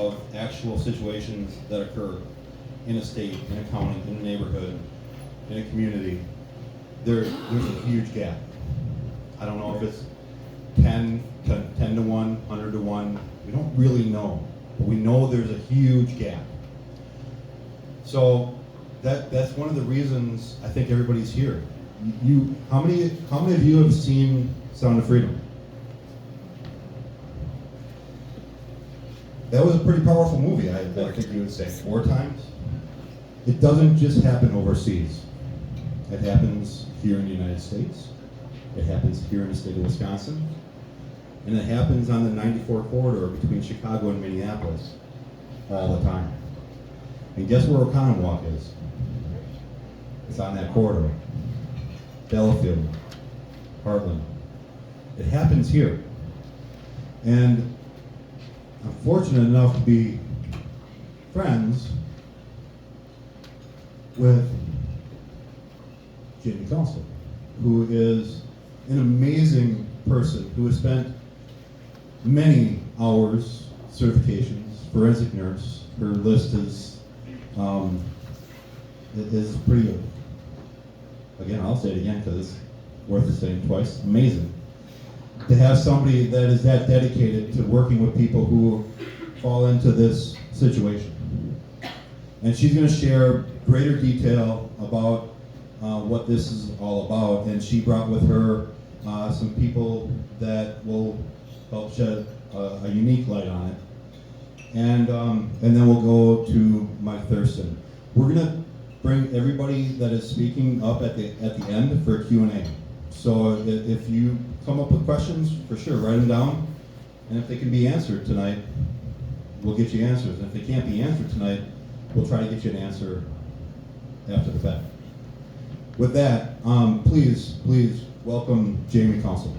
of actual situations that occur in a state, in a county, in a neighborhood, in a community, there's a huge gap. I don't know if it's 10 to 1, 100 to 1. We don't really know, but we know there's a huge gap. So that's one of the reasons I think everybody's here. How many of you have seen Sound of Freedom? That was a pretty powerful movie, I think you would say. 4 times? It doesn't just happen overseas. It happens here in the United States. It happens here in the state of Wisconsin. And it happens on the 94 corridor between Chicago and Minneapolis all the time. And guess where Oconomowoc is? It's on that corridor. Delafield, Heartland. It happens here. And I'm fortunate enough to be friends with Jamie Council, who is an amazing person who has spent many hours, certifications, forensic nurse. Her list is pretty good. Again, I'll say it again because it's worth it saying twice. Amazing to have somebody that is that dedicated to working with people who fall into this situation. And she's going to share greater detail about what this is all about. And she brought with her some people that will help shed a unique light on it. And then we'll go to Mike Thurston. We're going to bring everybody that is speaking up at the end for a Q&A. So if you come up with questions, for sure, write them down. And if they can be answered tonight, we'll get you answers. And if they can't be answered tonight, we'll try to get you an answer after the fact. With that, please welcome Jamie Council.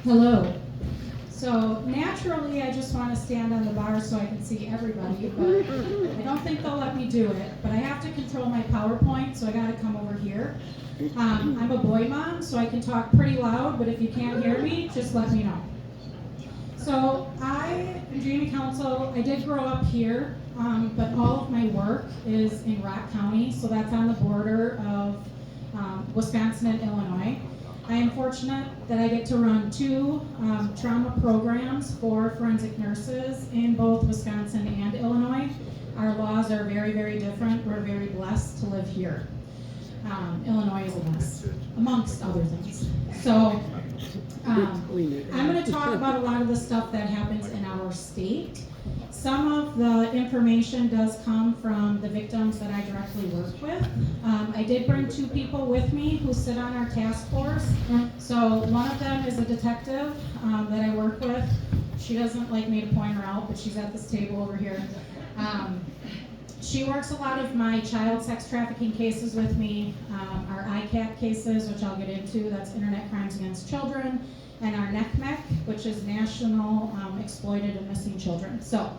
Hello. So naturally, I just want to stand on the bar so I can see everybody, but I don't think they'll let me do it. But I have to control my PowerPoint, so I got to come over here. I'm a boy mom, so I can talk pretty loud, but if you can't hear me, just let me know. So I am Jamie Council. I did grow up here, but all of my work is in Rock County, so that's on the border of Wisconsin and Illinois. I am fortunate that I get to run 2 trauma programs for forensic nurses in both Wisconsin and Illinois. Our laws are very, very different. We're very blessed to live here. Illinois is a mess, amongst other things. So I'm going to talk about a lot of the stuff that happens in our state. Some of the information does come from the victims that I directly work with. I did bring 2 people with me who sit on our task force. So one of them is a detective that I work with. She doesn't like me to point her out, but she's at this table over here. She works a lot of my child sex trafficking cases with me, our ICAC cases, which I'll get into, that's Internet Crimes Against Children, and our NECMEC, which is National Exploited and Missing Children. So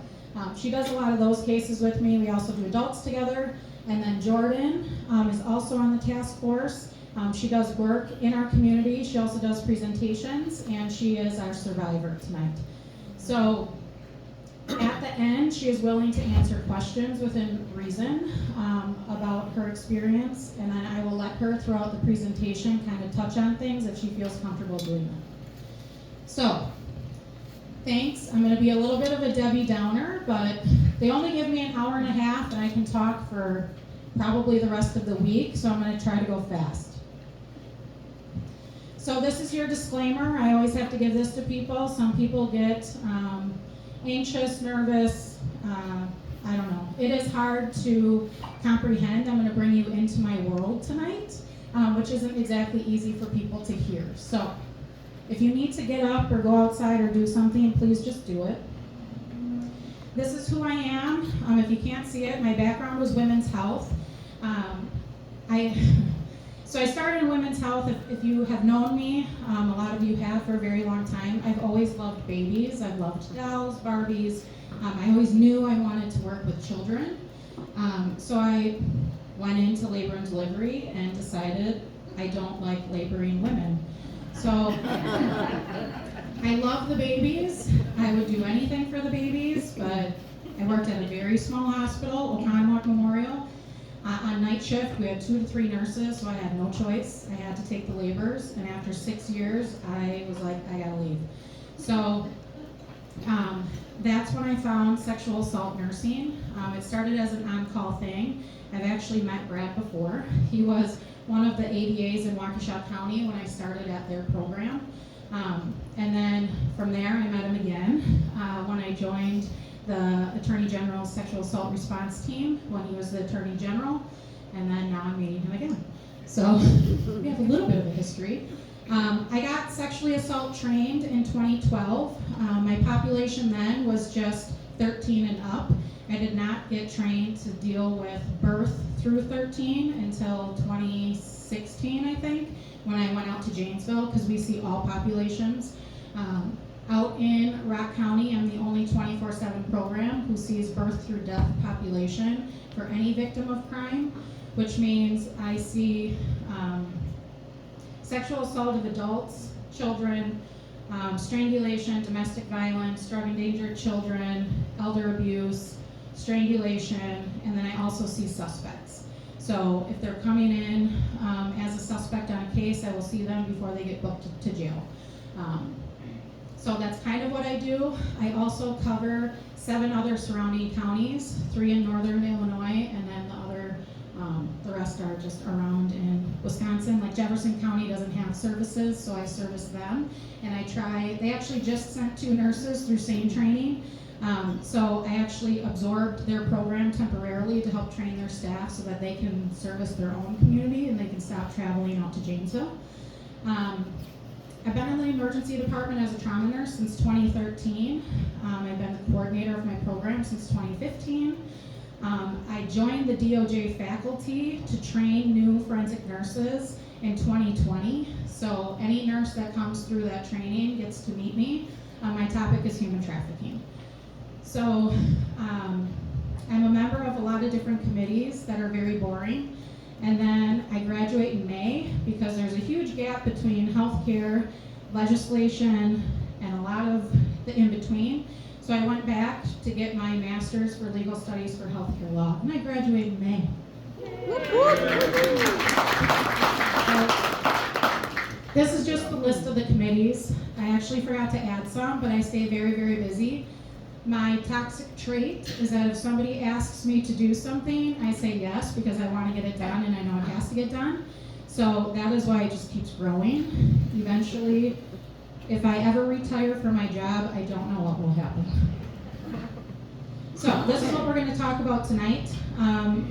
she does a lot of those cases with me. We also do adults together. And then Jordan is also on the task force. She does work in our community. She also does presentations, and she is our survivor tonight. So at the end, she is willing to answer questions within reason about her experience, and then I will let her throughout the presentation kind of touch on things if she feels comfortable doing that. So, thanks. I'm going to be a little bit of a Debbie Downer, but they only give me an hour and a half, and I can talk for probably the rest of the week, so I'm going to try to go fast. So this is your disclaimer. I always have to give this to people. Some people get anxious, nervous, I don't know. It is hard to comprehend. I'm going to bring you into my world tonight, which isn't exactly easy for people to hear. So if you need to get up or go outside or do something, please just do it. This is who I am. If you can't see it, my background was women's health. So I started in women's health. If you have known me, a lot of you have for a very long time, I've always loved babies. I've loved dolls, Barbies. I always knew I wanted to work with children. So I went into labor and delivery and decided I don't like laboring women. So I love the babies. I would do anything for the babies, but I worked at a very small hospital, Oconomowoc Memorial. On night shift, we had 2 to 3 nurses, so I had no choice. I had to take the labors, and after 6 years, I was like, I gotta leave. So that's when I found sexual assault nursing. It started as an on-call thing. I've actually met Brad before. He was one of the ADAs in Waukesha County when I started at their program. And then from there, I met him again when I joined the Attorney General's Sexual Assault Response Team when he was the Attorney General. And then now I'm meeting him again. So we have a little bit of a history. I got sexually assault trained in 2012. My population then was just 13 and up. I did not get trained to deal with birth through 13 until 2016, I think, when I went out to Janesville, because we see all populations. Out in Rock County, I'm the only 24/7 program who sees birth through death population for any victim of crime, which means I see sexual assault of adults, children, strangulation, domestic violence, drug endangered children, elder abuse, strangulation, and then I also see suspects. So if they're coming in as a suspect on a case, I will see them before they get booked to jail. So that's kind of what I do. I also cover 7 other surrounding counties, 3 in northern Illinois, and then the rest are just around in Wisconsin. Like Jefferson County doesn't have services, so I service them. And they actually just sent 2 nurses through SANE training. So I actually absorbed their program temporarily to help train their staff so that they can service their own community and they can stop traveling out to Janesville. I've been in the emergency department as a trauma nurse since 2013. I've been the coordinator of my program since 2015. I joined the DOJ faculty to train new forensic nurses in 2020. So any nurse that comes through that training gets to meet me. My topic is human trafficking. So I'm a member of a lot of different committees that are very boring. And then I graduate in May because there's a huge gap between healthcare, legislation, and a lot of the in-between. So I went back to get my master's for legal studies for healthcare law, and I graduate in May. This is just the list of the committees. I actually forgot to add some, but I stay very, very busy. My toxic trait is that if somebody asks me to do something, I say yes because I want to get it done and I know it has to get done. So that is why it just keeps growing. Eventually, if I ever retire from my job, I don't know what will happen. So this is what we're going to talk about tonight.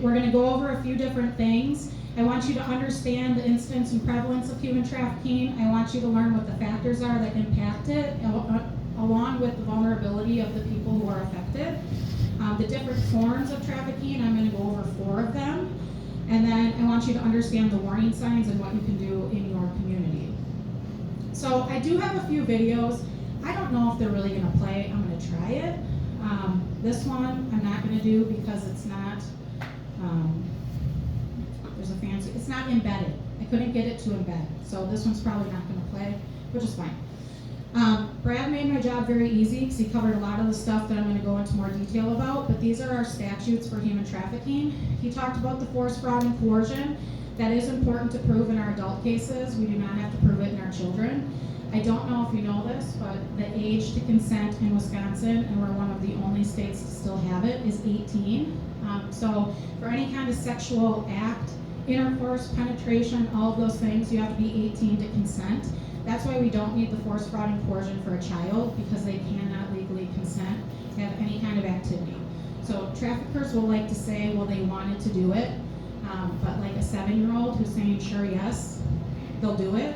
We're going to go over a few different things. I want you to understand the incidence and prevalence of human trafficking. I want you to learn what the factors are that impact it, along with the vulnerability of the people who are affected. The different forms of trafficking, I'm going to go over 4 of them. And then I want you to understand the warning signs and what you can do in your community. So I do have a few videos. I don't know if they're really going to play. I'm going to try it. This one I'm not going to do because it's not, it's not embedded. I couldn't get it to embed. So this one's probably not going to play, which is fine. Brad made my job very easy because he covered a lot of the stuff that I'm going to go into more detail about, but these are our statutes for human trafficking. He talked about the force, fraud, and coercion. That is important to prove in our adult cases. We do not have to prove it in our children. I don't know if you know this, but the age to consent in Wisconsin, and we're one of the only states to still have it, is 18. So for any kind of sexual act, intercourse, penetration, all of those things, you have to be 18 to consent. That's why we don't need the force, fraud, and coercion for a child, because they cannot legally consent to have any kind of activity. So traffickers will like to say, well, they wanted to do it, but like a 7-year-old who's saying, sure, yes, they'll do it,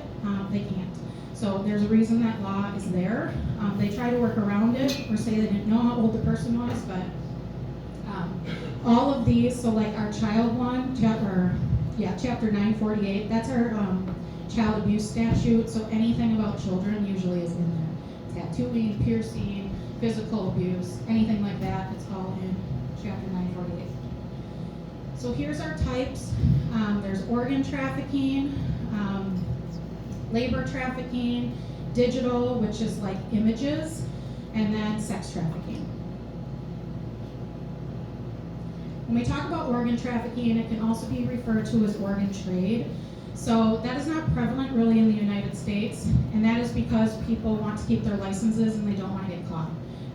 they can't. So there's a reason that law is there. They try to work around it or say they didn't know how old the person was, but all of these, so like our child one, chapter 948, that's our child abuse statute, so anything about children usually is in there. Tattooing, piercing, physical abuse, anything like that, it's all in chapter 948. So here's our types. There's organ trafficking, labor trafficking, digital, which is like images, and then sex trafficking. When we talk about organ trafficking, it can also be referred to as organ trade. So that is not prevalent really in the United States, and that is because people want to keep their licenses and they don't want to get caught.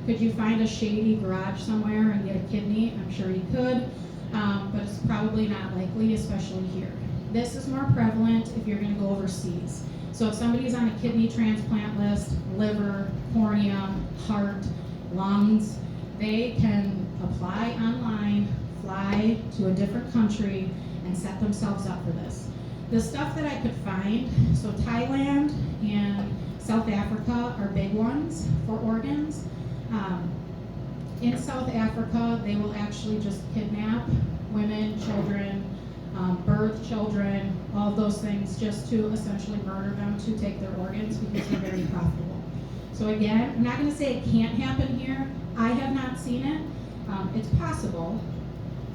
Could you find a shady garage somewhere and get a kidney? I'm sure you could, but it's probably not likely, especially here. This is more prevalent if you're going to go overseas. So if somebody's on a kidney transplant list, liver, cornea, heart, lungs, they can apply online, fly to a different country, and set themselves up for this. The stuff that I could find, so Thailand and South Africa are big ones for organs. In South Africa, they will actually just kidnap women, children, birth children, all those things, just to essentially murder them to take their organs because they're very profitable. So again, I'm not going to say it can't happen here. I have not seen it. It's possible,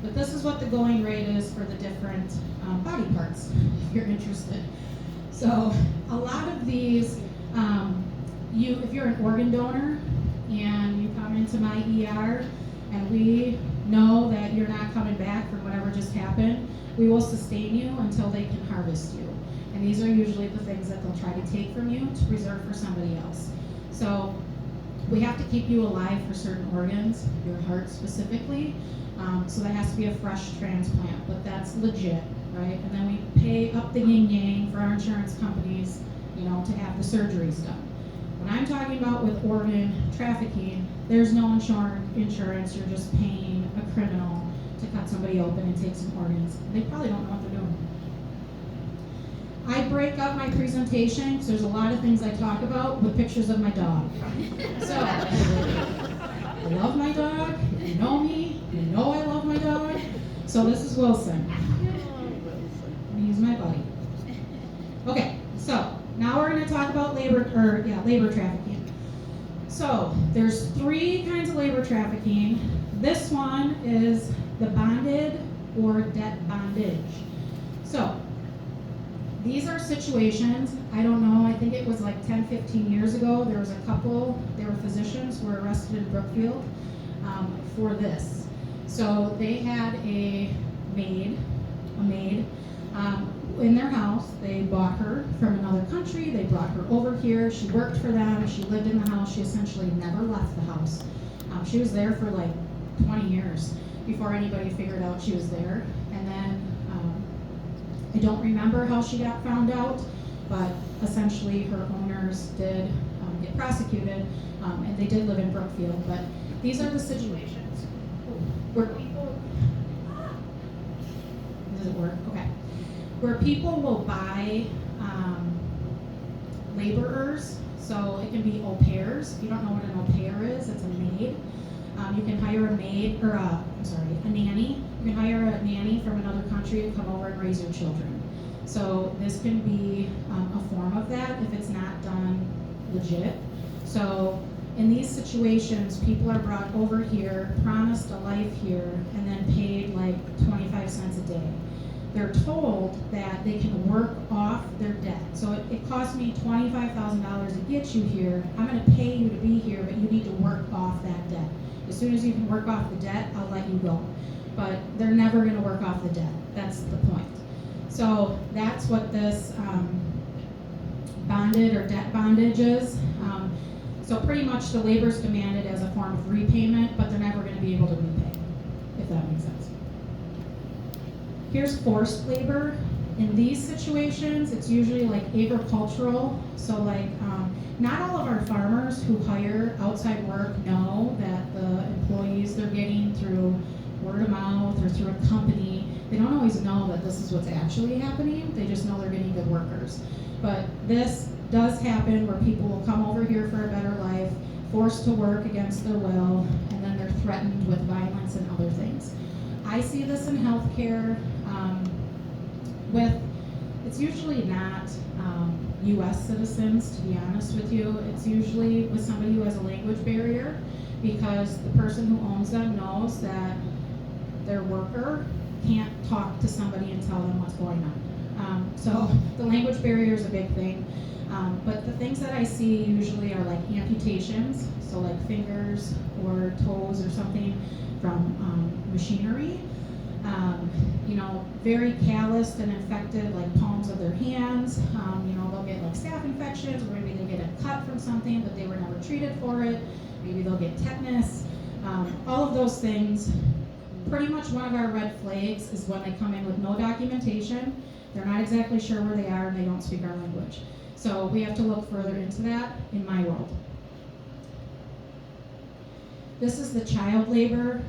but this is what the going rate is for the different body parts, if you're interested. So a lot of these, if you're an organ donor and you come into my ER and we know that you're not coming back from whatever just happened, we will sustain you until they can harvest you. And these are usually the things that they'll try to take from you to preserve for somebody else. So we have to keep you alive for certain organs, your heart specifically. So that has to be a fresh transplant, but that's legit, right? And then we pay up the yin-yang for our insurance companies, to have the surgeries done. When I'm talking about with organ trafficking, there's no insurance, you're just paying a criminal to cut somebody open and take some organs. They probably don't know what they're doing. I break up my presentation because there's a lot of things I talk about with pictures of my dog. So, I love my dog. If you know me, you know I love my dog. So this is Wilson. He's my buddy. Okay, so now we're going to talk about labor trafficking. So there's 3 kinds of labor trafficking. This one is the bonded or debt bondage. So these are situations, I don't know, I think it was like 10, 15 years ago, there was a couple, they were physicians who were arrested in Brookfield for this. So they had a maid in their house. They bought her from another country, they brought her over here, she worked for them, she lived in the house, she essentially never left the house. She was there for like 20 years before anybody figured out she was there. And then I don't remember how she got found out, but essentially her owners did get prosecuted, and they did live in Brookfield. But these are the situations where people, does it work? Okay. Where people will buy laborers, so it can be au pairs. If you don't know what an au pair is, it's a maid. You can hire a maid, or a nanny. You can hire a nanny from another country to come over and raise your children. So this can be a form of that if it's not done legit. So in these situations, people are brought over here, promised a life here, and then paid like 25 cents a day. They're told that they can work off their debt. So it cost me $25,000 to get you here. I'm going to pay you to be here, but you need to work off that debt. As soon as you can work off the debt, I'll let you go. But they're never going to work off the debt. That's the point. So that's what this bonded or debt bondage is. So pretty much the labor is demanded as a form of repayment, but they're never going to be able to repay, if that makes sense. Here's forced labor. In these situations, it's usually like agricultural. So like, not all of our farmers who hire outside work know that the employees they're getting through word of mouth or through a company, they don't always know that this is what's actually happening. They just know they're getting good workers. But this does happen where people will come over here for a better life, forced to work against their will, and then they're threatened with violence and other things. I see this in healthcare it's usually not U.S. citizens, to be honest with you. It's usually with somebody who has a language barrier, because the person who owns them knows that their worker can't talk to somebody and tell them what's going on. So the language barrier is a big thing. But the things that I see usually are like amputations, so like fingers or toes or something from machinery. Very calloused and infected, like palms of their hands. They'll get like staph infections, or maybe they get a cut from something, but they were never treated for it. Maybe they'll get tetanus. All of those things. Pretty much one of our red flags is when they come in with no documentation. They're not exactly sure where they are and they don't speak our language. So we have to look further into that in my world. This is the child labor.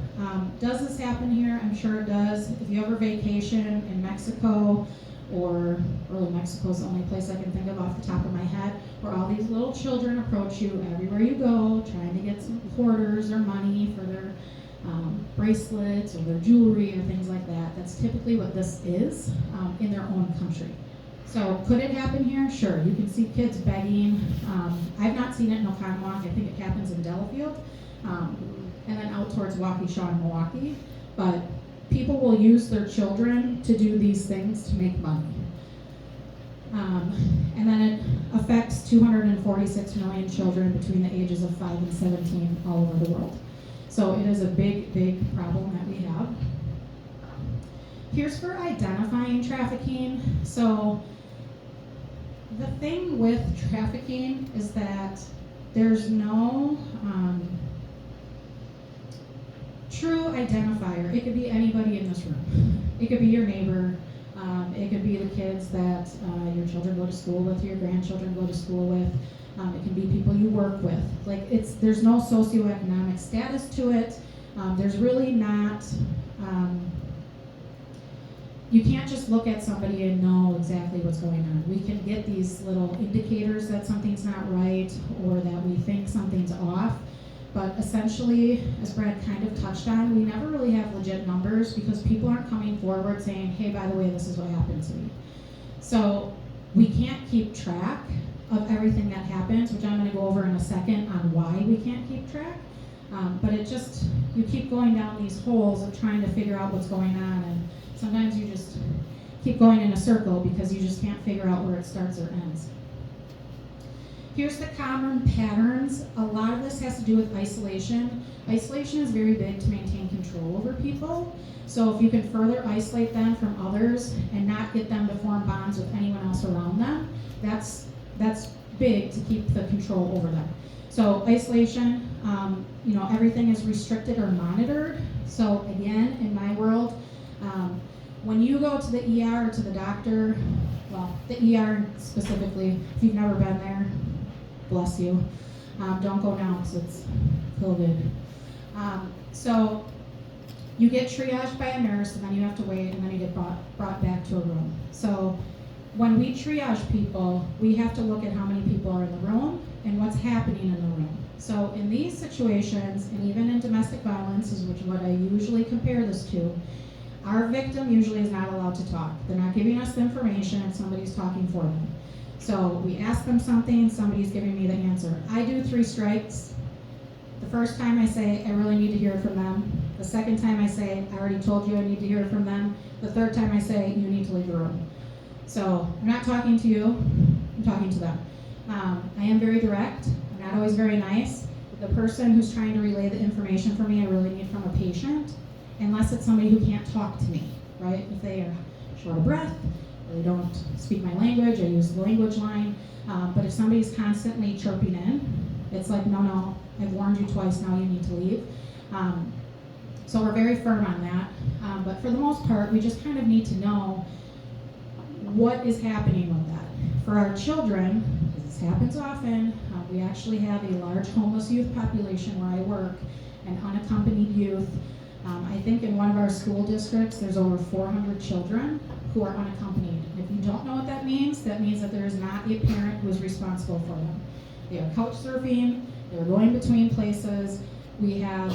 Does this happen here? I'm sure it does. If you ever vacation in Mexico, or really Mexico is the only place I can think of off the top of my head, where all these little children approach you everywhere you go, trying to get some quarters or money for their bracelets or their jewelry or things like that. That's typically what this is in their own country. So could it happen here? Sure. You can see kids begging. I've not seen it in Oconomowoc. I think it happens in Delafield. And then out towards Waukesha and Milwaukee. But people will use their children to do these things to make money. And then it affects 246 million children between the ages of 5 and 17 all over the world. So it is a big, big problem that we have. Here's for identifying trafficking. So the thing with trafficking is that there's no true identifier. It could be anybody in this room. It could be your neighbor. It could be the kids that your children go to school with, your grandchildren go to school with. It can be people you work with. There's no socioeconomic status to it. There's really not, you can't just look at somebody and know exactly what's going on. We can get these little indicators that something's not right or that we think something's off. But essentially, as Brad kind of touched on, we never really have legit numbers because people aren't coming forward saying, hey, by the way, this is what happened to me. So we can't keep track of everything that happens, which I'm going to go over in a second on why we can't keep track. But you keep going down these holes of trying to figure out what's going on, and sometimes you just keep going in a circle because you just can't figure out where it starts or ends. Here's the common patterns. A lot of this has to do with isolation. Isolation is very big to maintain control over people. So if you can further isolate them from others and not get them to form bonds with anyone else around them, that's big to keep the control over them. So isolation, everything is restricted or monitored. So again, in my world, when you go to the ER or to the doctor, well, the ER specifically, if you've never been there, bless you. Don't go now because it's COVID. So you get triaged by a nurse, and then you have to wait, and then you get brought back to a room. So when we triage people, we have to look at how many people are in the room and what's happening in the room. So in these situations, and even in domestic violence, is what I usually compare this to, our victim usually is not allowed to talk. They're not giving us the information, and somebody's talking for them. So we ask them something, somebody's giving me the answer. I do 3 strikes. The first time I say, I really need to hear from them. The second time I say, I already told you I need to hear from them. The third time I say, you need to leave the room. So I'm not talking to you, I'm talking to them. I am very direct, I'm not always very nice. The person who's trying to relay the information for me, I really need from a patient, unless it's somebody who can't talk to me, right? If they are short of breath, or they don't speak my language, I use the language line. But if somebody's constantly chirping in, it's like, no, I've warned you twice, now you need to leave. So we're very firm on that. But for the most part, we just kind of need to know what is happening with that. For our children, because this happens often, we actually have a large homeless youth population where I work, and unaccompanied youth. I think in one of our school districts, there's over 400 children who are unaccompanied. And if you don't know what that means that there is not a parent who is responsible for them. They are couch surfing, they're going between places. We have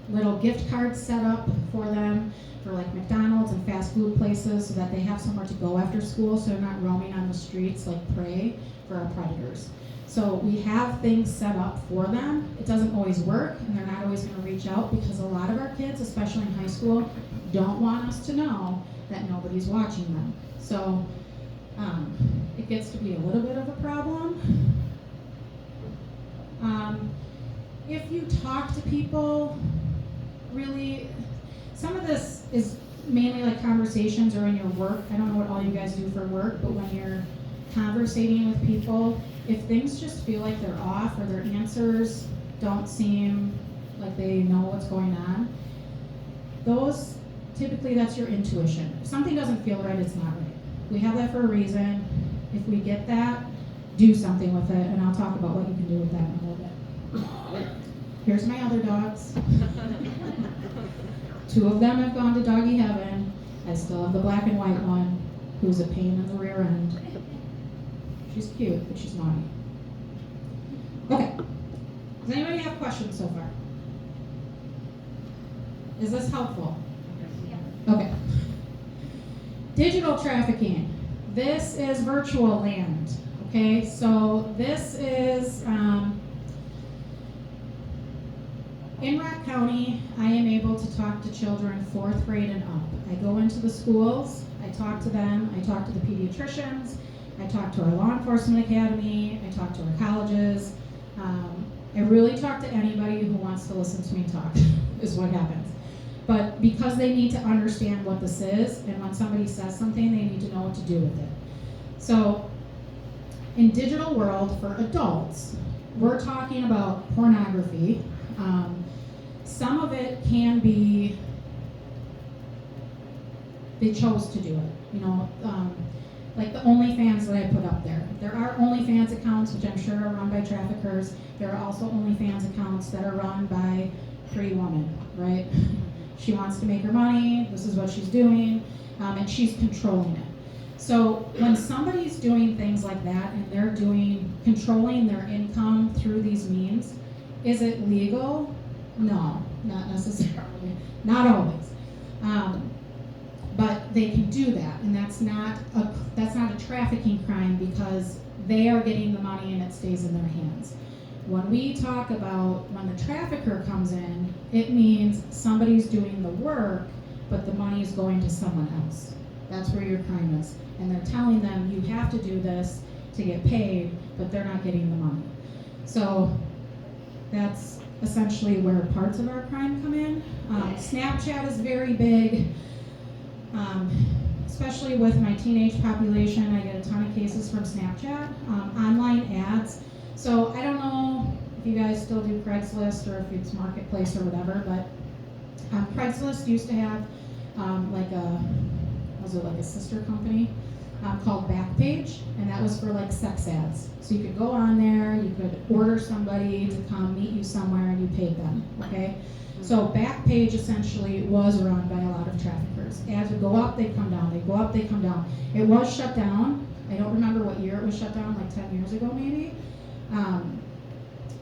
little gift cards set up for them for like McDonald's and fast food places so that they have somewhere to go after school so they're not roaming on the streets like prey for our predators. So we have things set up for them. It doesn't always work, and they're not always going to reach out because a lot of our kids, especially in high school, don't want us to know that nobody's watching them. So It gets to be a little bit of a problem. If you talk to people, really, some of this is mainly like conversations or in your work. I don't know what all you guys do for work, but when you're conversating with people, if things just feel like they're off or their answers don't seem like they know what's going on, typically that's your intuition. If something doesn't feel right, it's not right. We have that for a reason. If we get that, do something with it, and I'll talk about what you can do with that in a little bit. Here's my other dogs. 2 of them have gone to doggy heaven. I still have the black and white one, who's a pain in the rear end. She's cute, but she's naughty. Okay. Does anybody have questions so far? Is this helpful? Okay. Digital trafficking. This is virtual land. Okay, so this is in Rock County. I am able to talk to children 4th grade and up. I go into the schools, I talk to them, I talk to the pediatricians, I talk to our law enforcement academy, I talk to our colleges. I really talk to anybody who wants to listen to me talk, is what happens. But because they need to understand what this is, and when somebody says something, they need to know what to do with it. So, in digital world for adults, we're talking about pornography. Some of it can be, they chose to do it, you know, like the OnlyFans that I put up there. There are OnlyFans accounts, which I'm sure are run by traffickers. There are also OnlyFans accounts that are run by Pretty Woman, right? She wants to make her money, this is what she's doing, and she's controlling it. So when somebody's doing things like that and they're controlling their income through these means, is it legal? No, not necessarily, not always. But they can do that, and that's not a trafficking crime because they are getting the money and it stays in their hands. When we talk about when the trafficker comes in, it means somebody's doing the work, but the money is going to someone else. That's where your crime is. And they're telling them, you have to do this to get paid, but they're not getting the money. So that's essentially where parts of our crime come in. Snapchat is very big, especially with my teenage population. I get a ton of cases from Snapchat, online ads. So I don't know if you guys still do Craigslist or if it's Marketplace or whatever, but Craigslist used to have like a sister company called Backpage, and that was for like sex ads. So you could go on there, you could order somebody to come meet you somewhere, and you paid them. Okay, so Backpage essentially was run by a lot of traffickers. Ads would go up, they'd come down, they'd go up, they'd come down. It was shut down. I don't remember what year it was shut down, like 10 years ago maybe.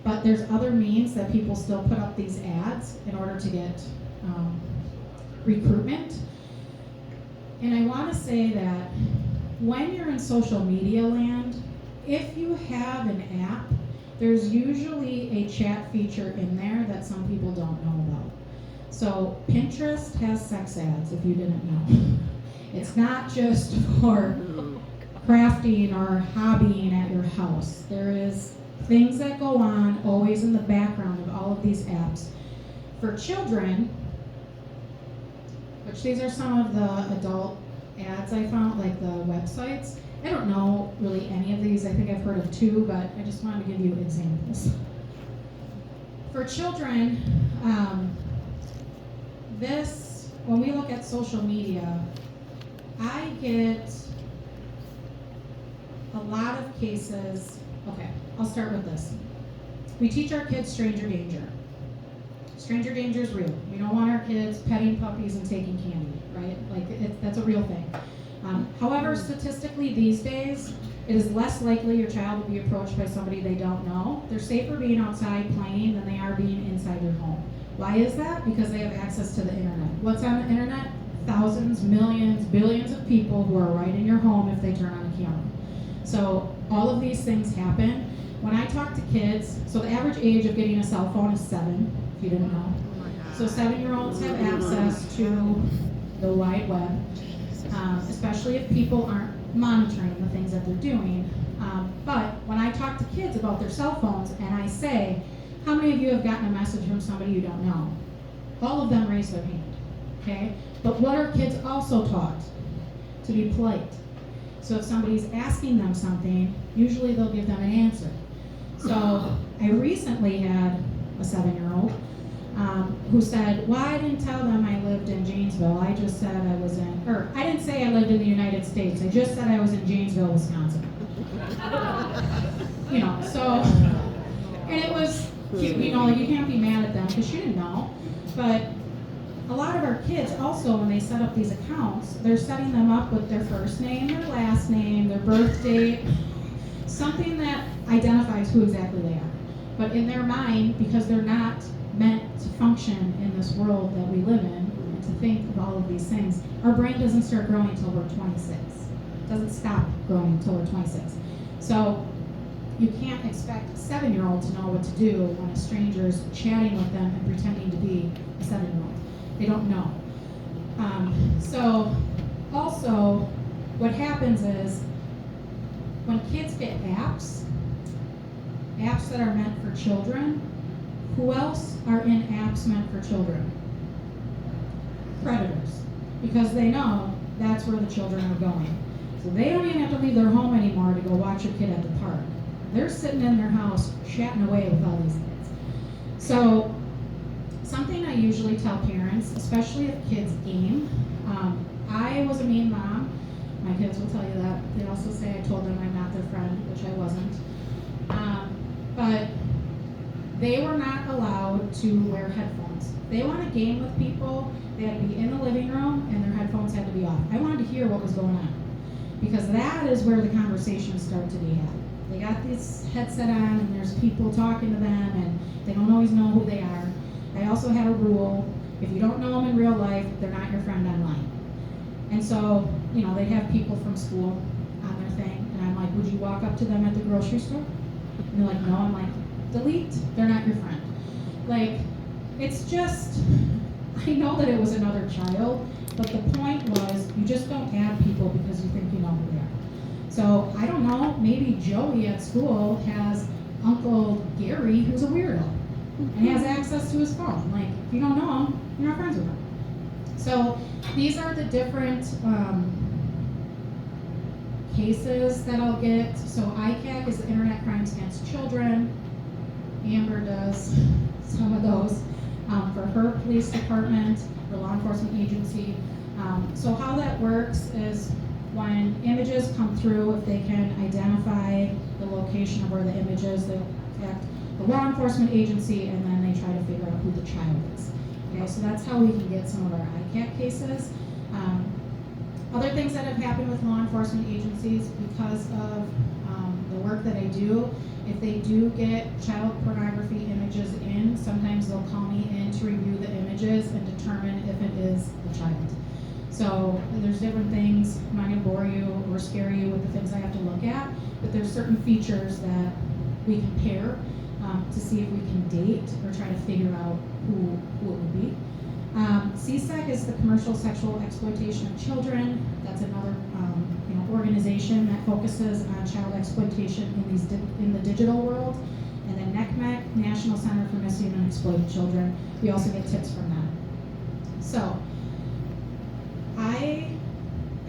But there's other means that people still put up these ads in order to get recruitment. And I want to say that when you're in social media land, if you have an app, there's usually a chat feature in there that some people don't know about. So Pinterest has sex ads, if you didn't know. It's not just for crafting or hobbying at your house. There is things that go on always in the background of all of these apps. For children, which these are some of the adult ads I found, like the websites. I don't know really any of these. I think I've heard of 2, but I just wanted to give you examples. For children, when we look at social media, I get a lot of cases. Okay, I'll start with this. We teach our kids stranger danger. Stranger danger is real. We don't want our kids petting puppies and taking candy, right? Like that's a real thing. However, statistically these days, it is less likely your child will be approached by somebody they don't know. They're safer being outside playing than they are being inside your home. Why is that? Because they have access to the internet. What's on the internet? Thousands, millions, billions of people who are right in your home if they turn on a camera. So all of these things happen. When I talk to kids, so the average age of getting a cell phone is 7, if you didn't know. So 7-year-olds have access to the wide web, especially if people aren't monitoring the things that they're doing. But when I talk to kids about their cell phones and I say, how many of you have gotten a message from somebody you don't know? All of them raise their hand, okay? But what are kids also taught? To be polite. So if somebody's asking them something, usually they'll give them an answer. So I recently had a 7-year-old who said, well, I didn't tell them I lived in Janesville. I just said I was I didn't say I lived in the United States. I just said I was in Janesville, Wisconsin. So, and it was, you can't be mad at them because you didn't know. But a lot of our kids also, when they set up these accounts, they're setting them up with their first name, their last name, their birth date, something that identifies who exactly they are. But in their mind, because they're not meant to function in this world that we live in, and to think of all of these things, our brain doesn't start growing until we're 26. It doesn't stop growing until we're 26. So you can't expect a 7-year-old to know what to do when a stranger's chatting with them and pretending to be a 7-year-old. They don't know. So also, what happens is, when kids get apps that are meant for children, who else are in apps meant for children? Predators. Because they know that's where the children are going. So they don't even have to leave their home anymore to go watch a kid at the park. They're sitting in their house chatting away with all these kids. So something I usually tell parents, especially if kids game, I was a mean mom. My kids will tell you that. They also say I told them I'm not their friend, which I wasn't. But they were not allowed to wear headphones. They want to game with people, they had to be in the living room and their headphones had to be off. I wanted to hear what was going on, because that is where the conversations start to be had. They got this headset on and there's people talking to them and they don't always know who they are. I also had a rule, if you don't know them in real life, they're not your friend online. And so, they have people from school on their thing, and I'm like, would you walk up to them at the grocery store? And they're like, no. I'm like, delete, they're not your friend. Like, it's just, I know that it was another child, but the point was, you just don't add people because you think you know who they are. So, I don't know, maybe Joey at school has Uncle Gary, who's a weirdo, and he has access to his phone. Like, if you don't know him, you're not friends with him. So, these are the different cases that I'll get. So ICAC is the Internet Crimes Against Children. Amber does some of those for her police department, her law enforcement agency. So how that works is, when images come through, if they can identify the location of where the image is, they'll contact the law enforcement agency, and then they try to figure out who the child is. Okay, so that's how we can get some of our ICAC cases. Other things that have happened with law enforcement agencies, because of the work that I do, if they do get child pornography images in, sometimes they'll call me in to review the images and determine if it is the child. So there's different things. I'm not going to bore you or scare you with the things I have to look at, but there's certain features that we compare to see if we can date or try to figure out who it would be. CSEC is the Commercial Sexual Exploitation of Children. That's another organization that focuses on child exploitation in the digital world. And then NCMEC, National Center for Missing and Exploited Children. We also get tips from them. So I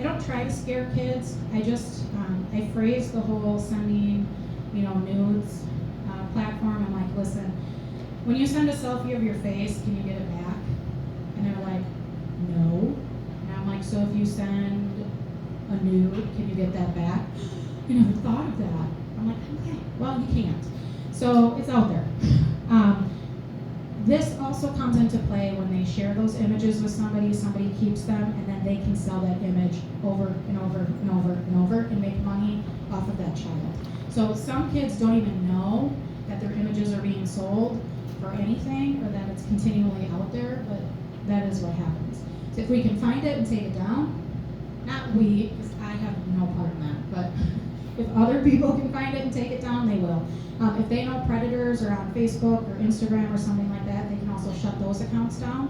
don't try to scare kids. I just I phrase the whole sending nudes platform. I'm like, listen, when you send a selfie of your face, can you get it back? And they're like, no. And I'm like, so if you send a nude, can you get that back? I never thought of that. I'm like, okay, well, you can't. So it's out there. This also comes into play when they share those images with somebody keeps them, and then they can sell that image over and over and over and over and make money off of that child. So some kids don't even know that their images are being sold for anything, or that it's continually out there, but that is what happens. So if we can find it and take it down, not we, because I have no part in that, but if other people can find it and take it down, they will. If they know predators are on Facebook or Instagram or something like that, they can also shut those accounts down.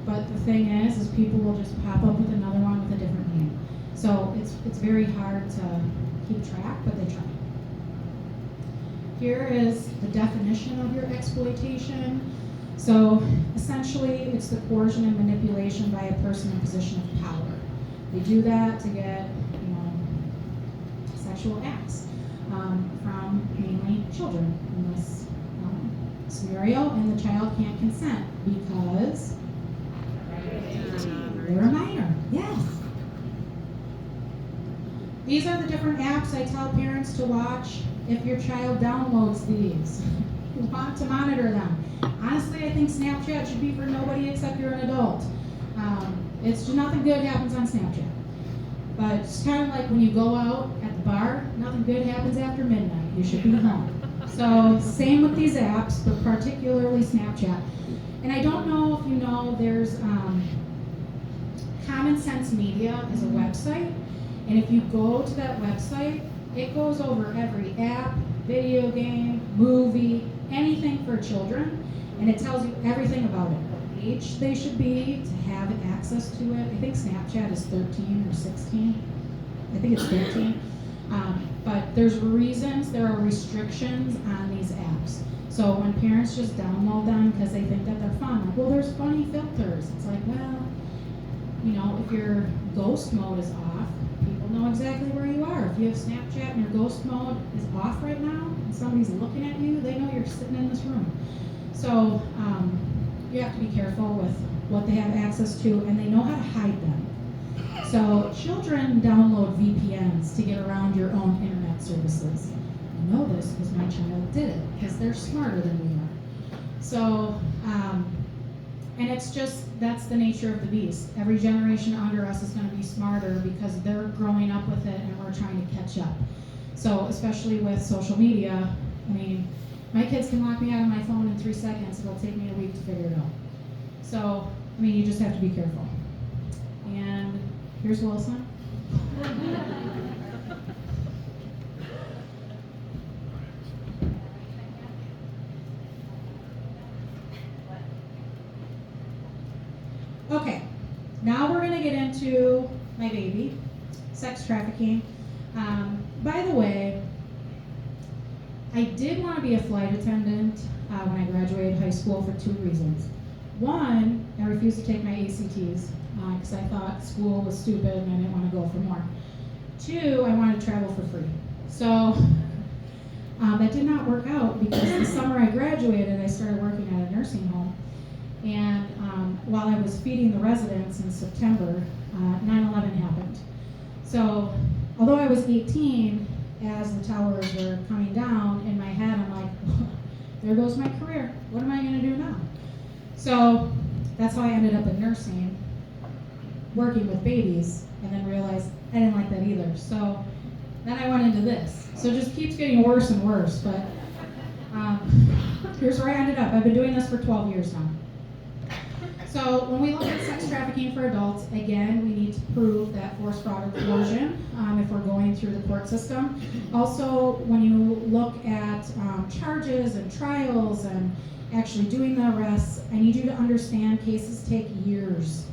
But the thing is people will just pop up with another one with a different name. So it's very hard to keep track, but they try. Here is the definition of your exploitation. So essentially, it's the coercion and manipulation by a person in a position of power. They do that to get, sexual acts from mainly children in this scenario, and the child can't consent because they're a minor. Yes. These are the different apps I tell parents to watch if your child downloads these. You want to monitor them. Honestly, I think Snapchat should be for nobody except you're an adult. It's just nothing good happens on Snapchat. But it's kind of like when you go out at the bar, nothing good happens after midnight. You should be home. So same with these apps, but particularly Snapchat. And I don't know if you know, there's Common Sense Media is a website. And if you go to that website, it goes over every app, video game, movie, anything for children. And it tells you everything about it. What age they should be to have access to it. I think Snapchat is 13 or 16. I think it's 13. But there's reasons, there are restrictions on these apps. So when parents just download them because they think that they're fun, like, well, there's funny filters. It's like, well, if your ghost mode is off, people know exactly where you are. If you have Snapchat and your ghost mode is off right now, and somebody's looking at you, they know you're sitting in this room. So you have to be careful with what they have access to, and they know how to hide them. So children download VPNs to get around your own internet services. I know this because my child did it, because they're smarter than we are. So, and it's just, that's the nature of the beast. Every generation under us is going to be smarter because they're growing up with it and we're trying to catch up. So especially with social media, my kids can lock me out of my phone in 3 seconds. It'll take me a week to figure it out. So, you just have to be careful. And here's Wilson. Okay, now we're going to get into my baby, sex trafficking. By the way, I did want to be a flight attendant when I graduated high school for 2 reasons. One, I refused to take my ACTs because I thought school was stupid and I didn't want to go for more. 2, I wanted to travel for free. So that did not work out because the summer I graduated, I started working at a nursing home. And while I was feeding the residents in September, 9/11 happened. So although I was 18, as the towers were coming down, in my head I'm like, there goes my career. What am I going to do now? So that's how I ended up in nursing, working with babies, and then realized I didn't like that either. So then I went into this. So it just keeps getting worse and worse. But here's where I ended up. I've been doing this for 12 years now. So when we look at sex trafficking for adults, again, we need to prove that force, fraud, or coercion if we're going through the court system. Also, when you look at charges and trials and actually doing the arrests, I need you to understand cases take years.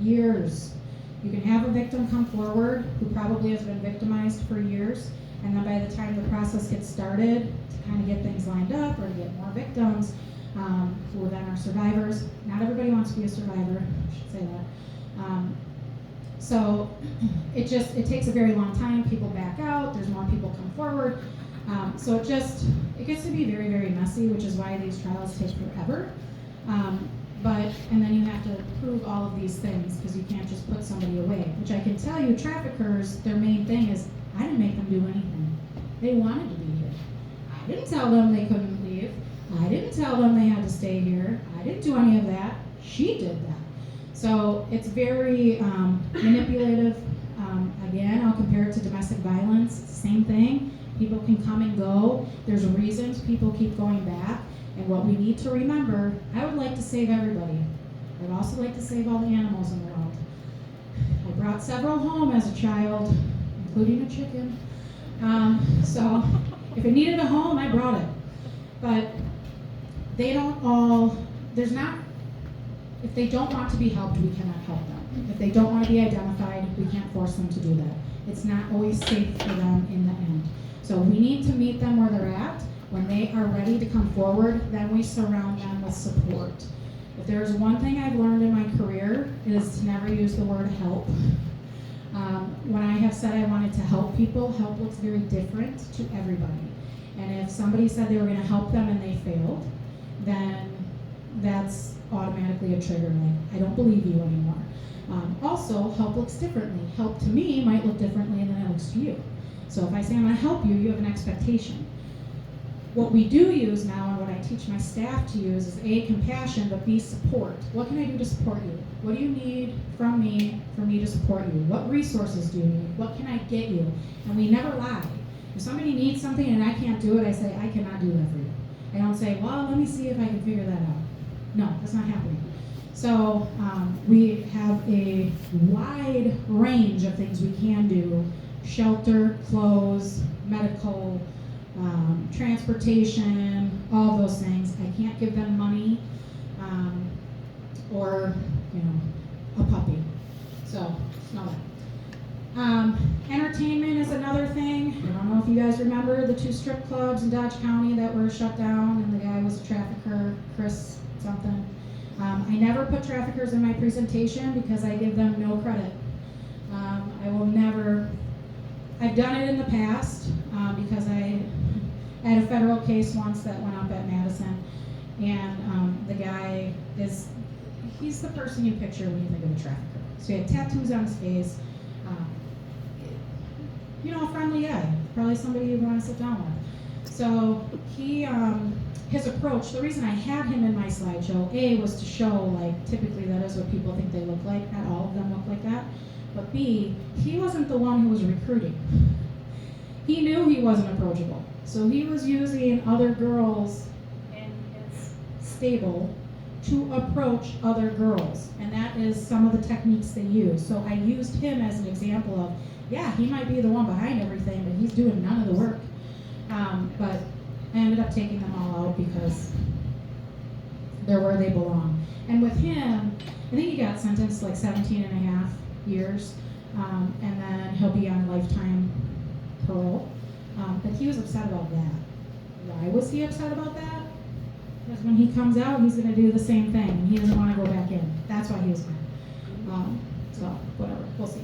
Years. You can have a victim come forward who probably has been victimized for years, and then by the time the process gets started, to kind of get things lined up or to get more victims, who then are survivors. Not everybody wants to be a survivor, I should say that. So it takes a very long time. People back out, there's more people come forward. So it gets to be very, very messy, which is why these trials take forever. And then you have to prove all of these things because you can't just put somebody away, which I can tell you, traffickers, their main thing is, I didn't make them do anything. They wanted to be here. I didn't tell them they couldn't leave. I didn't tell them they had to stay here. I didn't do any of that. She did that. So it's very manipulative. Again, I'll compare it to domestic violence. It's the same thing. People can come and go. There's reasons people keep going back. And what we need to remember, I would like to save everybody. I would also like to save all the animals in the world. I brought several home as a child, including a chicken. So if it needed a home, I brought it. But they don't all, if they don't want to be helped, we cannot help them. If they don't want to be identified, we can't force them to do that. It's not always safe for them in the end. So we need to meet them where they're at. When they are ready to come forward, then we surround them with support. If there's one thing I've learned in my career, is to never use the word help. When I have said I wanted to help people, help looks very different to everybody. And if somebody said they were going to help them and they failed, then that's automatically a trigger. Like, I don't believe you anymore. Also, help looks differently. Help to me might look differently than it looks to you. So if I say I'm going to help you, you have an expectation. What we do use now, and what I teach my staff to use, is A, compassion, but B, support. What can I do to support you? What do you need from me for me to support you? What resources do you need? What can I get you? And we never lie. If somebody needs something and I can't do it, I say, I cannot do that for you. I don't say, well, let me see if I can figure that out. No, that's not happening. So we have a wide range of things we can do: shelter, clothes, medical, transportation, all those things. I can't give them money or, a puppy. So, know that. Entertainment is another thing. I don't know if you guys remember the 2 strip clubs in Dodge County that were shut down, and the guy was a trafficker, Chris something. I never put traffickers in my presentation because I give them no credit. I will never. I've done it in the past because I had a federal case once that went up at Madison, and the guy he's the person you picture when you think of a trafficker. So he had tattoos on his face, a friendly guy, probably somebody you'd want to sit down with. So his approach, the reason I had him in my slideshow, A, was to show, like, typically that is what people think they look like. Not all of them look like that. But B, he wasn't the one who was recruiting. He knew he wasn't approachable. So he was using other girls in his stable to approach other girls. And that is some of the techniques they use. So I used him as an example of, yeah, he might be the one behind everything, but he's doing none of the work. But I ended up taking them all out because they're where they belong. And with him, I think he got sentenced like 17 and a half years, and then he'll be on lifetime parole. But he was upset about that. Why was he upset about that? Because when he comes out, he's going to do the same thing, and he doesn't want to go back in. That's why he was mad. So, whatever, we'll see.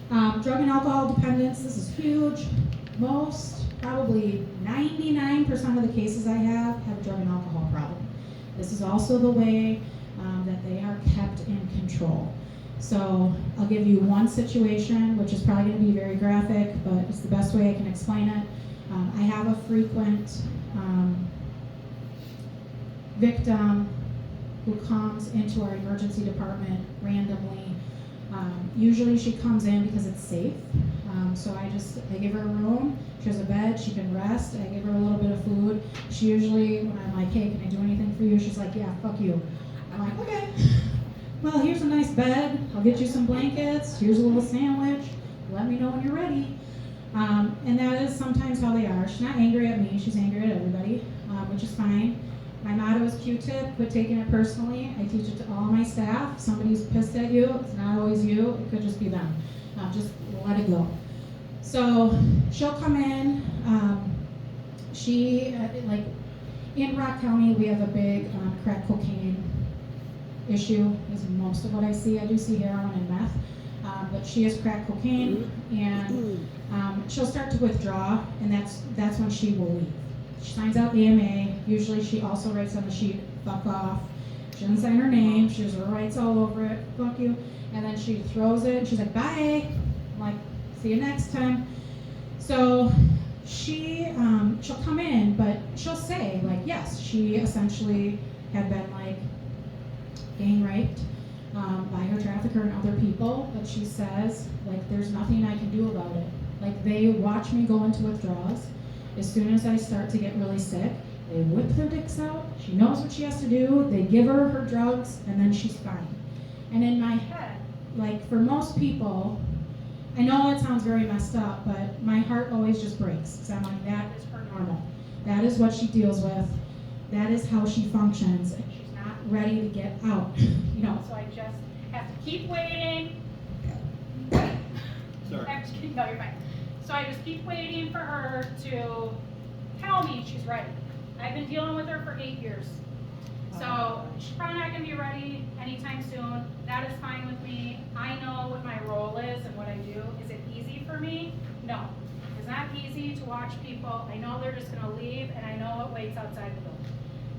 Drug and alcohol dependence, this is huge. Probably 99% of the cases I have a drug and alcohol problem. This is also the way that they are kept in control. So I'll give you one situation, which is probably going to be very graphic, but it's the best way I can explain it. I have a frequent victim who comes into our emergency department randomly. Usually she comes in because it's safe. So I give her a room, she has a bed, she can rest, I give her a little bit of food. She usually, when I'm like, hey, can I do anything for you? She's like, yeah, fuck you. I'm like, okay. Well, here's a nice bed, I'll get you some blankets, here's a little sandwich, let me know when you're ready. And that is sometimes how they are. She's not angry at me, she's angry at everybody, which is fine. My motto is Q-tip, quit taking it personally. I teach it to all my staff. If somebody's pissed at you, it's not always you, it could just be them. Just let it go. So she'll come in, in Rock County, we have a big crack cocaine issue, is most of what I see. I do see heroin and meth, but she has crack cocaine, and she'll start to withdraw, and that's when she will leave. She signs out AMA. Usually she also writes on the sheet, fuck off. She doesn't sign her name. She has her rights all over it, fuck you. And then she throws it, and she's like, bye. I'm like, see you next time. So she'll come in, but she'll say, like, yes, she essentially had been, like, gang raped by her trafficker and other people, but she says, like, there's nothing I can do about it. Like, they watch me go into withdrawals. As soon as I start to get really sick, they whip their dicks out. She knows what she has to do. They give her her drugs, and then she's fine. And in my head, like, for most people, I know it sounds very messed up, but my heart always just breaks. So I'm like, that is her normal. That is what she deals with. That is how she functions, and she's not ready to get out. So have to keep waiting. Sorry. I'm just kidding, no, you're fine. So I just keep waiting for her to tell me she's ready. I've been dealing with her for 8 years. So she's probably not gonna be ready anytime soon. That is fine with me. I know what my role is and what I do. Is it easy for me? No. It's not easy to watch people. I know they're just gonna leave, and I know what waits outside the door.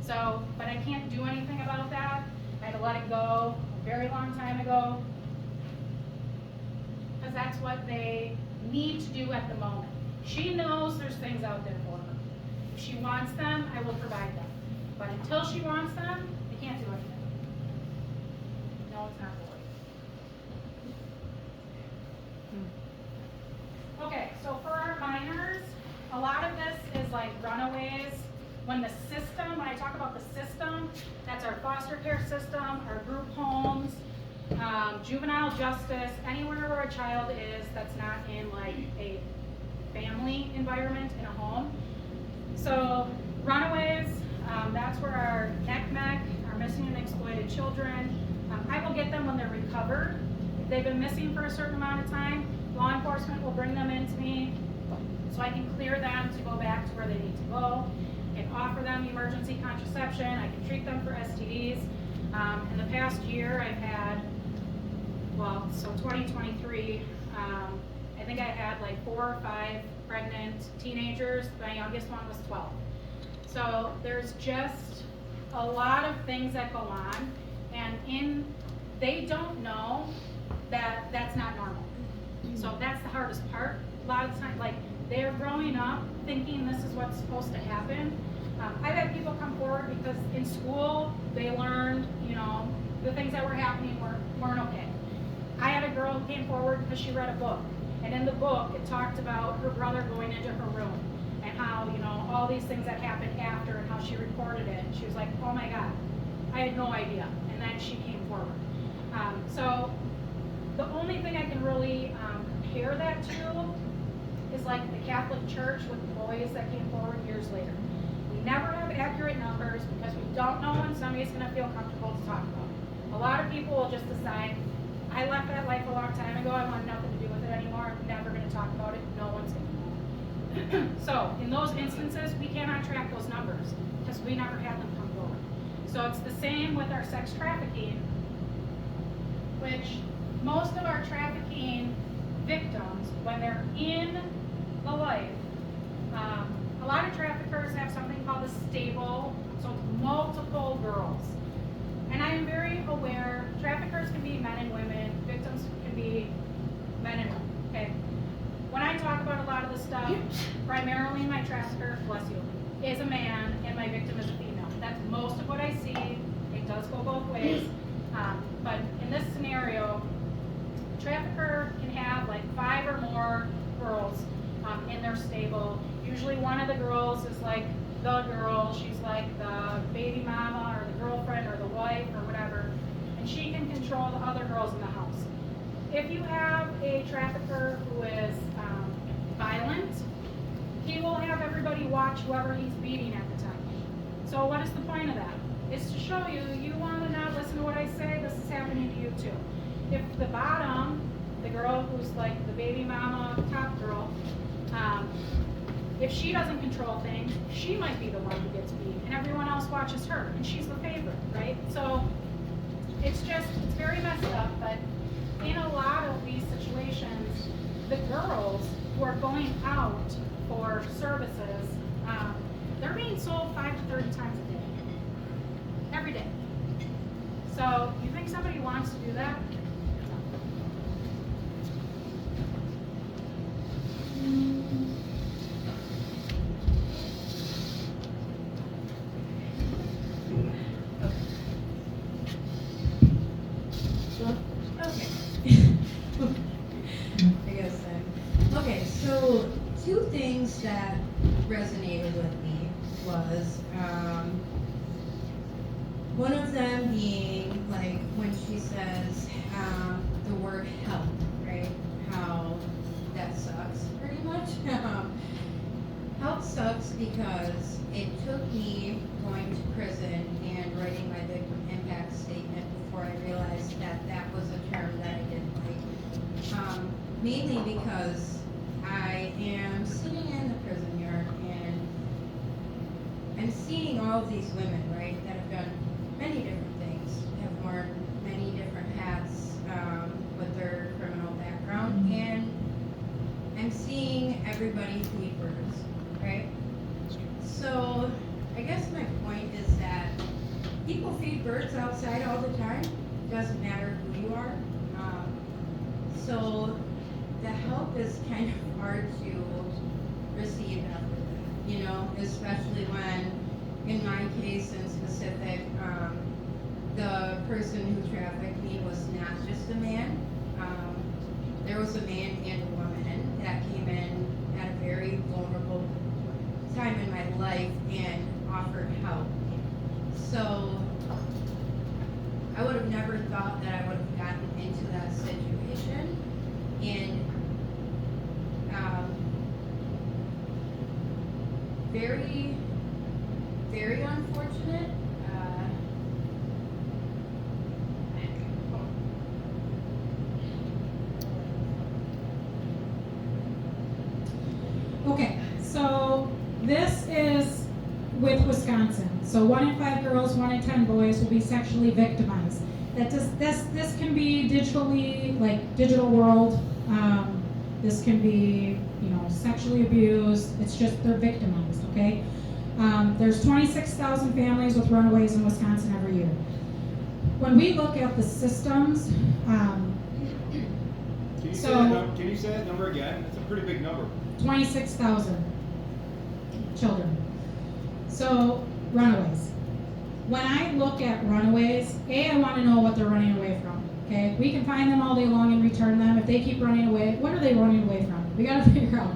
So, but I can't do anything about that. I had to let it go a very long time ago, because that's what they need to do at the moment. She knows there's things out there for her. If she wants them, I will provide them. But until she wants them, I can't do anything. No, it's not boy. Okay, so for our minors, a lot of this is like runaways. When the system, when I talk about the system, that's our foster care system, our group homes, juvenile justice, anywhere where a child is that's not in like a family environment in a home. So runaways, that's where our NECMEC, our missing and exploited children, I will get them when they're recovered. If they've been missing for a certain amount of time, law enforcement will bring them into me so I can clear them to go back to where they need to go. I can offer them emergency contraception. I can treat them for STDs. In the past year, I've had, well, so 2023, I think I had like 4 or 5 pregnant teenagers. My youngest one was 12. So there's just a lot of things that go on, and they don't know that that's not normal. So that's the hardest part. A lot of the time, like, they're growing up thinking this is what's supposed to happen. I've had people come forward because in school they learned, you know, the things that were happening weren't okay. I had a girl who came forward because she read a book, and in the book it talked about her brother going into her room and how, you know, all these things that happened after and how she reported it. And she was like, oh my God, I had no idea. And then she came forward. So the only thing I can really compare that to is like the Catholic Church with the boys that came forward years later. We never have accurate numbers because we don't know when somebody's going to feel comfortable to talk about it. A lot of people will just decide, I left that life a long time ago, I want nothing to do with it anymore, I'm never going to talk about it, no one's going to know. So in those instances, we cannot track those numbers because we never had them come forward. So it's the same with our sex trafficking, which most of our trafficking victims, when they're in the life, a lot of traffickers have something called a stable, so it's multiple girls. And I am very aware, traffickers can be men and women, victims can be men and women, okay? When I talk about a lot of the stuff, primarily my trafficker, bless you, is a man and my victim is a female. That's most of what I see. It does go both ways. But in this scenario, trafficker can have like 5 or more girls in their stable. Usually one of the girls is like the girl, she's like the baby mama or the girlfriend or the wife or whatever, and she can control the other girls in the house. If you have a trafficker who is violent, he will have everybody watch whoever he's beating at the time. So what is the point of that? It's to show you, you want to not listen to what I say, this is happening to you too. If the bottom, the girl who's like the baby mama, top girl, if she doesn't control things, she might be the one who gets beat, and everyone else watches her, and she's the favorite, right? So it's very messed up, but in a lot of these situations, the girls who are going out for services, they're being sold 5 to 30 times a day, every day. So you think somebody wants to do that? Okay, so 2 things that resonated with me was one of them being like when she says the word help, right? How that sucks pretty much. Help sucks because it took me going to prison and writing my victim impact statement before before I realized that that was a term that I didn't like. Mainly because I am sitting in the prison yard and I'm seeing all of these women, right, that have done many different things, have worn many different hats with their criminal background, and I'm seeing everybody feed birds, right? So I guess my point is that people feed birds outside all the time. Doesn't matter who you are. So the help is kind of hard to receive after that, you know, especially when, in my case in specific, the person who trafficked me was not just a man. There was a man and a woman that came in at a very vulnerable time in my life and offered help. So I would have never thought that I would have gotten into that situation, and very, very unfortunate. Okay, so this is with Wisconsin. So 1 in 5 girls, 1 in 10 boys will be sexually victimized. This can be digitally, like digital world. This can be, you know, sexually abused. It's just they're victimized. Okay. There's 26,000 families with runaways in Wisconsin every year. When we look at the systems, Can you say that number again? It's a pretty big number. 26,000 children. So, runaways. When I look at runaways, I want to know what they're running away from. Okay, we can find them all day long and return them. If they keep running away, what are they running away from? We got to figure out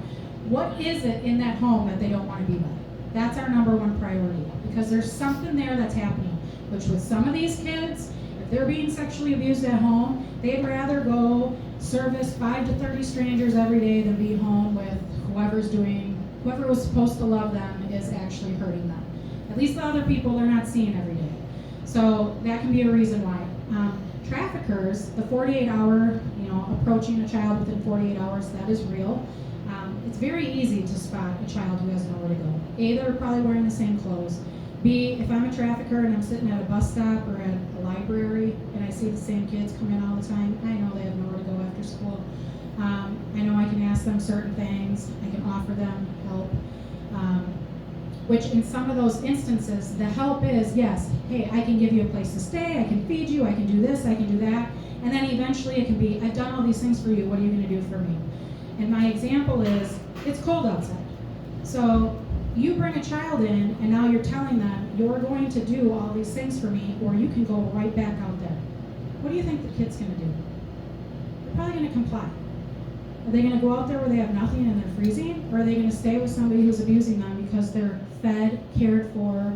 what is it in that home that they don't want to be with. That's our number one priority, because there's something there that's happening. Which with some of these kids, if they're being sexually abused at home, they'd rather go service 5 to 30 strangers every day than be home with whoever was supposed to love them is actually hurting them. At least the other people they're not seeing every day. So that can be a reason why. Traffickers, the 48-hour, approaching a child within 48 hours, that is real. It's very easy to spot a child who has nowhere to go. A, they're probably wearing the same clothes. B, if I'm a trafficker and I'm sitting at a bus stop or at a library and I see the same kids come in all the time, I know they have nowhere to go after school. I know I can ask them certain things. I can offer them help. Which in some of those instances, the help is, yes, hey, I can give you a place to stay, I can feed you, I can do this, I can do that. And then eventually it can be, I've done all these things for you, what are you going to do for me? And my example is, it's cold outside. So you bring a child in and now you're telling them, you're going to do all these things for me, or you can go right back out there. What do you think the kid's going to do? They're probably going to comply. Are they going to go out there where they have nothing and they're freezing? Or are they going to stay with somebody who's abusing them because they're fed, cared for,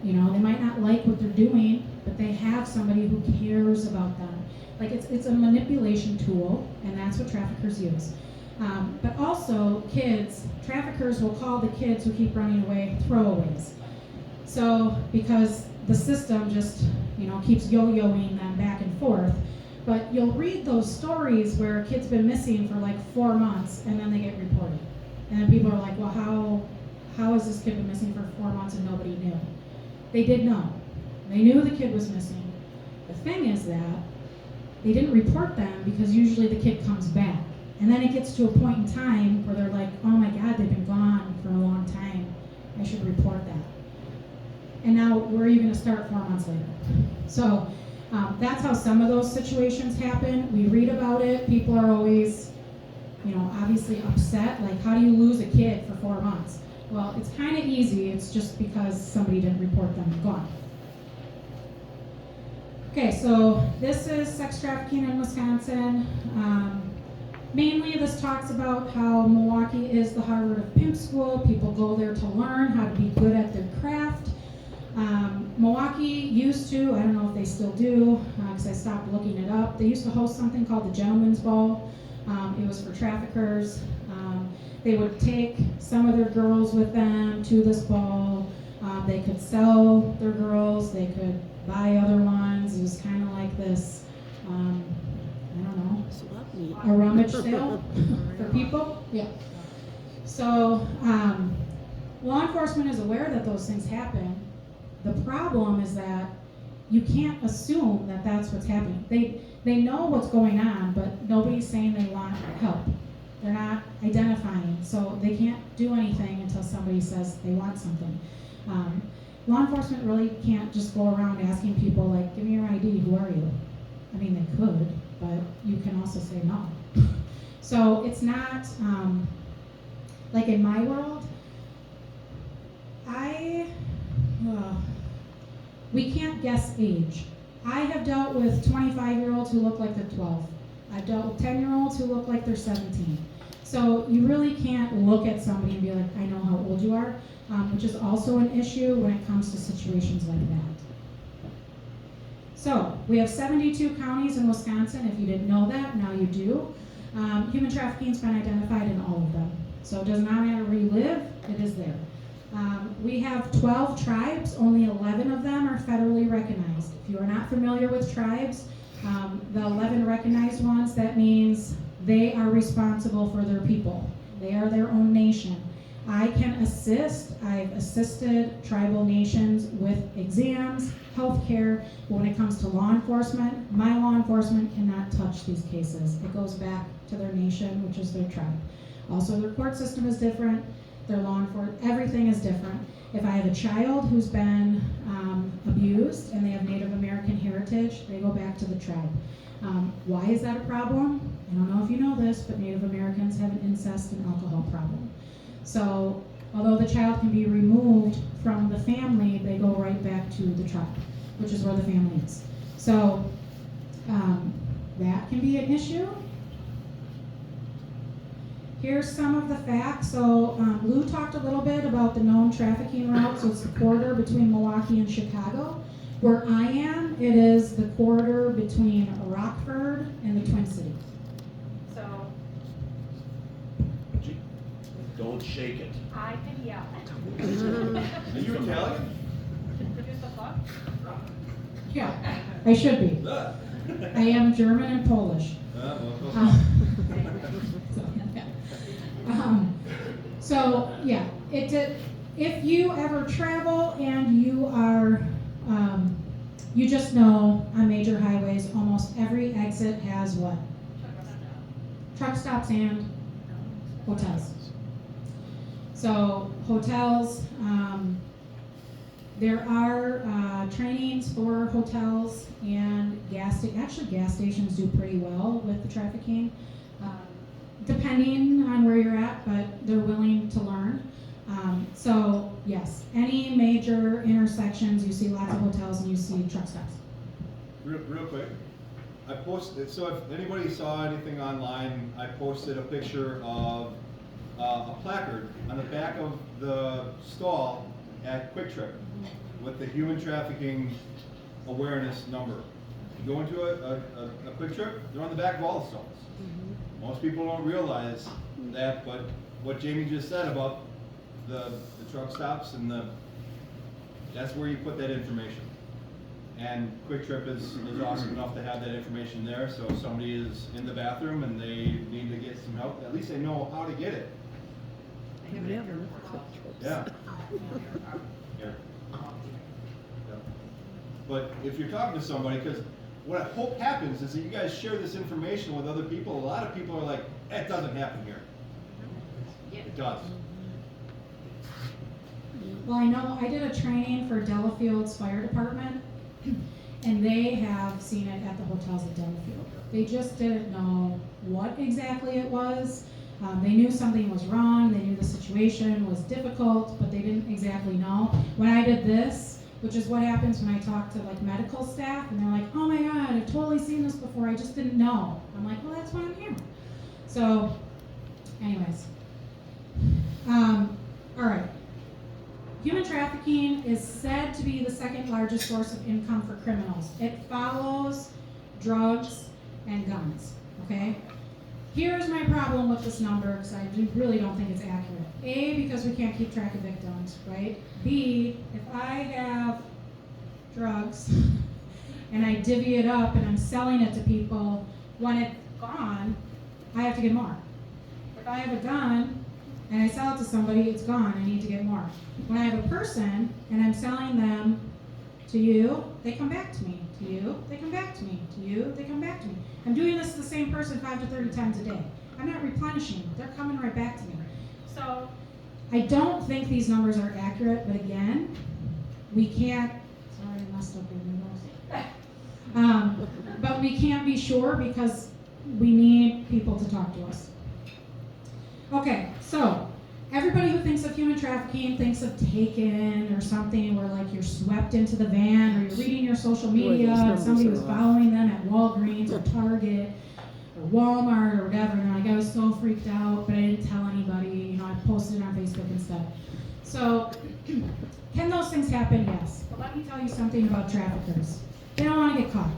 they might not like what they're doing, but they have somebody who cares about them. Like it's a manipulation tool, and that's what traffickers use. But also traffickers will call the kids who keep running away throwaways. So because the system just, keeps yo-yoing them back and forth. But you'll read those stories where a kid's been missing for like 4 months and then they get reported. And then people are like, well, how has this kid been missing for 4 months and nobody knew? They did know. They knew the kid was missing. The thing is that they didn't report them because usually the kid comes back. And then it gets to a point in time where they're like, oh my God, they've been gone for a long time. I should report that. And now where are you going to start 4 months later? So that's how some of those situations happen. We read about it. People are always, obviously upset. Like, how do you lose a kid for 4 months? Well, it's kind of easy. It's just because somebody didn't report them gone. Okay, so this is sex trafficking in Wisconsin. Mainly this talks about how Milwaukee is the Harvard of pimp school. People go there to learn how to be good at their craft. Milwaukee used to, I don't know if they still do, because I stopped looking it up, they used to host something called the Gentleman's Ball. It was for traffickers. They would take some of their girls with them to this ball. They could sell their girls, they could buy other ones. It was kind of like this, I don't know, a rummage sale for people. Yeah. So law enforcement is aware that those things happen. The problem is that you can't assume that that's what's happening. They know what's going on, but nobody's saying they want help. They're not identifying, so they can't do anything until somebody says they want something. Law enforcement really can't just go around asking people, like, give me your ID, who are you? I mean, they could, but you can also say no. So it's not, like in my world, we can't guess age. I have dealt with 25-year-olds who look like they're 12. I've dealt with 10-year-olds who look like they're 17. So you really can't look at somebody and be like, I know how old you are, which is also an issue when it comes to situations like that. So we have 72 counties in Wisconsin. If you didn't know that, now you do. Human trafficking has been identified in all of them. So it does not matter where you live, it is there. We have 12 tribes, only 11 of them are federally recognized. If you are not familiar with tribes, the 11 recognized ones, that means they are responsible for their people. They are their own nation. I can assist, I've assisted tribal nations with exams, healthcare, but when it comes to law enforcement, my law enforcement cannot touch these cases. It goes back to their nation, which is their tribe. Also, their court system is different, their law enforcement, everything is different. If I have a child who's been abused and they have Native American heritage, they go back to the tribe. Why is that a problem? I don't know if you know this, but Native Americans have an incest and alcohol problem. So, although the child can be removed from the family, they go right back to the tribe, which is where the family is. So, that can be an issue. Here's some of the facts. So Lou talked a little bit about the known trafficking route. So it's the corridor between Milwaukee and Chicago. Where I am, it is the corridor between Rockford and the Twin Cities. So Don't shake it. I can yell. Are you Italian? Just a fuck? yeah, I should be. I am German and Polish. So yeah, if you ever travel and you are, you just know on major highways, almost every exit has what? Truck stops and hotels. So hotels, there are trainings for hotels and gas stations do pretty well with the trafficking. Depending on where you're at, but they're willing to learn. So yes, any major intersections, you see lots of hotels and you see truck stops. Real quick, I posted, so if anybody saw anything online, I posted a picture of a placard on the back of the stall at Quick Trip with the human trafficking awareness number. You go into a Quick Trip, they're on the back of all the stalls. Most people don't realize that, but what Jamie just said about the truck stops and that's where you put that information. And Quick Trip is awesome enough to have that information there, so if somebody is in the bathroom and they need to get some help, at least they know how to get it. Yeah. Here. Yeah. But if you're talking to somebody, because what I hope happens is that you guys share this information with other people. A lot of people are like, it doesn't happen here. It does. Well, I know I did a training for Delafield's fire department, and they have seen it at the hotels at Delafield. They just didn't know what exactly it was. They knew something was wrong, they knew the situation was difficult, but they didn't exactly know. When I did this, which is what happens when I talk to like medical staff, and they're like, oh my God, I've totally seen this before, I just didn't know. I'm like, well, that's why I'm here. So, anyways. All right. Human trafficking is said to be the second largest source of income for criminals. It follows drugs and guns, okay? Here's my problem with this number, because I really don't think it's accurate. A, because we can't keep track of victims, right? B, if I have drugs and I divvy it up and I'm selling it to people, when it's gone, I have to get more. If I have a gun and I sell it to somebody, it's gone, I need to get more. When I have a person and I'm selling them to you, they come back to me. To you, they come back to me. To you, they come back to me. I'm doing this to the same person 5 to 30 times a day. I'm not replenishing, they're coming right back to me. So I don't think these numbers are accurate, but again, we can't, sorry I messed up your nose. But we can't be sure because we need people to talk to us. Okay, so everybody who thinks of human trafficking thinks of Taken or something where like you're swept into the van, or you're reading your social media and somebody was following them at Walgreens or Target or Walmart or whatever, and like I was so freaked out, but I didn't tell anybody, you know, I posted it on Facebook and stuff. So, can those things happen? Yes. But let me tell you something about traffickers. They don't want to get caught,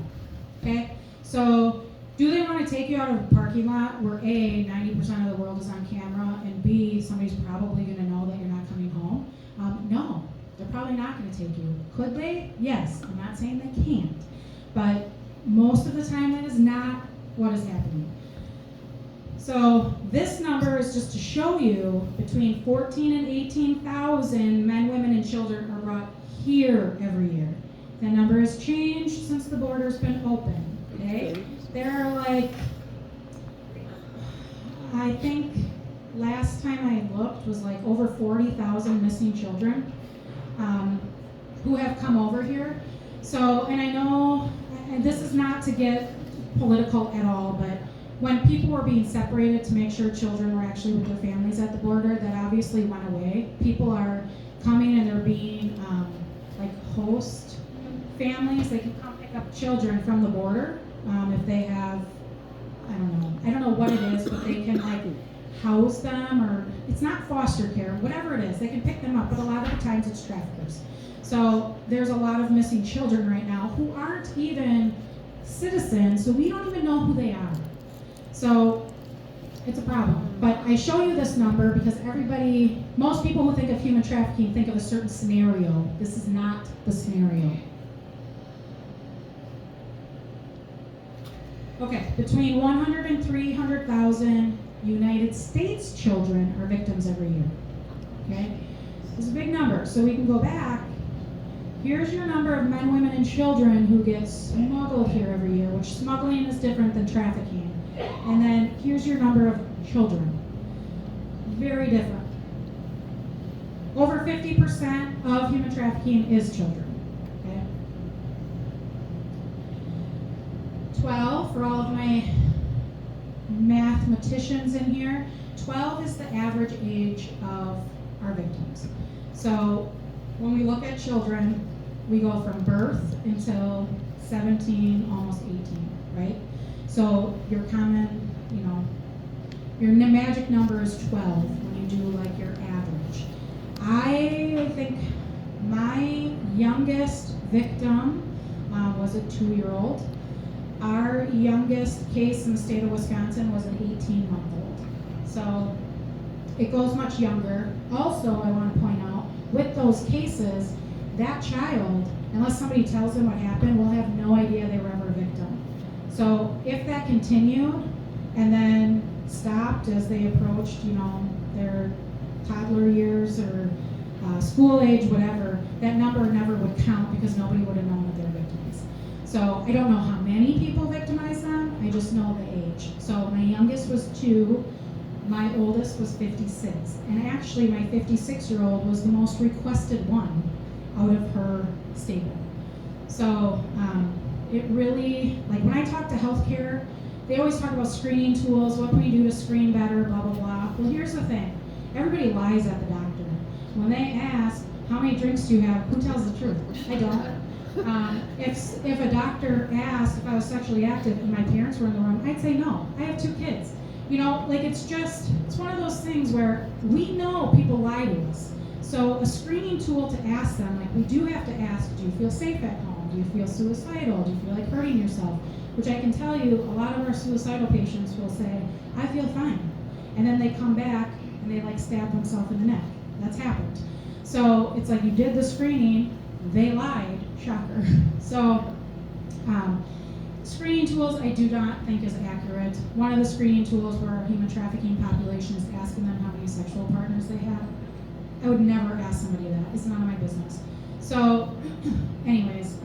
okay? So, do they want to take you out of a parking lot where A, 90% of the world is on camera, and B, somebody's probably going to know that you're not coming home? No, they're probably not going to take you. Could they? Yes. I'm not saying they can't. But most of the time, that is not what is happening. So this number is just to show you between 14 and 18,000 men, women, and children are brought here every year. That number has changed since the border's been open, okay? There are like, I think last time I looked was like over 40,000 missing children who have come over here. So, and I know, and this is not to get political at all, but when people were being separated to make sure children were actually with their families at the border, that obviously went away. People are coming and they're being like host families. They can come pick up children from the border if they have, I don't know what it is, but they can like house them, or it's not foster care, whatever it is, they can pick them up, but a lot of the times it's traffickers. So there's a lot of missing children right now who aren't even citizens, so we don't even know who they are. So it's a problem. But I show you this number because most people who think of human trafficking think of a certain scenario. This is not the scenario. Okay, between 100 and 300,000 United States children are victims every year. Okay, this is a big number. So we can go back. Here's your number of men, women, and children who get smuggled here every year, which smuggling is different than trafficking. And then here's your number of children. Very different. Over 50% of human trafficking is children. Okay? 12, for all of my mathematicians in here, 12 is the average age of our victims. So when we look at children, we go from birth until 17, almost 18, right? So your common, your magic number is 12 when you do like your average. I think my youngest victim was a 2-year-old. Our youngest case in the state of Wisconsin was an 18-month-old. So it goes much younger. Also, I want to point out, with those cases, that child, unless somebody tells them what happened, will have no idea they were ever a victim. So if that continued and then stopped as they approached, their toddler years or school age, whatever, that number never would count because nobody would have known that they're victims. So I don't know how many people victimize them, I just know the age. So my youngest was 2, my oldest was 56. And actually my 56-year-old was the most requested one out of her stable. So it really, like when I talk to healthcare, they always talk about screening tools, what can we do to screen better, blah, blah, blah. Well, here's the thing. Everybody lies at the doctor. When they ask, how many drinks do you have, who tells the truth? I don't. If a doctor asked if I was sexually active and my parents were in the room, I'd say no. I have 2 kids. It's one of those things where we know people lie to us. So a screening tool to ask them, like we do have to ask, do you feel safe at home? Do you feel suicidal? Do you feel like hurting yourself? Which I can tell you, a lot of our suicidal patients will say, I feel fine. And then they come back and they like stab themselves in the neck. That's happened. So it's like you did the screening, they lied, shocker. So, screening tools I do not think is accurate. One of the screening tools for our human trafficking population is asking them how many sexual partners they have. I would never ask somebody that. It's none of my business. So, anyways,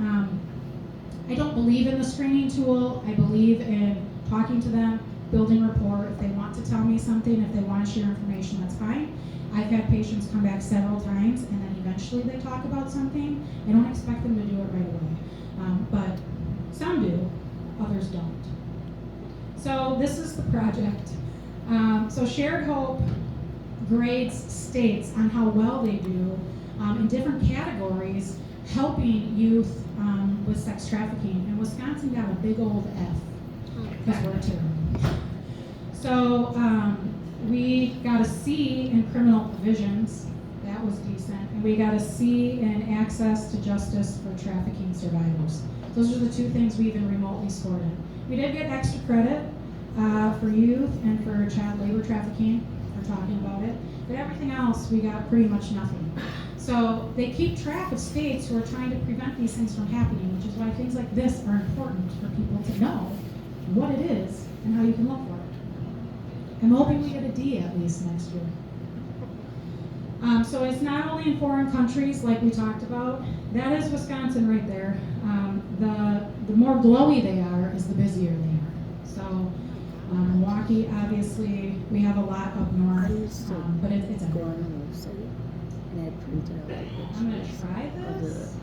I don't believe in the screening tool. I believe in talking to them, building rapport. If they want to tell me something, if they want to share information, that's fine. I've had patients come back several times and then eventually they talk about something. I don't expect them to do it right away. But some do, others don't. So this is the project. So Shared Hope grades states on how well they do in different categories helping youth with sex trafficking. And Wisconsin got a big old F because we're terrible. So we got a C in criminal provisions. That was decent. And we got a C in access to justice for trafficking survivors. Those are the two things we even remotely scored in. We did get extra credit for youth and for child labor trafficking for talking about it. But everything else, we got pretty much nothing. So they keep track of states who are trying to prevent these things from happening, which is why things like this are important for people to know what it is and how you can look for it. I'm hoping we get a D at least next year. So it's not only in foreign countries like we talked about. That is Wisconsin right there. The more glowy they are is the busier they are. So Milwaukee, obviously, we have a lot up north, but it's a go on the website and I printed out the pictures. I'm gonna try this.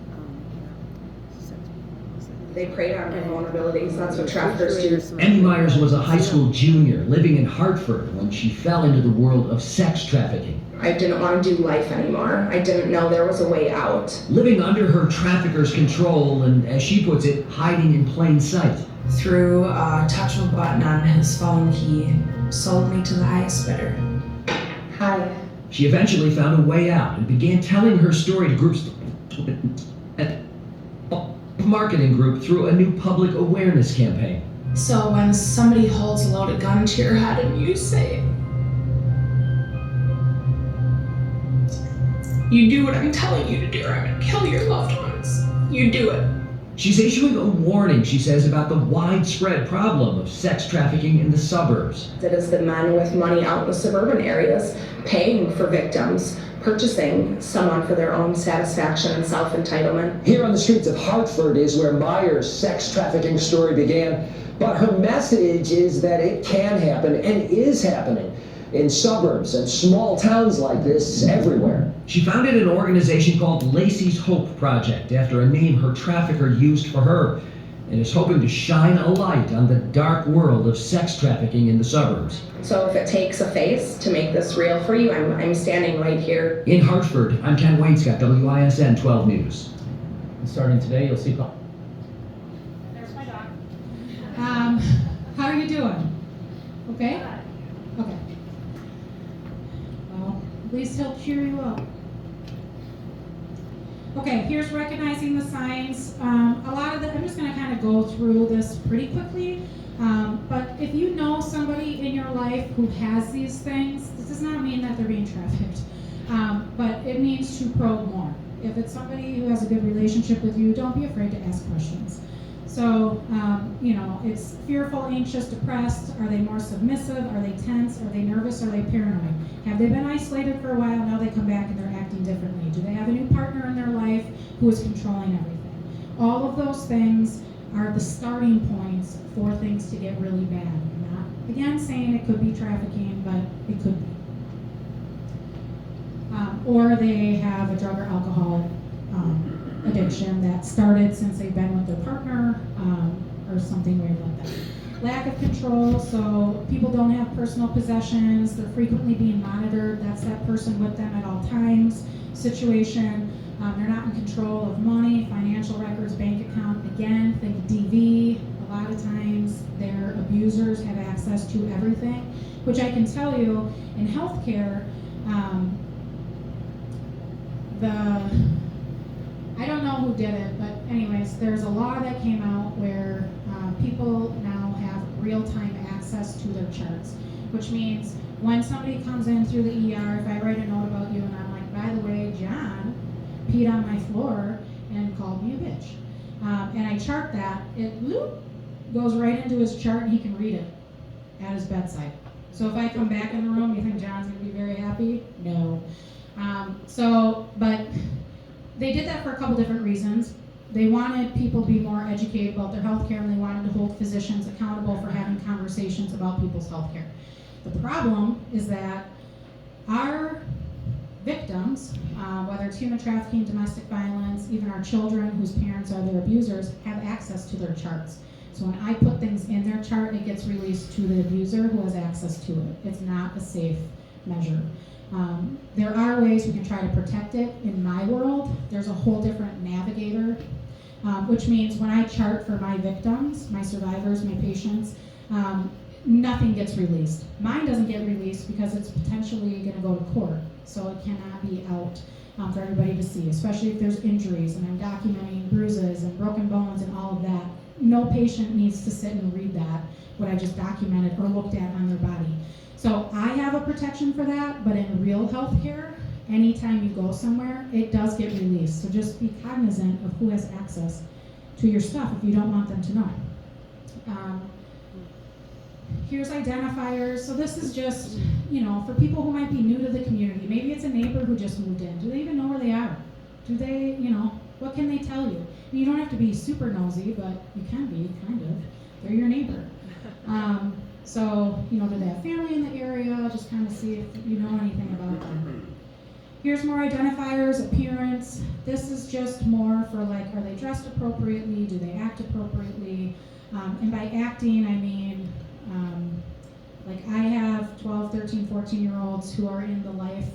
They preyed on her vulnerabilities. That's what traffickers do. Emmy Myers was a high school junior living in Hartford when she fell into the world of sex trafficking. I didn't want to do life anymore. I didn't know there was a way out. Living under her trafficker's control and, as she puts it, hiding in plain sight. Through a touch of a button on his phone, he sold me to the highest bidder. Hi. She eventually found a way out and began telling her story to groups at a marketing group through a new public awareness campaign. So when somebody holds a loaded gun to your head and you say, you do what I'm telling you to do or I'm gonna kill your loved ones, you do it. She's issuing a warning, she says, about the widespread problem of sex trafficking in the suburbs. It is the men with money out in the suburban areas paying for victims, purchasing someone for their own satisfaction and self-entitlement. Here on the streets of Hartford is where Myers' sex trafficking story began, but her message is that it can happen and is happening in suburbs and small towns like this everywhere. She founded an organization called Lacey's Hope Project after a name her trafficker used for her, and is hoping to shine a light on the dark world of sex trafficking in the suburbs. So if it takes a face to make this real for you, I'm standing right here. In Hartford, I'm Ken Wainscott, WISN 12 News. Starting today, you'll see. There's my dog. How are you doing? Okay? Okay. Well, at least he'll cheer you up. Okay, here's recognizing the signs. A lot of I'm just going to kind of go through this pretty quickly. But if you know somebody in your life who has these things, this does not mean that they're being trafficked. But it means to probe more. If it's somebody who has a good relationship with you, don't be afraid to ask questions. So, it's fearful, anxious, depressed. Are they more submissive? Are they tense? Are they nervous? Are they paranoid? Have they been isolated for a while? Now they come back and they're acting differently. Do they have a new partner in their life who is controlling everything? All of those things are the starting points for things to get really bad. I'm not, again, saying it could be trafficking, but it could be. Or they have a drug or alcohol addiction that started since they've been with their partner, or something weird like that. Lack of control, so people don't have personal possessions, they're frequently being monitored, that's that person with them at all times situation. They're not in control of money, financial records, bank account. Again, think DV. A lot of times their abusers have access to everything, which I can tell you in healthcare, I don't know who did it, but anyways, there's a law that came out where people now have real-time access to their charts, which means when somebody comes in through the ER, if I write a note about you and I'm like, by the way, John peed on my floor, and called me a bitch. And I chart that, it goes right into his chart and he can read it at his bedside. So if I come back in the room, you think John's gonna be very happy? No. But they did that for a couple different reasons. They wanted people to be more educated about their health care, and they wanted to hold physicians accountable for having conversations about people's health care. The problem is that our victims, whether it's human trafficking, domestic violence, even our children whose parents are their abusers, have access to their charts. So when I put things in their chart, it gets released to the abuser who has access to it. It's not a safe measure. There are ways we can try to protect it. In my world, there's a whole different navigator, which means when I chart for my victims, my survivors, my patients, nothing gets released. Mine doesn't get released because it's potentially going to go to court, so it cannot be out for everybody to see, especially if there's injuries, and I'm documenting bruises and broken bones and all of that. No patient needs to sit and read that, what I just documented or looked at on their body. So I have a protection for that, but in real healthcare, anytime you go somewhere, it does get released. So just be cognizant of who has access to your stuff if you don't want them to know. Here's identifiers. So this is just, for people who might be new to the community. Maybe it's a neighbor who just moved in. Do they even know where they are? Do they, what can they tell you? You don't have to be super nosy, but you can be, kind of. They're your neighbor. So, do they have family in the area? Just kind of see if you know anything about them. Here's more identifiers, appearance. This is just more for are they dressed appropriately? Do they act appropriately? And by acting, I mean, I have 12, 13, 14-year-olds who are in the life.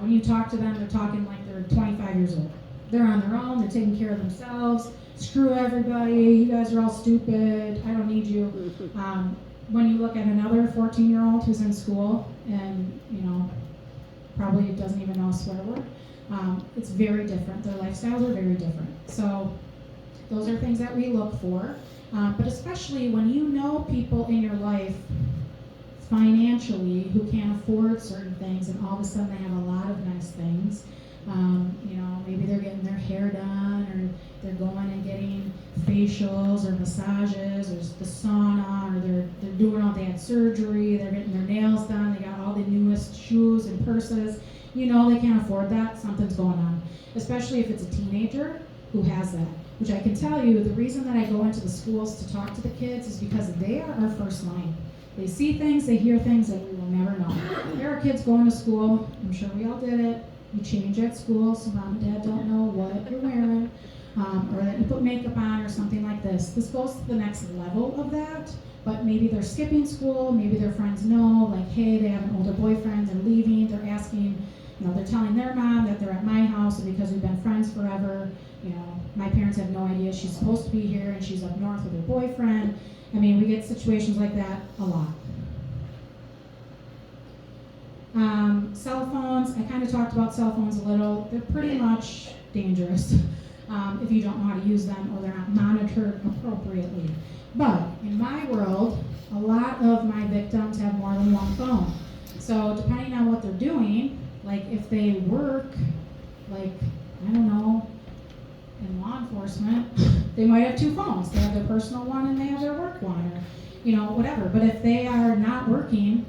When you talk to them, they're talking like they're 25 years old. They're on their own, they're taking care of themselves. Screw everybody, you guys are all stupid, I don't need you. When you look at another 14-year-old who's in school and, probably doesn't even know a swear word, it's very different. Their lifestyles are very different. So those are things that we look for. But especially when you know people in your life financially who can't afford certain things and all of a sudden they have a lot of nice things. Maybe they're getting their hair done, or they're going and getting facials or massages or the sauna, or they're doing all, they had surgery, they're getting their nails done, they got all the newest shoes and purses. They can't afford that, something's going on. Especially if it's a teenager who has that. Which I can tell you, the reason that I go into the schools to talk to the kids is because they are our first line. They see things, they hear things that we will never know. There are kids going to school, I'm sure we all did it. You change at school so mom and dad don't know what you're wearing, or that you put makeup on or something like this. This goes to the next level of that, but maybe they're skipping school, maybe their friends know, hey, they have an older boyfriend, they're leaving, they're asking, they're telling their mom that they're at my house because we've been friends forever. My parents have no idea she's supposed to be here and she's up north with her boyfriend. We get situations like that a lot. Cell phones, I kind of talked about cell phones a little. They're pretty much dangerous if you don't know how to use them or they're not monitored appropriately. But in my world, a lot of my victims have more than one phone. So depending on what they're doing, if they work, I don't know, in law enforcement, they might have two phones. They have their personal one and they have their work one, or whatever. But if they are not working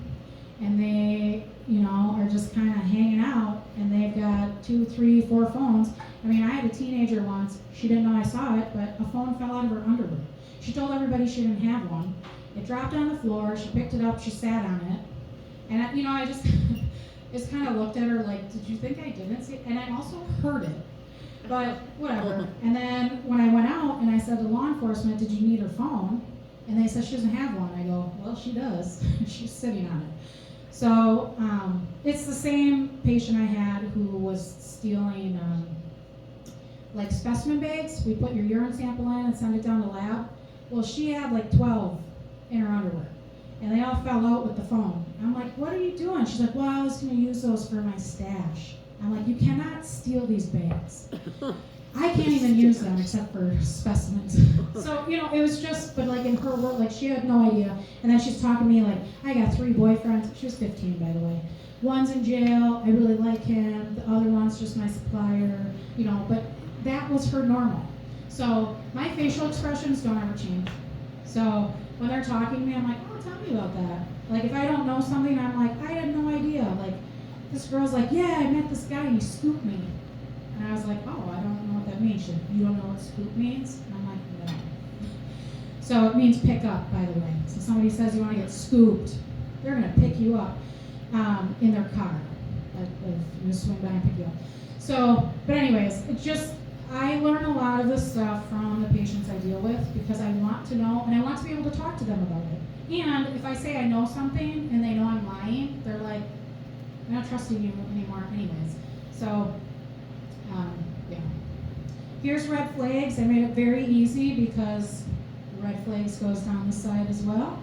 and they are just kind of hanging out and they've got 2, 3, 4 phones. I had a teenager once, she didn't know I saw it, but a phone fell out of her underwear. She told everybody she didn't have one. It dropped on the floor, she picked it up, she sat on it. And I just just kind of looked at her did you think I didn't see it? And I also heard it, but whatever. And then when I went out and I said to law enforcement, did you need her phone? And they said she doesn't have one. I go, well, she does. She's sitting on it. So it's the same patient I had who was stealing specimen bags. We put your urine sample in and send it down to lab. Well, she had 12 in her underwear. And they all fell out with the phone. I'm like, what are you doing? She's like, well, I was going to use those for my stash. I'm like, you cannot steal these bags. I can't even use them except for specimens. So, it was just, but in her world, she had no idea. And then she's talking to me I got 3 boyfriends. She was 15, by the way. One's in jail. I really like him. The other one's just my supplier. But that was her normal. So my facial expressions don't ever change. So when they're talking to me, I'm like, oh, tell me about that. Like if I don't know something, I'm like, I had no idea. Like this girl's like, yeah, I met this guy and he scooped me. And I was like, oh, I don't know what that means. She's like, you don't know what scoop means? And I'm like, no. So it means pick up, by the way. So somebody says you want to get scooped, they're going to pick you up in their car. Like if you just swing by and pick you up. So, but anyways, it's just, I learn a lot of this stuff from the patients I deal with because I want to know and I want to be able to talk to them about it. And if I say I know something and they know I'm lying, they're like, I'm not trusting you anymore anyways. So, yeah. Here's red flags. I made it very easy because red flags goes down the side as well.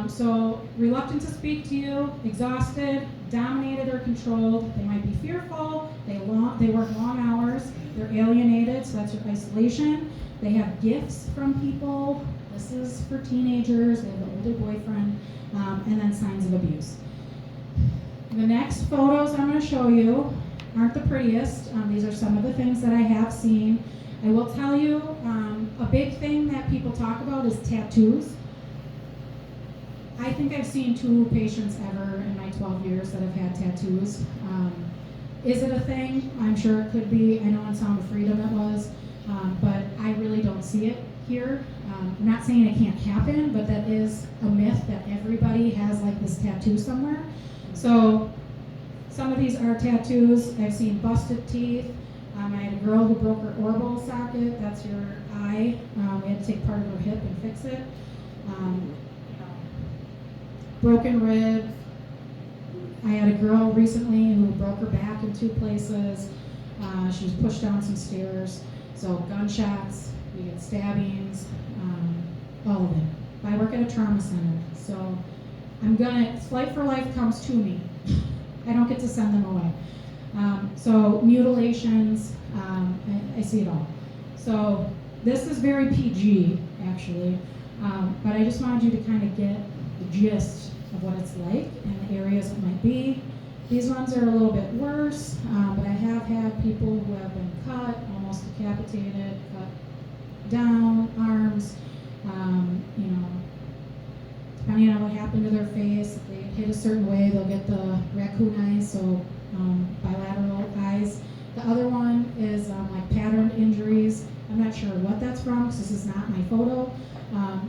So reluctant to speak to you, exhausted, dominated or controlled. They might be fearful. They work long hours. They're alienated, so that's your isolation. They have gifts from people. This is for teenagers. They have an older boyfriend, and then signs of abuse. The next photos I'm going to show you aren't the prettiest. These are some of the things that I have seen. I will tell you, a big thing that people talk about is tattoos. I think I've seen 2 patients ever in my 12 years that have had tattoos. Is it a thing? I'm sure it could be. I know in Sound of Freedom it was, but I really don't see it here. I'm not saying it can't happen, but that is a myth that everybody has like this tattoo somewhere. So some of these are tattoos. I've seen busted teeth. I had a girl who broke her orbital socket. That's your eye. We had to take part of her hip and fix it. Broken rib. I had a girl recently who broke her back in 2 places. She was pushed down some stairs. So gunshots, we get stabbings, all of it. I work at a trauma center, so Flight for Life comes to me. I don't get to send them away. So mutilations, I see it all. So this is very PG, actually, but I just wanted you to kind of get the gist of what it's like and the areas it might be. These ones are a little bit worse, but I have had people who have been cut, almost decapitated, cut down, arms, depending on what happened to their face. If they hit a certain way, they'll get the raccoon eyes, so bilateral eyes. The other one is like patterned injuries. I'm not sure what that's from because this is not my photo,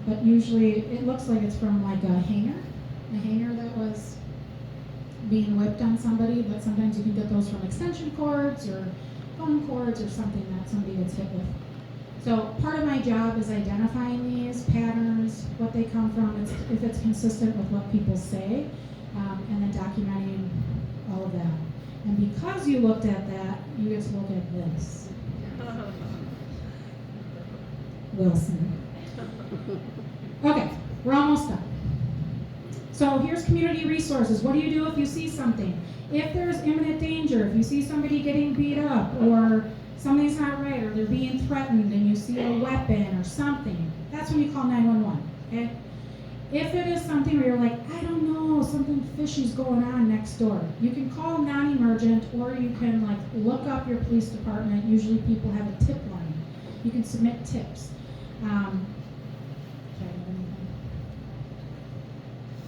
but usually it looks like it's from like a hanger that was being whipped on somebody, but sometimes you can get those from extension cords or phone cords or something that somebody gets hit with. So part of my job is identifying these patterns, what they come from, if it's consistent with what people say, and then documenting all of that. And because you looked at that, you get to look at this. Wilson. Okay, we're almost done. So here's community resources. What do you do if you see something? If there's imminent danger, if you see somebody getting beat up or something's not right or they're being threatened and you see a weapon or something, that's when you call 911, okay? If it is something where you're like, I don't know, something fishy's going on next door, you can call non-emergent or you can like look up your police department. Usually people have a tip line. You can submit tips.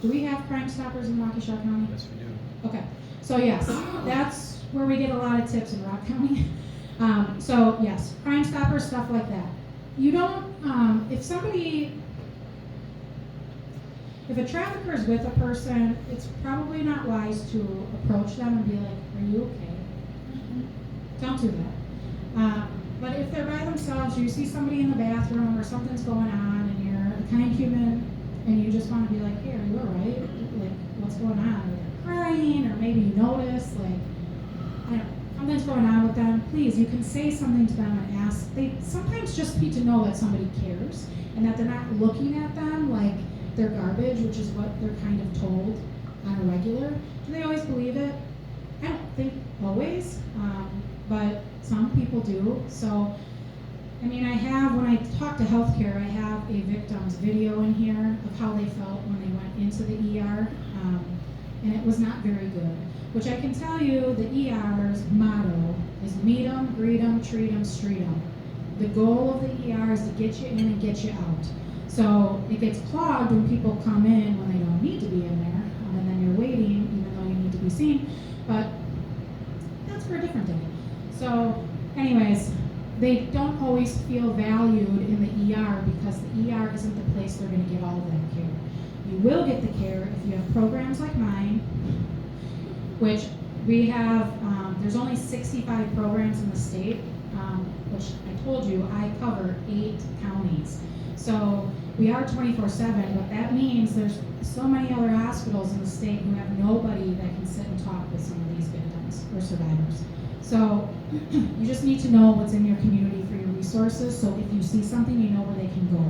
Do we have Crime Stoppers in Waukesha County? Yes, we do. Okay, so yes, that's where we get a lot of tips in Rock County. So yes, Crime Stoppers, stuff like that. You don't, if a trafficker is with a person, it's probably not wise to approach them and be like, are you okay? Don't do that. But if they're by themselves, or you see somebody in the bathroom or something's going on and you're a kind human and you just want to be like, hey, are you all right? Like, what's going on? Or they're crying, or maybe you notice, like, I don't know, something's going on with them. Please, you can say something to them and ask. They sometimes just need to know that somebody cares and that they're not looking at them like they're garbage, which is what they're kind of told on a regular. Do they always believe it? I don't think always, but some people do. So, I mean, when I talk to healthcare, I have a victim's video in here of how they felt when they went into the ER. and it was not very good. Which I can tell you, the ER's motto is meet 'em, greet 'em, treat 'em, street 'em. The goal of the ER is to get you in and get you out. So it gets clogged when people come in when they don't need to be in there, and then you're waiting even though you need to be seen. But that's for a different day. So, anyways, they don't always feel valued in the ER because the ER isn't the place they're going to get all of that care. You will get the care if you have programs like mine, which we have. There's only 65 programs in the state, which I told you I cover 8 counties. So we are 24/7, but that means there's so many other hospitals in the state who have nobody that can sit and talk with some of these victims or survivors. So you just need to know what's in your community for your resources, so if you see something, you know where they can go.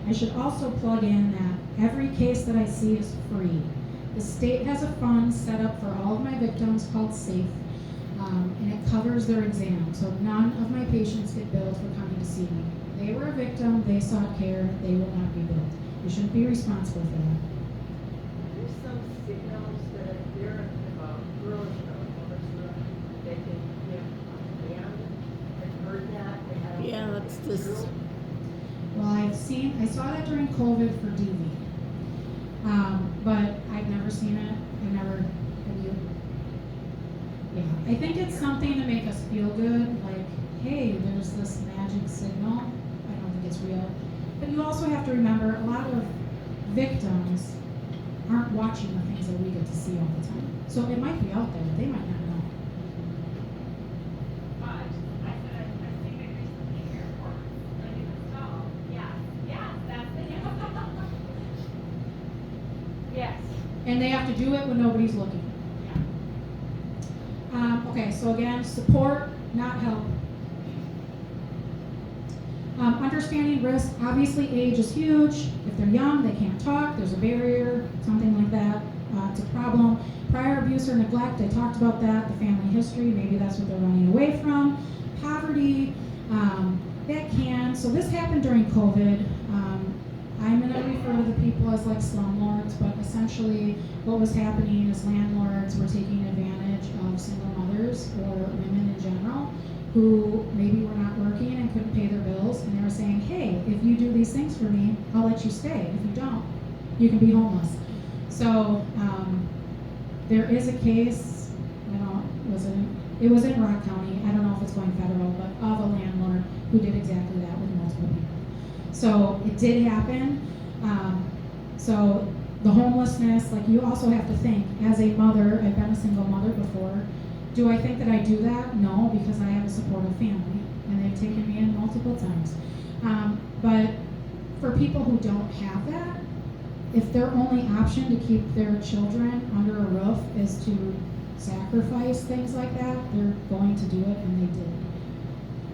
I should also plug in that every case that I see is free. The state has a fund set up for all of my victims called SAFE, and it covers their exam. So none of my patients get billed for coming to see me. They were a victim, they sought care, they will not be billed. You shouldn't be responsible for that. There's some signals that if they're girls they can give a band. I've heard that. I don't Yeah, know that's if it's this. true. Well, I saw that during COVID for DV, but I've never seen it. Have you? Yeah, I think it's something to make us feel good, like, hey, there's this magic signal. I don't think it's real. But you also have to remember, a lot of victims aren't watching the things that we get to see all the time. So it might be out there, but they might not know. I said I've seen it recently in airport. Like in the stall. Yeah, that's it. Yes. And they have to do it when nobody's looking. Yeah. Okay, so again, support, not help. Understanding risk, obviously age is huge. If they're young, they can't talk, there's a barrier, something like that. It's a problem. Prior abuse or neglect, I talked about that, the family history, maybe that's what they're running away from. Poverty, that can, so this happened during COVID. I'm going to refer to the people as like slumlords, but essentially what was happening is landlords were taking advantage of single mothers or women in general who maybe were not working and couldn't pay their bills, and they were saying, hey, if you do these things for me, I'll let you stay. If you don't, you can be homeless. So there is a case, it was in Rock County, I don't know if it's going federal, but of a landlord who did exactly that with multiple people. So it did happen. So the homelessness, like you also have to think, as a mother, I've been a single mother before, do I think that I do that? No, because I have a supportive family, and they've taken me in multiple times. But for people who don't have that, if their only option to keep their children under a roof is to sacrifice things like that, they're going to do it, and they did.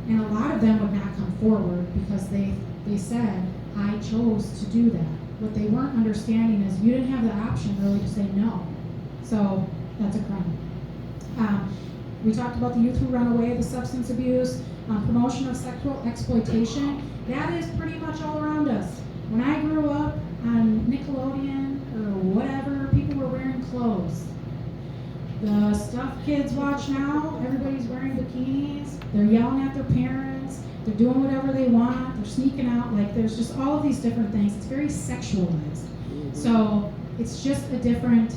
And a lot of them would not come forward because they said, I chose to do that. What they weren't understanding is you didn't have the option really to say no. So that's a crime. We talked about the youth who run away, the substance abuse, promotion of sexual exploitation. That is pretty much all around us. When I grew up on Nickelodeon or whatever, people were wearing clothes. The stuff kids watch now, everybody's wearing bikinis, they're yelling at their parents, they're doing whatever they want, they're sneaking out, like there's just all of these different things. It's very sexualized. So it's just a different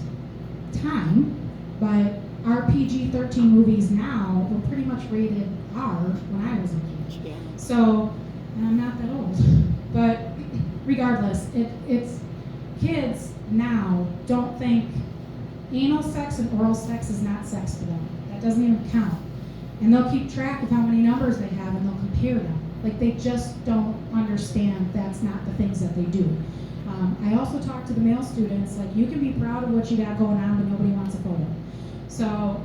time, but our PG-13 movies now were pretty much rated R when I was a kid. So, and I'm not that old, but regardless, it's kids now don't think anal sex and oral sex is not sex to them. That doesn't even count. And they'll keep track of how many numbers they have and they'll compare them. Like they just don't understand that's not the things that they do. I also talk to the male students, like you can be proud of what you got going on, but nobody wants a photo. So,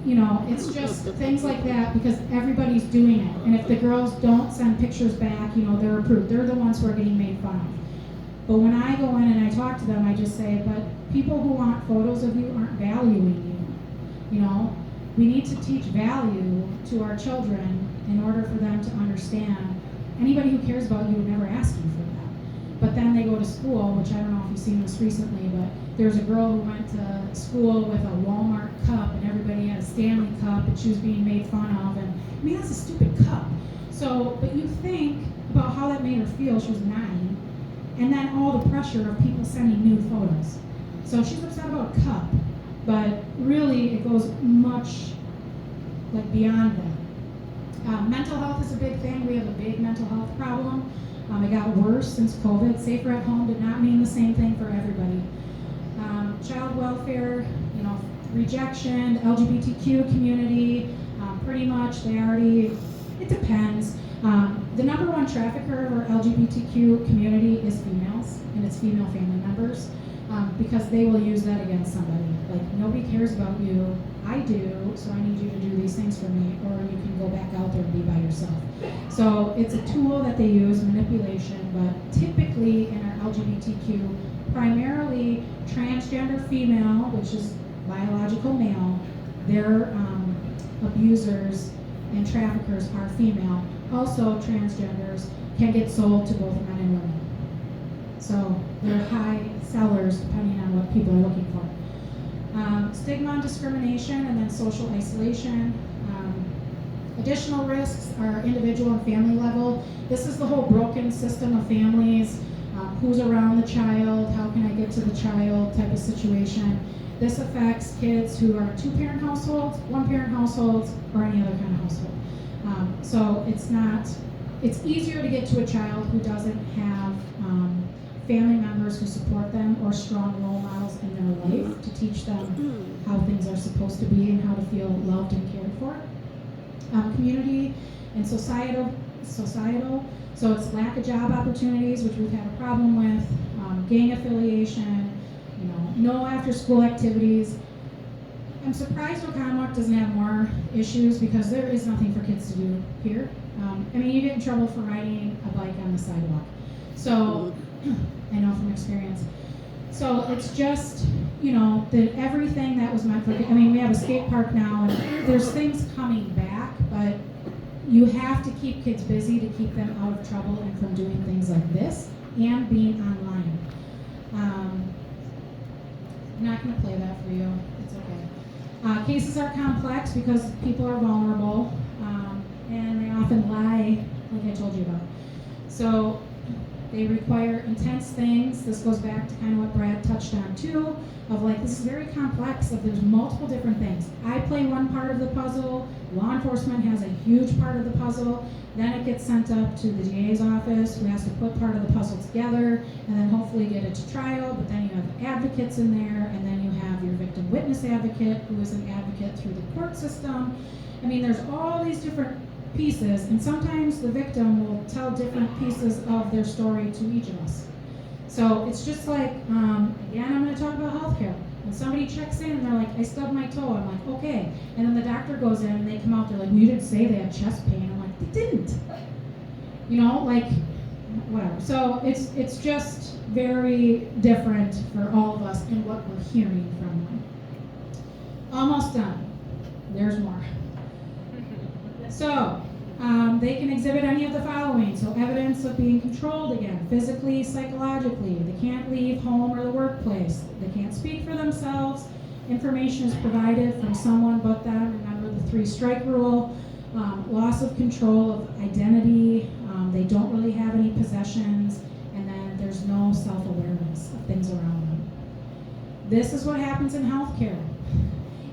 you know, it's just things like that because everybody's doing it. And if the girls don't send pictures back, you know, they're approved. They're the ones who are getting made fun of. But when I go in and I talk to them, I just say, but people who want photos of you aren't valuing you. You know, we need to teach value to our children in order for them to understand anybody who cares about you would never ask you for that. but then they go to school, which I don't know if you've seen this recently, but there's a girl who went to school with a Walmart cup and everybody had a Stanley cup and she was being made fun of, and I mean, that's a stupid cup. So, but you think about how that made her feel. She was 9, and then all the pressure of people sending nude photos. So she's upset about a cup, but really it goes much like beyond that. Mental health is a big thing. We have a big mental health problem. It got worse since COVID. Safer at home did not mean the same thing for everybody. Child welfare, you know, rejection, LGBTQ community, pretty much they already, it depends. The number one trafficker of our LGBTQ community is females, and it's female family members, because they will use that against somebody. Like, nobody cares about you. I do, so I need you to do these things for me, or you can go back out there and be by yourself. So it's a tool that they use, manipulation, but typically in our LGBTQ, primarily transgender female, which is biological male, their abusers and traffickers are female. Also, transgenders can get sold to both men and women. So they're high sellers depending on what people are looking for. Stigma and discrimination, and then social isolation. Additional risks are individual and family level. This is the whole broken system of families. Who's around the child? How can I get to the child type of situation. This affects kids who are 2-parent households, 1-parent households, or any other kind of household. So it's easier to get to a child who doesn't have family members who support them or strong role models in their life to teach them how things are supposed to be and how to feel loved and cared for. Community and societal, so it's lack of job opportunities, which we've had a problem with, gang affiliation, you know, no after school activities. I'm surprised Oconomowoc doesn't have more issues because there is nothing for kids to do here. I mean, you get in trouble for riding a bike on the sidewalk. So, I know from experience. So it's just, you know, that everything that was meant for, I mean, we have a skate park now and there's things coming back, but you have to keep kids busy to keep them out of trouble and from doing things like this and being online. I'm not going to play that for you. It's okay. Cases are complex because people are vulnerable, and they often lie, like I told you about. So they require intense things. This goes back to kind of what Brad touched on too, of like, this is very complex, of there's multiple different things. I play one part of the puzzle, law enforcement has a huge part of the puzzle, then it gets sent up to the DA's office, who has to put part of the puzzle together, and then hopefully get it to trial, but then you have advocates in there, and then you have your victim witness advocate, who is an advocate through the court system. I mean, there's all these different pieces, and sometimes the victim will tell different pieces of their story to each of us. So it's just like, again, I'm going to talk about healthcare. When somebody checks in and they're like, I stubbed my toe, I'm like, okay. And then the doctor goes in and they come out, they're like, well, you didn't say they had chest pain. I'm like, they didn't. You know, like, whatever. So it's just very different for all of us in what we're hearing from them. Almost done. There's more. So, they can exhibit any of the following. So evidence of being controlled again, physically, psychologically. They can't leave home or the workplace. They can't speak for themselves. Information is provided from someone but them. Remember the 3-strike rule. Loss of control of identity. They don't really have any possessions. And then there's no self-awareness of things around them. This is what happens in healthcare.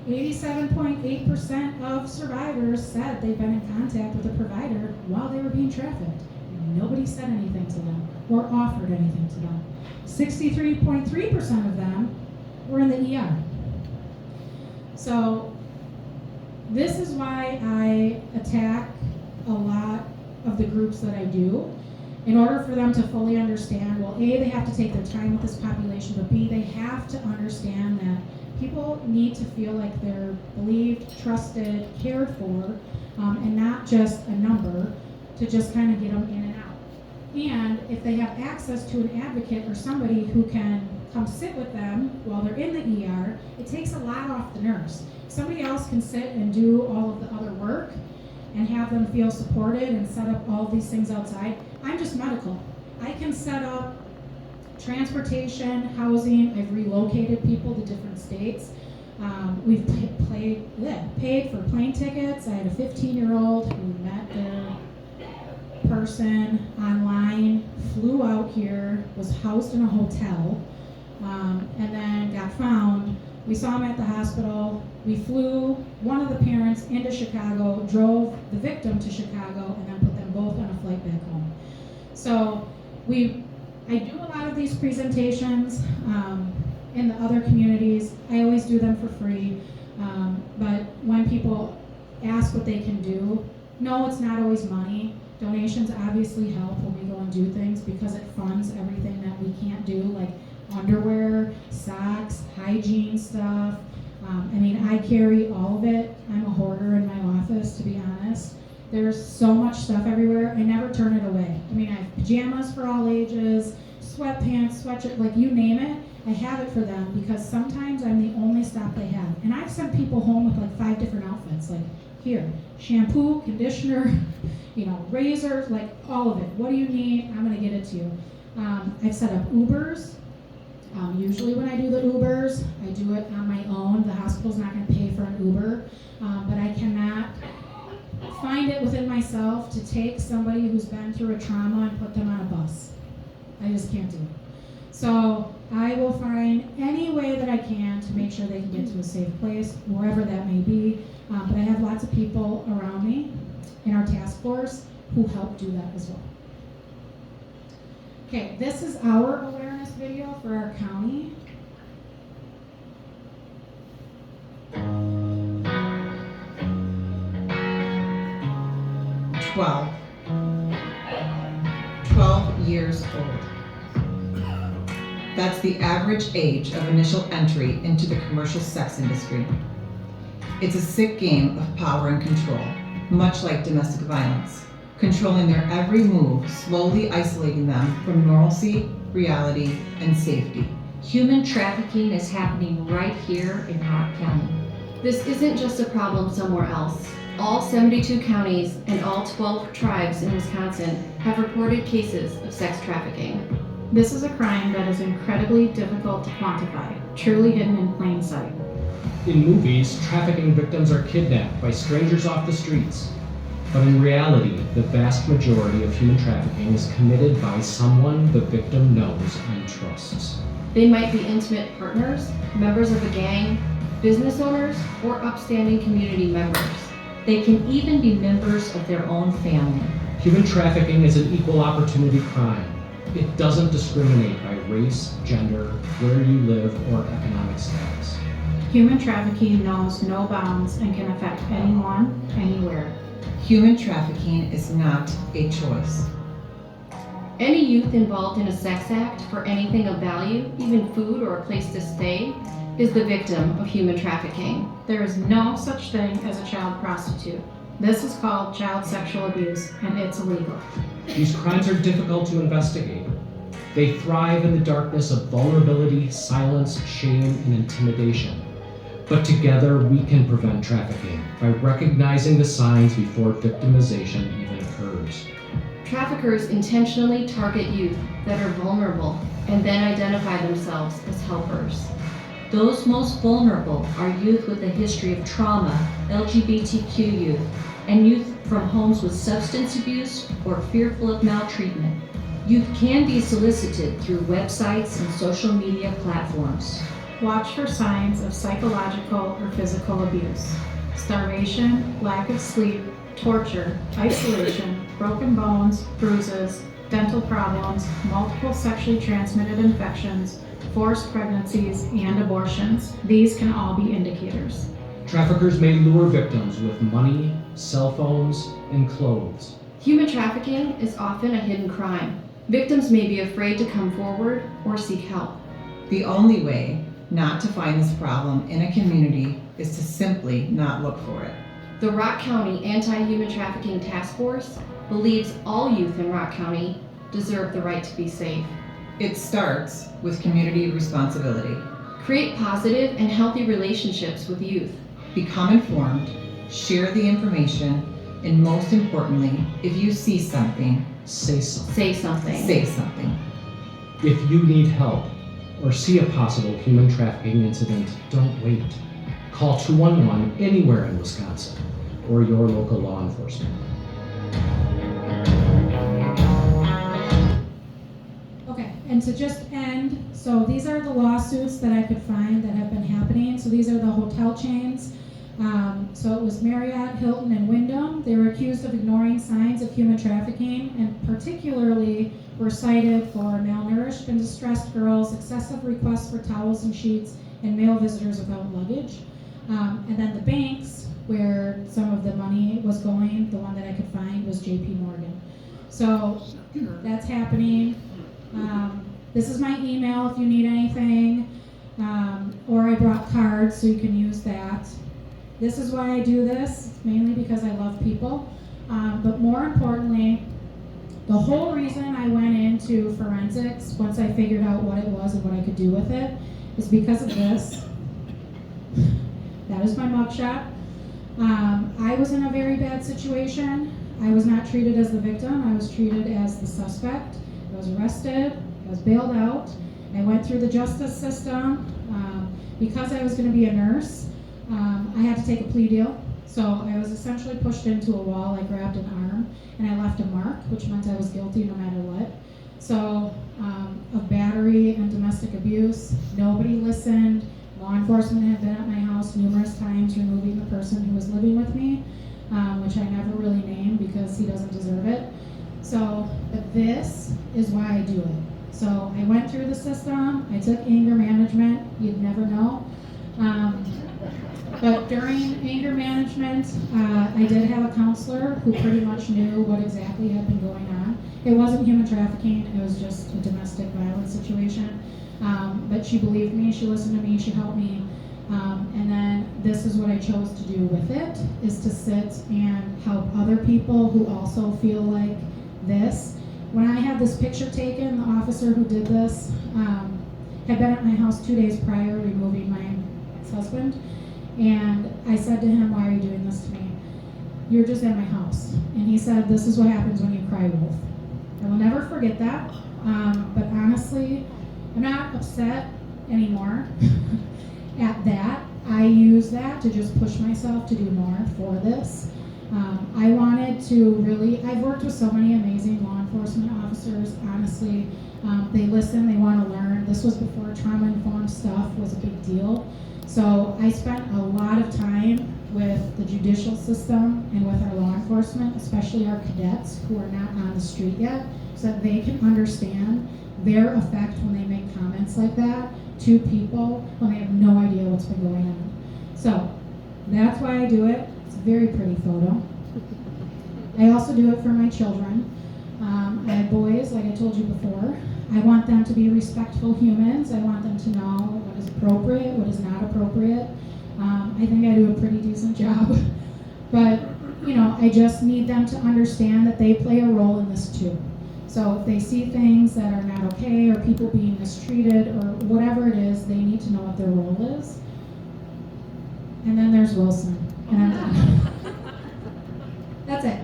87.8% of survivors said they've been in contact with a provider while they were being trafficked. Nobody said anything to them or offered anything to them. 63.3% of them were in the ER. So this is why I attack a lot of the groups that I do, in order for them to fully understand, well, A, they have to take their time with this population, but B, they have to understand that people need to feel like they're believed, trusted, cared for, and not just a number to just kind of get them in and out. And if they have access to an advocate or somebody who can come sit with them while they're in the ER, it takes a lot off the nurse. Somebody else can sit and do all of the other work and have them feel supported and set up all these things outside. I'm just medical. I can set up transportation, housing. I've relocated people to different states. We've paid for plane tickets. I had a 15-year-old who met their person online, flew out here, was housed in a hotel, and then got found. We saw him at the hospital. We flew one of the parents into Chicago, drove the victim to Chicago, and then put them both on a flight back home. So I do a lot of these presentations in the other communities. I always do them for free, but when people ask what they can do, no, it's not always money. Donations obviously help when we go and do things because it funds everything that we can't do, like underwear, socks, hygiene stuff. I carry all of it. I'm a hoarder in my office, to be honest. There's so much stuff everywhere. I never turn it away. I have pajamas for all ages, sweatpants, sweatshirt, like you name it. I have it for them because sometimes I'm the only stop they have. And I've sent people home with like 5 different outfits. Like, here, shampoo, conditioner, razors, like all of it. What do you need? I'm gonna get it to you. I've set up Ubers. Usually when I do the Ubers, I do it on my own. The hospital's not gonna pay for an Uber, but I cannot find it within myself to take somebody who's been through a trauma and put them on a bus. I just can't do it. So I will find any way that I can to make sure they can get to a safe place, wherever that may be. But I have lots of people around me in our task force who help do that as well. Okay, this is our awareness video for our county. Twelve years old. That's the average age of initial entry into the commercial sex industry. It's a sick game of power and control, much like domestic violence, controlling their every move, slowly isolating them from normalcy, reality, and safety. Human trafficking is happening right here in Rock County. This isn't just a problem somewhere else. All 72 counties and all 12 tribes in Wisconsin have reported cases of sex trafficking. This is a crime that is incredibly difficult to quantify, truly hidden in plain sight. In movies, trafficking victims are kidnapped by strangers off the streets. But in reality, the vast majority of human trafficking is committed by someone the victim knows and trusts. They might be intimate partners, members of a gang, business owners, or upstanding community members. They can even be members of their own family. Human trafficking is an equal opportunity crime. It doesn't discriminate by race, gender, where you live, or economic status. Human trafficking knows no bounds and can affect anyone, anywhere. Human trafficking is not a choice. Any youth involved in a sex act for anything of value, even food or a place to stay, is the victim of human trafficking. There is no such thing as a child prostitute. This is called child sexual abuse, and it's illegal. These crimes are difficult to investigate. They thrive in the darkness of vulnerability, silence, shame, and intimidation. But together, we can prevent trafficking by recognizing the signs before victimization even occurs. Traffickers intentionally target youth that are vulnerable and then identify themselves as helpers. Those most vulnerable are youth with a history of trauma, LGBTQ youth, and youth from homes with substance abuse or fearful of maltreatment. Youth can be solicited through websites and social media platforms. Watch for signs of psychological or physical abuse. Starvation, lack of sleep, torture, isolation, broken bones, bruises, dental problems, multiple sexually transmitted infections, forced pregnancies, and abortions. These can all be indicators. Traffickers may lure victims with money, cell phones, and clothes. Human trafficking is often a hidden crime. Victims may be afraid to come forward or seek help. The only way not to find this problem in a community is to simply not look for it. The Rock County Anti-Human Trafficking Task Force believes all youth in Rock County deserve the right to be safe. It starts with community responsibility. Create positive and healthy relationships with youth. Become informed, share the information, and most importantly, if you see something, say something. Say something. Say something. If you need help or see a possible human trafficking incident, don't wait. Call 211 anywhere in Wisconsin or your local law enforcement. Okay, and to just end, so these are the lawsuits that I could find that have been happening. So these are the hotel chains. So it was Marriott, Hilton, and Wyndham. They were accused of ignoring signs of human trafficking, and particularly were cited for malnourished and distressed girls, excessive requests for towels and sheets, and male visitors without luggage. And then the banks, where some of the money was going, the one that I could find was JP Morgan. So that's happening. This is my email if you need anything, or I brought cards so you can use that. This is why I do this. It's mainly because I love people, but more importantly, the whole reason I went into forensics once I figured out what it was and what I could do with it is because of this. That is my mugshot. I was in a very bad situation. I was not treated as the victim. I was treated as the suspect. I was arrested. I was bailed out. I went through the justice system. Because I was going to be a nurse, I had to take a plea deal. So I was essentially pushed into a wall. I grabbed an arm and I left a mark, which meant I was guilty no matter what. So of battery and domestic abuse, nobody listened. Law enforcement had been at my house numerous times removing the person who was living with me, which I never really named because he doesn't deserve it. So, but this is why I do it. So I went through the system, I took anger management, you'd never know. But during anger management, I did have a counselor who pretty much knew what exactly had been going on. It wasn't human trafficking, it was just a domestic violence situation. But she believed me, she listened to me, she helped me. And then this is what I chose to do with it, is to sit and help other people who also feel like this. When I had this picture taken, the officer who did this had been at my house 2 days prior removing my ex-husband. And I said to him, "Why are you doing this to me? You're just at my house." And he said, "This is what happens when you cry wolf." I will never forget that. But honestly, I'm not upset anymore at that. I use that to just push myself to do more for this. I wanted to really, I've worked with so many amazing law enforcement officers, honestly. They listen, they want to learn. This was before trauma-informed stuff was a big deal. So I spent a lot of time with the judicial system and with our law enforcement, especially our cadets who are not on the street yet, so that they can understand their effect when they make comments like that to people when they have no idea what's been going on. So that's why I do it. It's a very pretty photo. I also do it for my children. I have boys, like I told you before. I want them to be respectful humans. I want them to know what is appropriate, what is not appropriate. I think I do a pretty decent job. But, you know, I just need them to understand that they play a role in this too. So if they see things that are not okay, or people being mistreated, or whatever it is, they need to know what their role is. And then there's Wilson, and I'm done. That's it.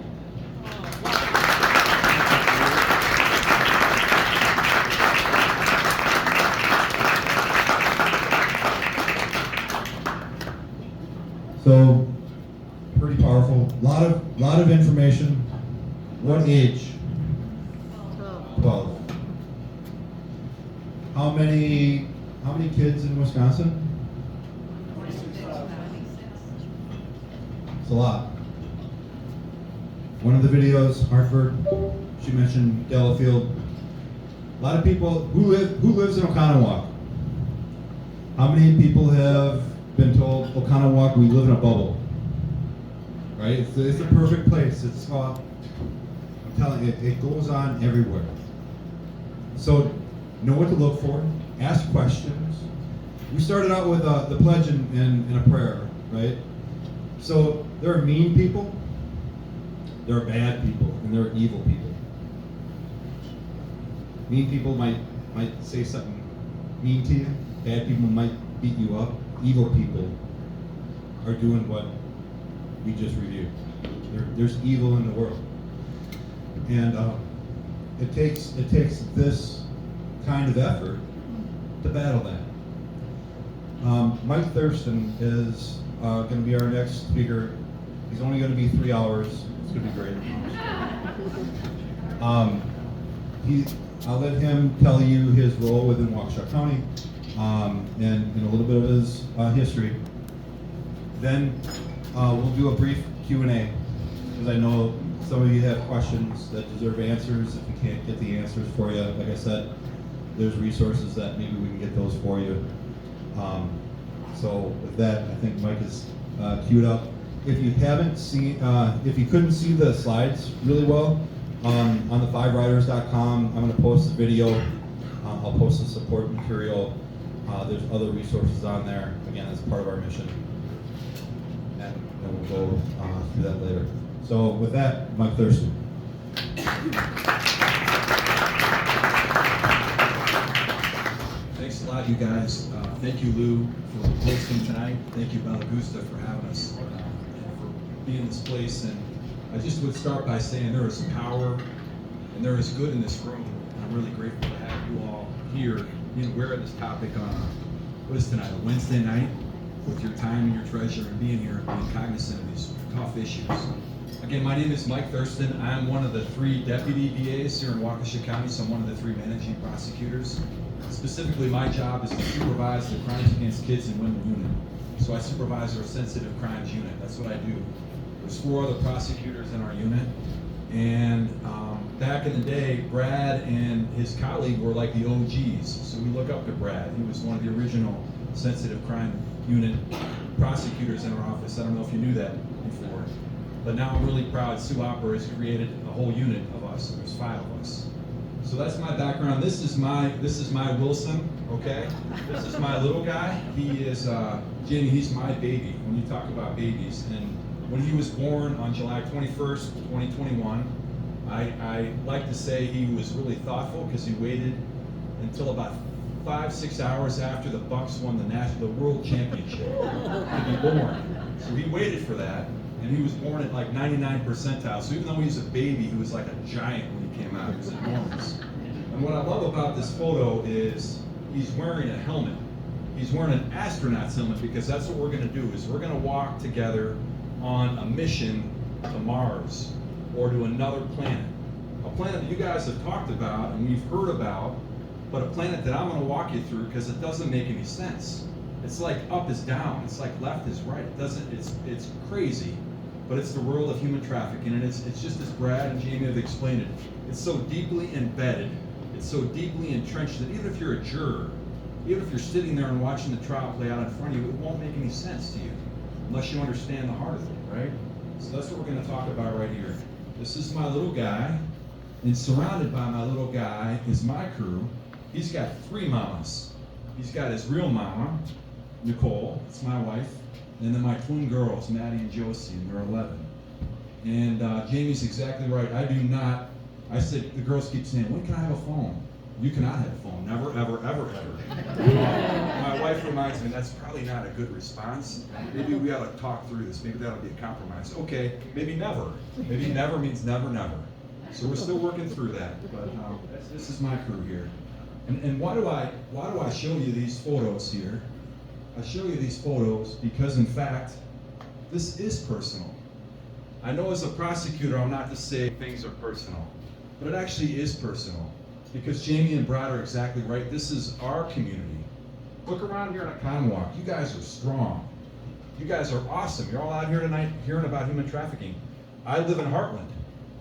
So, pretty powerful. Lot of information. What age? 12. How many kids in Wisconsin? It's a lot. One of the videos, Hartford, she mentioned Delafield. A lot of people who lives in Oconomowoc. How many people have been told, Oconomowoc, we live in a bubble? Right? It's the perfect place. I'm telling you, it goes on everywhere. So know what to look for, ask questions. We started out with the pledge and a prayer, right? So there are mean people, there are bad people, and there are evil people. Mean people might say something mean to you, bad people might beat you up, evil people are doing what we just reviewed. There's evil in the world. And it takes this kind of effort to battle that. Mike Thurston is going to be our next speaker. He's only going to be 3 hours. It's going to be great. I'll let him tell you his role within Waukesha County and a little bit of his history. Then we'll do a brief Q&A, because I know some of you have questions that deserve answers. If we can't get the answers for you, like I said, there's resources that maybe we can get those for you. So with that, I think Mike is queued up. If you haven't seen, if you couldn't see the slides really well, on the 5riders.com, I'm going to post the video. I'll post the support material. There's other resources on there. Again, as part of our mission. And we'll go through that later. So with that, Mike Thurston. Thanks a lot, you guys. Thank you, Lou, for hosting tonight. Thank you, Balagusta, for having us and for being in this place. And I just would start by saying there is power and there is good in this room. And I'm really grateful to have you all here being aware of this topic on, what is tonight, a Wednesday night, with your time and your treasure and being here and being cognizant of these tough issues. Again, my name is Mike Thurston. I'm one of the 3 deputy DAs here in Waukesha County, so I'm one of the 3 managing prosecutors. Specifically, my job is to supervise the Crimes Against Kids and Women unit. So I supervise our sensitive crimes unit. That's what I do. There's 4 other prosecutors in our unit. And back in the day, Brad and his colleague were like the OGs. So we look up to Brad. He was one of the original sensitive crime unit prosecutors in our office. I don't know if you knew that before. But now I'm really proud Sue Opera has created a whole unit of us. There's 5 of us. So that's my background. This is my Wilson, okay? This is my little guy. He is Jamie, he's my baby when you talk about babies. And when he was born on July 21st, 2021, I like to say he was really thoughtful because he waited until about 5-6 hours after the Bucks won the world championship to be born. So he waited for that. And he was born at like 99 percentile. So even though he was a baby, he was like a giant when he came out. He was enormous. And what I love about this photo is he's wearing a helmet. He's wearing an astronaut's helmet because that's what we're going to do is we're going to walk together on a mission to Mars or to another planet. A planet that you guys have talked about and we've heard about, but a planet that I'm going to walk you through because it doesn't make any sense. It's like up is down. It's like left is right. It doesn't. It's crazy. But it's the world of human trafficking, and it's just as Brad and Jamie have explained it. It's so deeply embedded, it's so deeply entrenched that even if you're a juror, even if you're sitting there and watching the trial play out in front of you, it won't make any sense to you unless you understand the heart of it, right? So that's what we're going to talk about right here. This is my little guy, and surrounded by my little guy is my crew. He's got 3 mamas. He's got his real mama, Nicole, it's my wife. And then my twin girls, Maddie and Josie, and they're 11. And Jamie's exactly right. I said, the girls keep saying, when can I have a phone? You cannot have a phone. Never, ever, ever, ever. My wife reminds me that's probably not a good response. Maybe we ought to talk through this. Maybe that'll be a compromise. Okay, maybe never. Maybe never means never, never. So we're still working through that. But this is my crew here. And why do I show you these photos here? I show you these photos because, in fact, this is personal. I know as a prosecutor, I'm not to say things are personal, but it actually is personal because Jamie and Brad are exactly right. This is our community. Look around here in Oconomowoc. You guys are strong. You guys are awesome. You're all out here tonight hearing about human trafficking. I live in Heartland.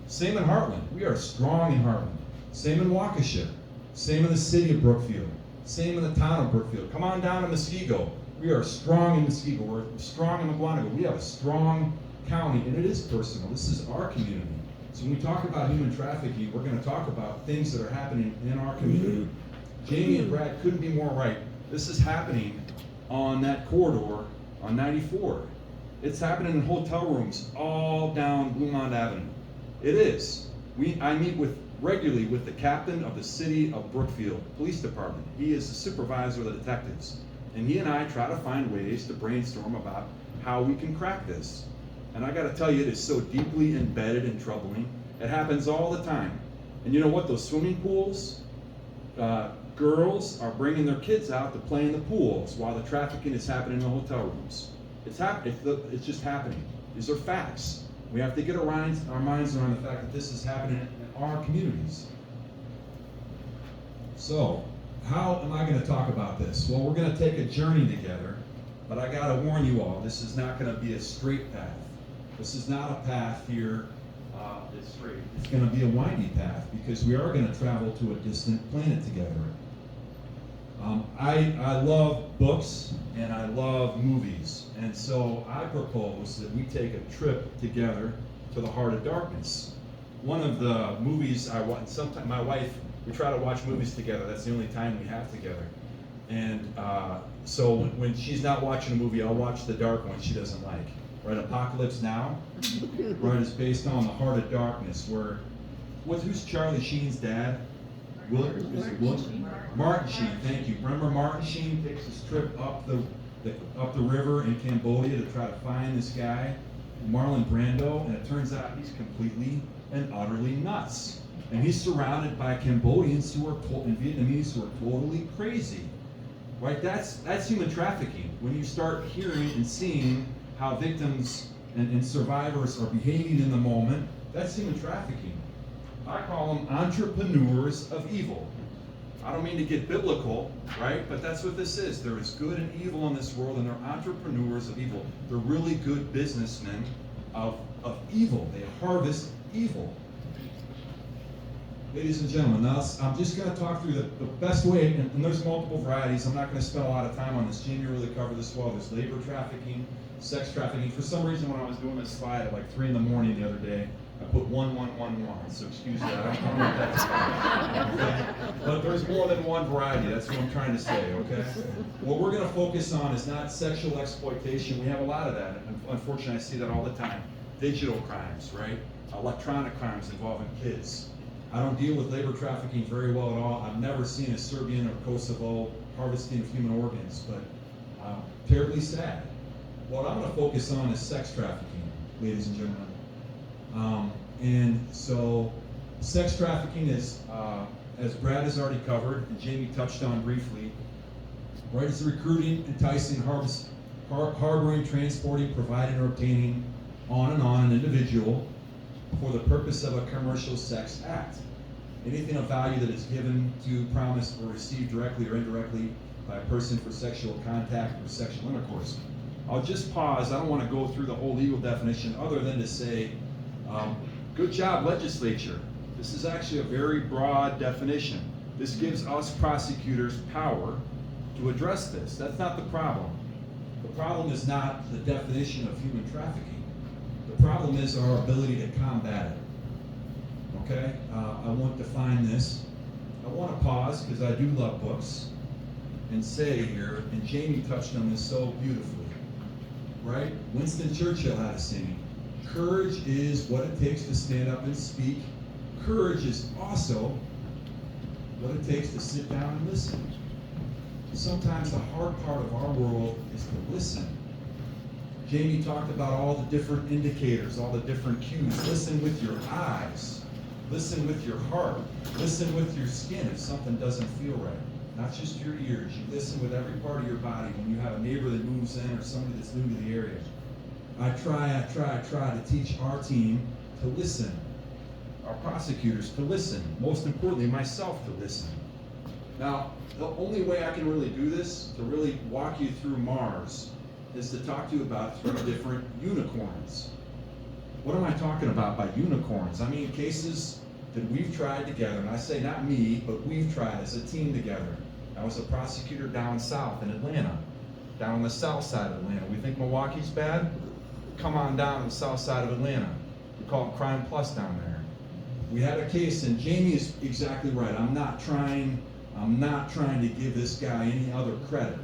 Same in Heartland. We are strong in Heartland. Same in Waukesha. Same in the city of Brookfield. Same in the town of Brookfield. Come on down to Muskego. We are strong in Muskego. We're strong in McGuanago. We have a strong county, and it is personal. This is our community. So when we talk about human trafficking, we're going to talk about things that are happening in our community. Jamie and Brad couldn't be more right. This is happening on that corridor on 94. It's happening in hotel rooms all down Bluemont Avenue. It is. I meet regularly with the captain of the city of Brookfield Police Department. He is the supervisor of the detectives. And he and I try to find ways to brainstorm about how we can crack this. And I gotta tell you, it is so deeply embedded and troubling. It happens all the time. And you know what, those swimming pools, girls are bringing their kids out to play in the pools while the trafficking is happening in the hotel rooms. It's just happening. These are facts. We have to get our minds around the fact that this is happening in our communities. So, how am I going to talk about this? Well, we're going to take a journey together, but I got to warn you all, this is not going to be a straight path. This is not a path here that's straight. It's going to be a windy path because we are going to travel to a distant planet together. I love books and I love movies, and so I propose that we take a trip together to the heart of darkness. One of the movies I watch, sometimes my wife, we try to watch movies together. That's the only time we have together. And so when she's not watching a movie, I'll watch the dark one she doesn't like. Right, Apocalypse Now, right, is based on the heart of darkness, who's Charlie Sheen's dad? Martin Sheen, thank you. Remember Martin Sheen takes this trip up the river in Cambodia to try to find this guy, Marlon Brando, and it turns out he's completely and utterly nuts. And he's surrounded by Cambodians and Vietnamese who are totally crazy. Right? That's human trafficking. When you start hearing and seeing how victims and survivors are behaving in the moment, that's human trafficking. I call them entrepreneurs of evil. I don't mean to get biblical, right? But that's what this is. There is good and evil in this world, and they're entrepreneurs of evil. They're really good businessmen of evil. They harvest evil. Ladies and gentlemen, now I'm just going to talk through the best way, and there's multiple varieties. I'm not going to spend a lot of time on this. Jamie really covered this well. There's labor trafficking, sex trafficking. For some reason, when I was doing this slide at like 3 in the morning the other day, I put 1111, so excuse that. I don't know what that's about. Okay? But there's more than one variety. That's what I'm trying to say, okay? What we're going to focus on is not sexual exploitation. We have a lot of that. Unfortunately, I see that all the time. Digital crimes, right? Electronic crimes involving kids. I don't deal with labor trafficking very well at all. I've never seen a Serbian or Kosovo harvesting of human organs, but terribly sad. What I'm going to focus on is sex trafficking, ladies and gentlemen. And so, sex trafficking is, as Brad has already covered, and Jamie touched on briefly, right? It's recruiting, enticing, harboring, transporting, providing, or obtaining, on an individual for the purpose of a commercial sex act. Anything of value that is given to, promised, or received directly or indirectly by a person for sexual contact or sexual intercourse. I'll just pause. I don't want to go through the whole legal definition other than to say, good job, legislature. This is actually a very broad definition. This gives us prosecutors power to address this. That's not the problem. The problem is not the definition of human trafficking. The problem is our ability to combat it. Okay? I want to define this. I want to pause because I do love books and say here, and Jamie touched on this so beautifully, right? Winston Churchill had a saying, courage is what it takes to stand up and speak. Courage is also what it takes to sit down and listen. Sometimes the hard part of our world is to listen. Jamie talked about all the different indicators, all the different cues. Listen with your eyes. Listen with your heart. Listen with your skin if something doesn't feel right. Not just your ears. You listen with every part of your body when you have a neighbor that moves in or somebody that's new to the area. I try to teach our team to listen. Our prosecutors to listen. Most importantly, myself to listen. Now, the only way I can really do this, to really walk you through Mars, is to talk to you about 3 different unicorns. What am I talking about by unicorns? I mean cases that we've tried together, and I say not me, but we've tried as a team together. I was a prosecutor down south in Atlanta, down on the south side of Atlanta. We think Milwaukee's bad? Come on down to the south side of Atlanta. We call it Crime Plus down there. We had a case, and Jamie is exactly right. I'm not trying to give this guy any other credit,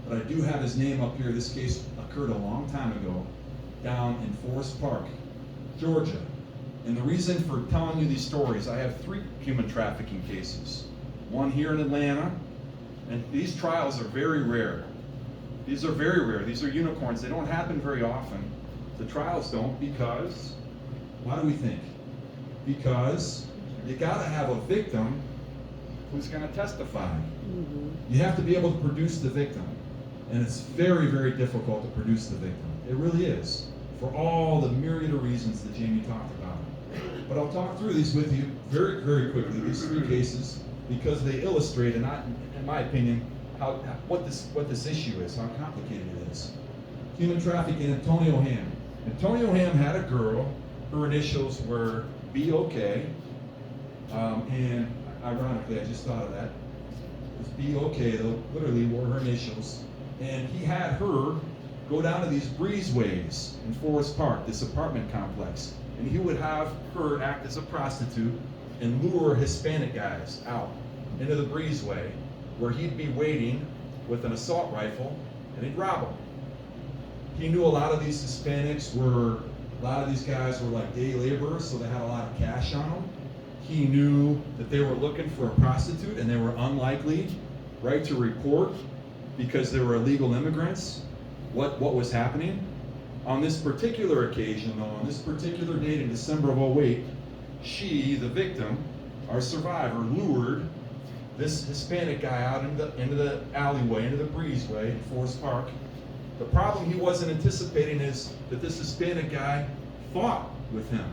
but I do have his name up here. This case occurred a long time ago down in Forest Park, Georgia. And the reason for telling you these stories, I have 3 human trafficking cases. One here in Atlanta, and these trials are very rare. These are very rare. These are unicorns. They don't happen very often. The trials don't because, why do we think? Because you gotta have a victim who's going to testify. You have to be able to produce the victim. And it's very, very difficult to produce the victim. It really is, for all the myriad of reasons that Jamie talked about. But I'll talk through these with you very, very quickly, these 3 cases, because they illustrate, in my opinion, what this issue is, how complicated it is. Human trafficking, Antonio Ham. Antonio Ham had a girl, her initials were BOK, and ironically, I just thought of that. It's BOK, though, literally were her initials. And he had her go down to these breezeways in Forest Park, this apartment complex. And he would have her act as a prostitute and lure Hispanic guys out into the breezeway, where he'd be waiting with an assault rifle and he'd rob them. He knew a lot of these Hispanics a lot of these guys were like day laborers, so they had a lot of cash on them. He knew that they were looking for a prostitute and they were unlikely, right, to report because they were illegal immigrants, what was happening. On this particular occasion, though, on this particular date in December of 2008, she, the victim, our survivor, lured this Hispanic guy out into the alleyway, into the breezeway in Forest Park. The problem he wasn't anticipating is that this Hispanic guy fought with him.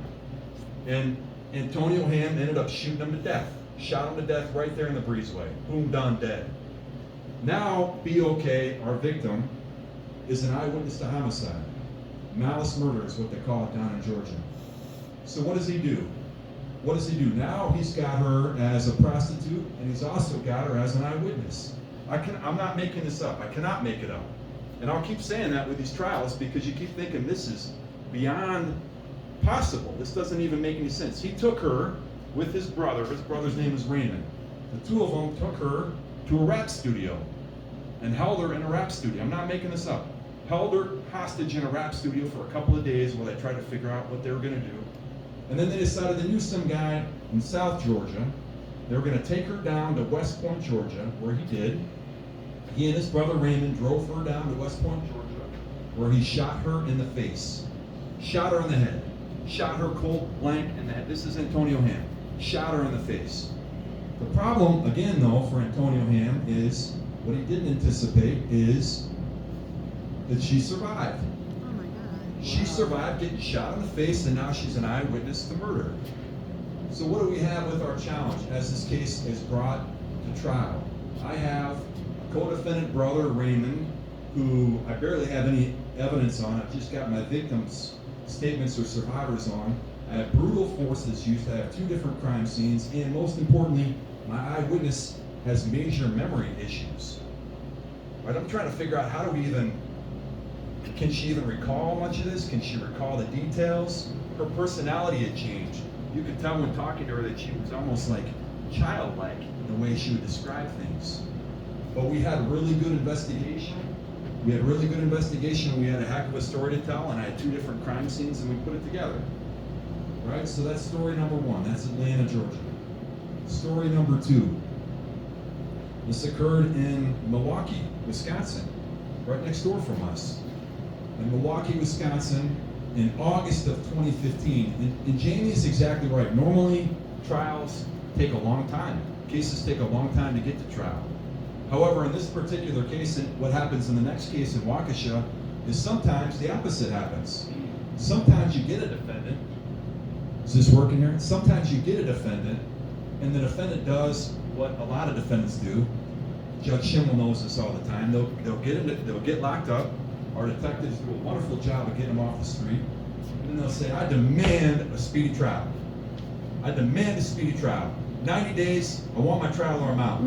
And Antonio Ham ended up shooting him to death. Shot him to death right there in the breezeway. Boom, done, dead. Now, BOK, our victim, is an eyewitness to homicide. Malice murder is what they call it down in Georgia. So what does he do? What does he do? Now he's got her as a prostitute, and he's also got her as an eyewitness. I'm not making this up. I cannot make it up. And I'll keep saying that with these trials because you keep thinking this is beyond possible. This doesn't even make any sense. He took her with his brother. His brother's name is Raymond. The two of them took her to a rap studio and held her in a rap studio. I'm not making this up. Held her hostage in a rap studio for a couple of days while they tried to figure out what they were going to do. And then they decided they knew some guy in South Georgia. They were going to take her down to West Point, Georgia, where he did. He and his brother Raymond drove her down to West Point, Georgia, where he shot her in the face. Shot her in the head. Shot her cold blank in the head. This is Antonio Ham. Shot her in the face. The problem, again though, for Antonio Ham is, what he didn't anticipate is that she survived. Oh my God. She survived getting shot in the face, and now she's an eyewitness to murder. So what do we have with our challenge as this case is brought to trial? I have a co-defendant brother, Raymond, who I barely have any evidence on. I've just got my victims' statements or survivors on. I have brutal forces used. I have 2 different crime scenes, and most importantly, my eyewitness has major memory issues. Right? I'm trying to figure out how do we even, can she even recall much of this? Can she recall the details? Her personality had changed. You could tell when talking to her that she was almost like childlike in the way she would describe things. But we had really good investigation. We had a heck of a story to tell, and I had 2 different crime scenes, and we put it together. Right? So that's story number 1. That's Atlanta, Georgia. Story number 2. This occurred in Milwaukee, Wisconsin, right next door from us. In Milwaukee, Wisconsin, in August of 2015. And Jamie is exactly right. Normally, trials take a long time. Cases take a long time to get to trial. However, in this particular case, what happens in the next case in Waukesha is sometimes the opposite happens. Sometimes you get a defendant. Is this working here? Sometimes you get a defendant, and the defendant does what a lot of defendants do. Judge Schimmel knows this all the time. They'll get locked up. Our detectives do a wonderful job of getting them off the street. And then they'll say, I demand a speedy trial. I demand a speedy trial. 90 days, I want my trial or I'm out.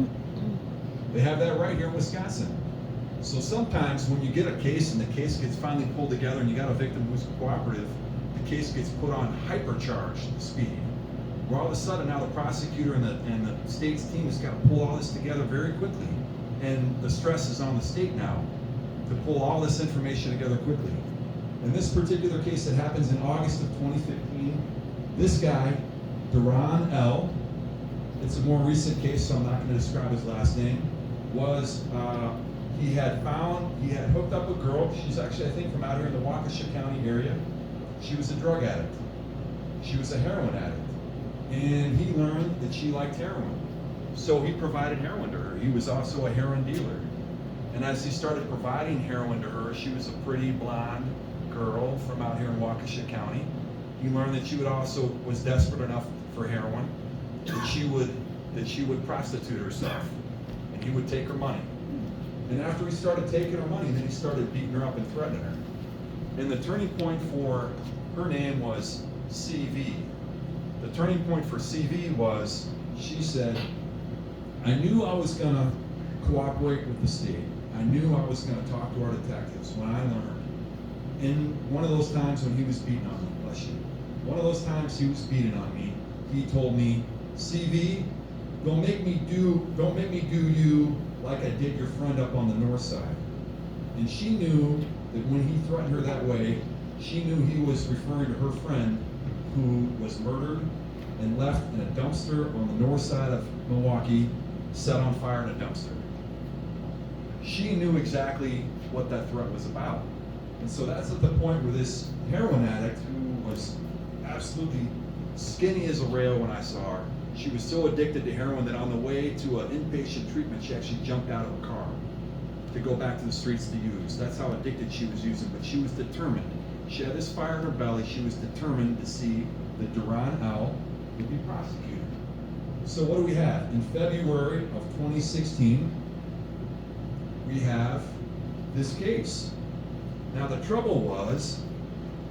They have that right here in Wisconsin. So sometimes when you get a case and the case gets finally pulled together and you got a victim who's cooperative, the case gets put on hypercharged speed. Where all of a sudden now the prosecutor and the state's team has got to pull all this together very quickly. And the stress is on the state now to pull all this information together quickly. In this particular case that happens in August of 2015, this guy, Duran L., it's a more recent case, so I'm not going to describe his last name, was he had hooked up a girl. She's actually, I think, from out here in the Waukesha County area. She was a drug addict. She was a heroin addict. And he learned that she liked heroin. So he provided heroin to her. He was also a heroin dealer. And as he started providing heroin to her, she was a pretty blonde girl from out here in Waukesha County. He learned that she was desperate enough for heroin that she would prostitute herself, and he would take her money. And after he started taking her money, then he started beating her up and threatening her. And the turning point for her name was CV. The turning point for CV was, she said, I knew I was gonna cooperate with the state. I knew I was gonna talk to our detectives when I learned. And one of those times when he was beating on me, bless you, one of those times he was beating on me, he told me, CV, don't make me do you like I did your friend up on the north side. And she knew that when he threatened her that way, she knew he was referring to her friend who was murdered and left in a dumpster on the north side of Milwaukee, set on fire in a dumpster. She knew exactly what that threat was about. And so that's at the point where this heroin addict, who was absolutely skinny as a rail when I saw her, she was so addicted to heroin that on the way to an inpatient treatment, she actually jumped out of a car to go back to the streets to use. That's how addicted she was using, but she was determined. She had this fire in her belly. She was determined to see that Duran L. would be prosecuted. So what do we have? In February of 2016, we have this case. Now the trouble was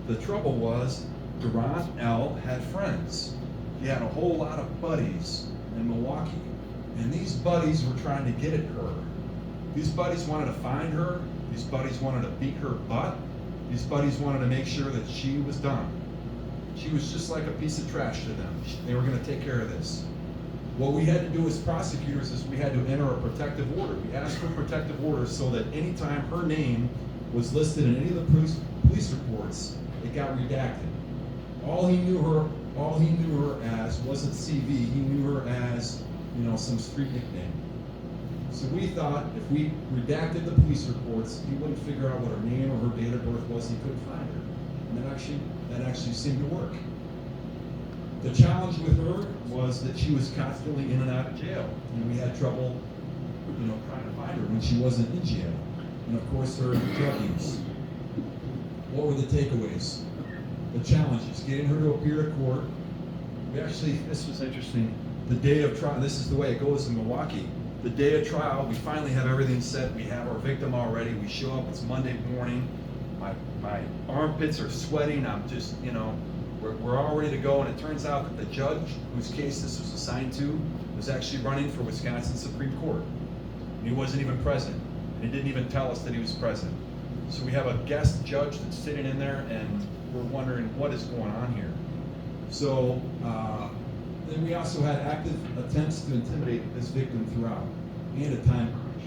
Duran L. had friends. He had a whole lot of buddies in Milwaukee, and these buddies were trying to get at her. These buddies wanted to find her. These buddies wanted to beat her butt. These buddies wanted to make sure that she was done. She was just like a piece of trash to them. They were going to take care of this. What we had to do as prosecutors is we had to enter a protective order. We asked for protective orders so that anytime her name was listed in any of the police reports, it got redacted. All he knew her as wasn't CV. He knew her as, some street nickname. So we thought if we redacted the police reports, he wouldn't figure out what her name or her date of birth was. He couldn't find her, and that actually seemed to work. The challenge with her was that she was constantly in and out of jail, and we had trouble, trying to find her when she wasn't in jail. And of course, her drug use. What were the takeaways? The challenges: getting her to appear to court. This was interesting. The day of trial. This is the way it goes in Milwaukee. The day of trial, we finally have everything set. We have our victim already. We show up. It's Monday morning. My armpits are sweating. I'm just, we're all ready to go. And it turns out that the judge whose case this was assigned to was actually running for Wisconsin Supreme Court. And he wasn't even present. And he didn't even tell us that he was present. So we have a guest judge that's sitting in there, and we're wondering what is going on here. So then we also had active attempts to intimidate this victim throughout, and a time crunch.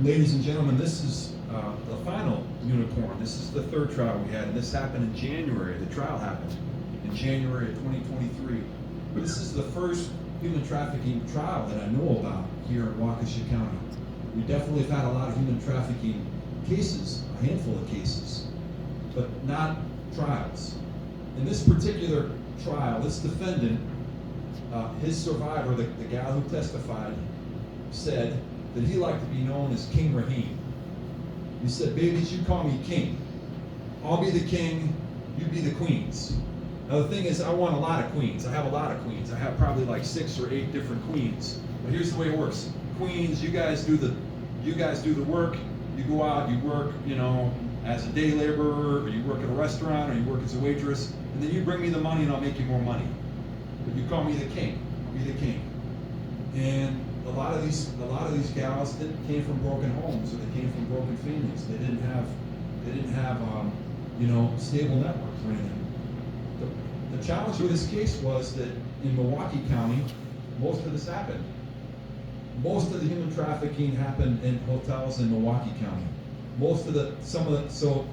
Ladies and gentlemen, this is the final unicorn. This is the third trial we had, and this happened in January. The trial happened in January of 2023. This is the first human trafficking trial that I know about here in Waukesha County. We definitely have had a lot of human trafficking cases, a handful of cases, but not trials. In this particular trial, this defendant, his survivor, the gal who testified, said that he liked to be known as King Rahim. He said, "Babies, you call me king. I'll be the king, you be the queens." Now the thing is, I want a lot of queens. I have a lot of queens. I have probably like 6 or 8 different queens. But here's the way it works. Queens, you guys do the work. You go out, you work, as a day laborer, or you work at a restaurant, or you work as a waitress, and then you bring me the money and I'll make you more money. But you call me the king. I'll be the king. And a lot of these gals came from broken homes, or they came from broken families. They didn't have stable networks or anything. The challenge with this case was that in Milwaukee County, most of this happened. Most of the human trafficking happened in hotels in Milwaukee County. So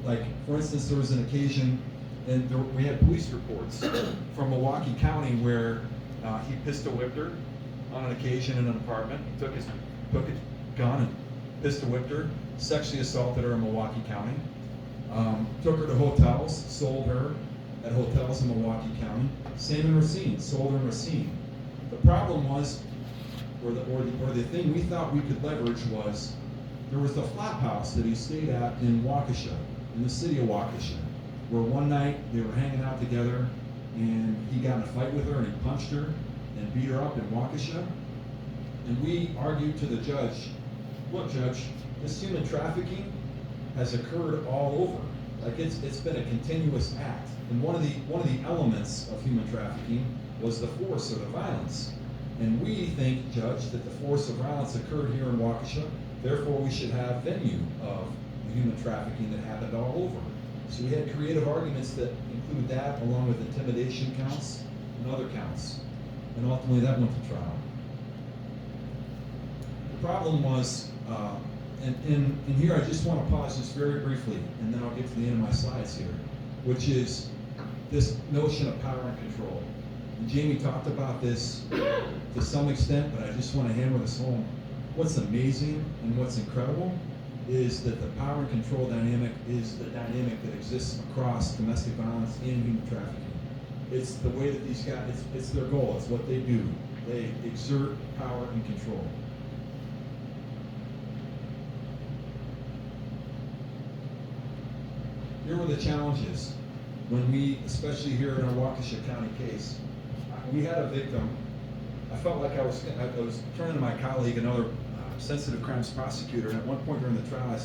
for instance, there was an occasion, and we had police reports from Milwaukee County where he pistol whipped her on an occasion in an apartment. He took a gun and pistol whipped her, sexually assaulted her in Milwaukee County, took her to hotels, sold her, at hotels in Milwaukee County. Same in Racine, sold in Racine. The problem was, or the thing we thought we could leverage was, there was the flop house that he stayed at in Waukesha, in the city of Waukesha, where one night they were hanging out together and he got in a fight with her and he punched her and beat her up in Waukesha. And we argued to the judge, look, Judge, this human trafficking has occurred all over. Like it's been a continuous act. And one of the elements of human trafficking was the force or the violence. And we think, Judge, that the force of violence occurred here in Waukesha, therefore we should have venue of the human trafficking that happened all over. So we had creative arguments that include that, along with intimidation counts and other counts. And ultimately that went to trial. The problem was, and here I just want to pause just very briefly, and then I'll get to the end of my slides here, which is this notion of power and control. And Jamie talked about this to some extent, but I just want to hammer this home. What's amazing and what's incredible is that the power and control dynamic is the dynamic that exists across domestic violence and human trafficking. It's the way that these guys, it's their goal, it's what they do. They exert power and control. Here were the challenges when we, especially here in our Waukesha County case, we had a victim. I felt like I was turning to my colleague, another sensitive crimes prosecutor, and at one point during the trial, I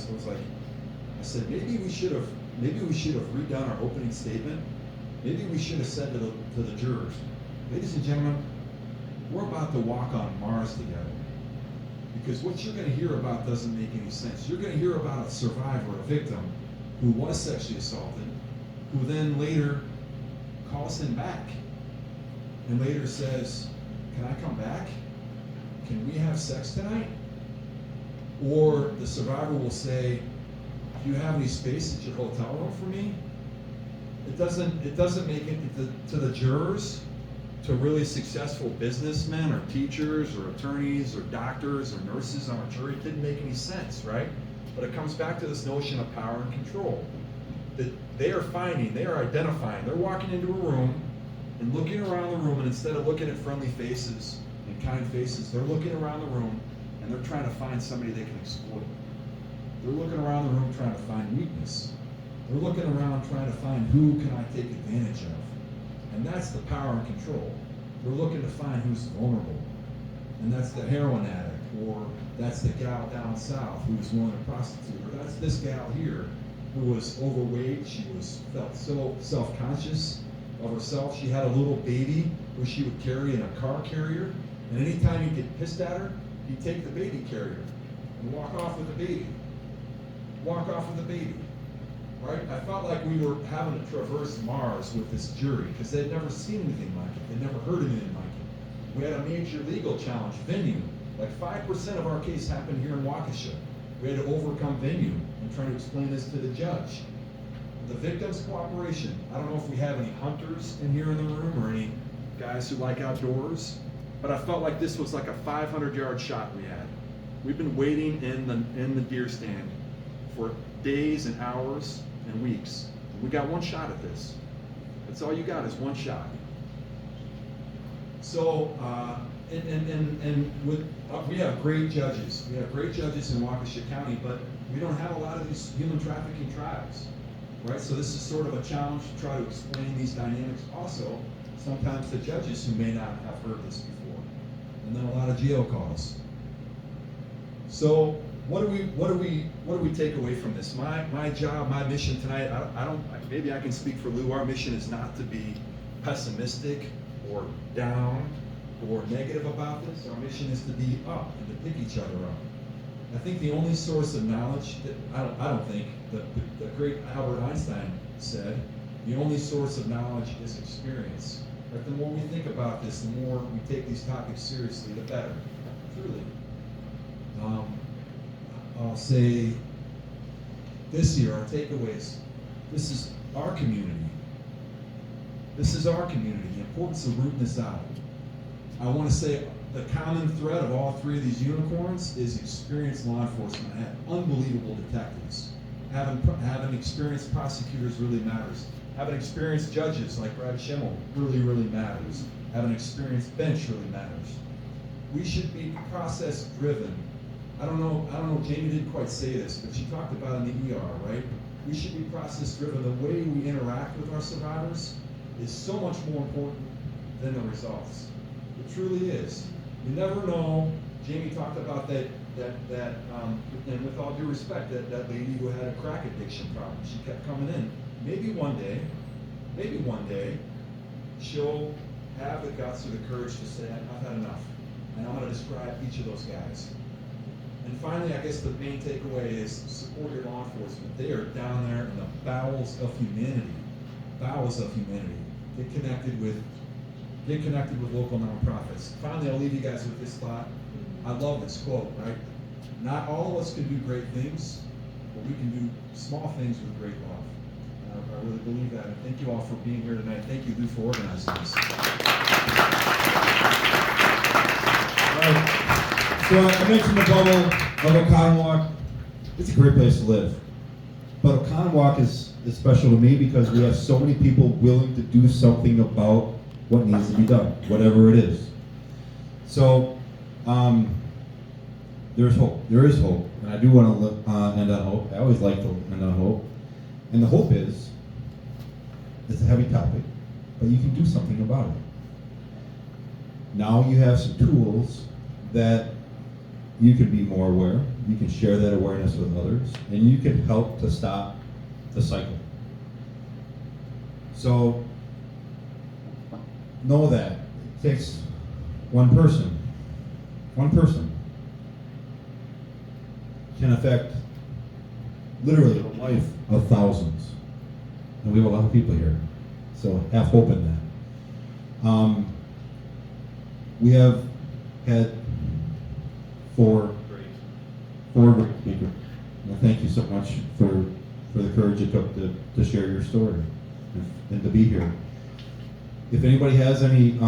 said, maybe we should have redone our opening statement. Maybe we should have said to the jurors, ladies and gentlemen, we're about to walk on Mars together. Because what you're going to hear about doesn't make any sense. You're going to hear about a survivor, a victim, who was sexually assaulted, who then later calls him back and later says, can I come back? Can we have sex tonight? Or the survivor will say, do you have any space at your hotel room for me? It doesn't make it to the jurors, to really successful businessmen or teachers or attorneys or doctors or nurses on a jury. It didn't make any sense, right? But it comes back to this notion of power and control. That they are identifying, they're walking into a room and looking around the room, and instead of looking at friendly faces and kind faces, they're looking around the room and they're trying to find somebody they can exploit. They're looking around the room trying to find weakness. They're looking around trying to find who can I take advantage of. And that's the power and control. They're looking to find who's vulnerable. And that's the heroin addict, or that's the gal down south who's willing to prostitute, or that's this gal here who was overweight. She felt so self-conscious of herself. She had a little baby who she would carry in a car carrier, and anytime he'd get pissed at her, he'd take the baby carrier and walk off with the baby. Walk off with the baby. Right? I felt like we were having to traverse Mars with this jury because they'd never seen anything like it. They'd never heard anything like it. We had a major legal challenge, venue. Like 5% of our case happened here in Waukesha. We had to overcome venue and try to explain this to the judge. The victim's cooperation. I don't know if we have any hunters in here in the room or any guys who like outdoors, but I felt like this was like a 500-yard shot we had. We've been waiting in the deer stand for days and hours and weeks. We got one shot at this. That's all you got is one shot. So, we have great judges. We have great judges in Waukesha County, but we don't have a lot of these human trafficking trials, right? So this is sort of a challenge to try to explain these dynamics also, sometimes to judges who may not have heard this before. And then a lot of jail calls. So what do we take away from this? My job, my mission tonight, maybe I can speak for Lou. Our mission is not to be pessimistic or down or negative about this. Our mission is to be up and to pick each other up. I think the only source of knowledge that I don't think the great Albert Einstein said, the only source of knowledge is experience. But the more we think about this, the more we take these topics seriously, the better. Truly. I'll say this year, our takeaways. This is our community. This is our community. The importance of rooting this out. I want to say the common thread of all three of these unicorns is experienced law enforcement. I have unbelievable detectives. Having experienced prosecutors really matters. Having experienced judges like Brad Schimmel really, really matters. Having an experienced bench really matters. We should be process driven. I don't know, Jamie didn't quite say this, but she talked about in the ER, right? We should be process driven. The way we interact with our survivors is so much more important than the results. It truly is. You never know. Jamie talked about that, and with all due respect, that lady who had a crack addiction problem. She kept coming in. Maybe one day, she'll have the guts or the courage to say, I've had enough. And I'm going to describe each of those guys. And finally, I guess the main takeaway is support your law enforcement. They are down there in the bowels of humanity. Bowels of humanity. Get connected with local nonprofits. Finally, I'll leave you guys with this thought. I love this quote, right? Not all of us can do great things, but we can do small things with great love. And I really believe that. And thank you all for being here tonight. Thank you, Lou, for organizing this. So I mentioned the bubble of Oconomowoc. It's a great place to live. But Oconomowoc is special to me because we have so many people willing to do something about what needs to be done, whatever it is. So there's hope. There is hope. And I do want to end on hope. I always like to end on hope. And the hope is, it's a heavy topic, but you can do something about it. Now you have some tools that you can be more aware, you can share that awareness with others, and you can help to stop the cycle. So know that it takes one person can affect literally the life of thousands. And we have a lot of people here, so have hope in that. We have had four great speakers. Well, thank you so much for the courage it took to share your story and to be here. If anybody has any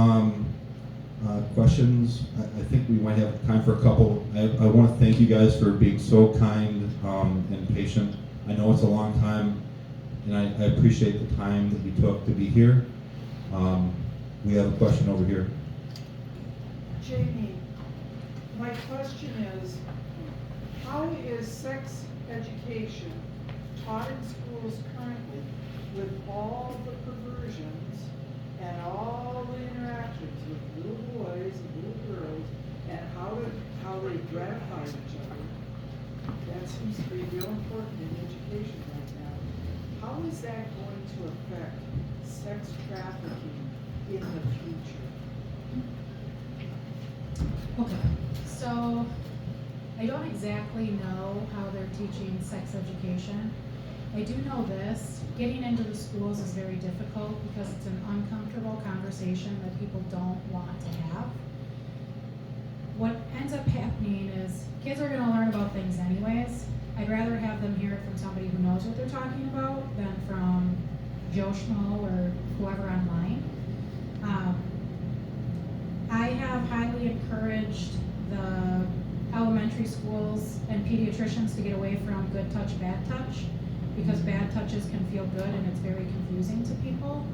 questions, I think we might have time for a couple. I want to thank you guys for being so kind and patient. I know it's a long time, and I appreciate the time that you took to be here. We have a question over here. Jamie, my question is, how is sex education taught in schools currently with all the perversions and all the interactions with little boys and little girls and how they gratify each other? That seems to be real important in education right now. How is that going to affect sex trafficking in the future? Okay, so I don't exactly know how they're teaching sex education. I do know this, getting into the schools is very difficult because it's an uncomfortable conversation that people don't want to have. What ends up happening is kids are gonna learn about things anyways. I'd rather have them hear it from somebody who knows what they're talking about than from Joe Schmo or whoever online. I have highly encouraged the elementary schools and pediatricians to get away from good touch, bad touch, because bad touches can feel good and it's very confusing to people.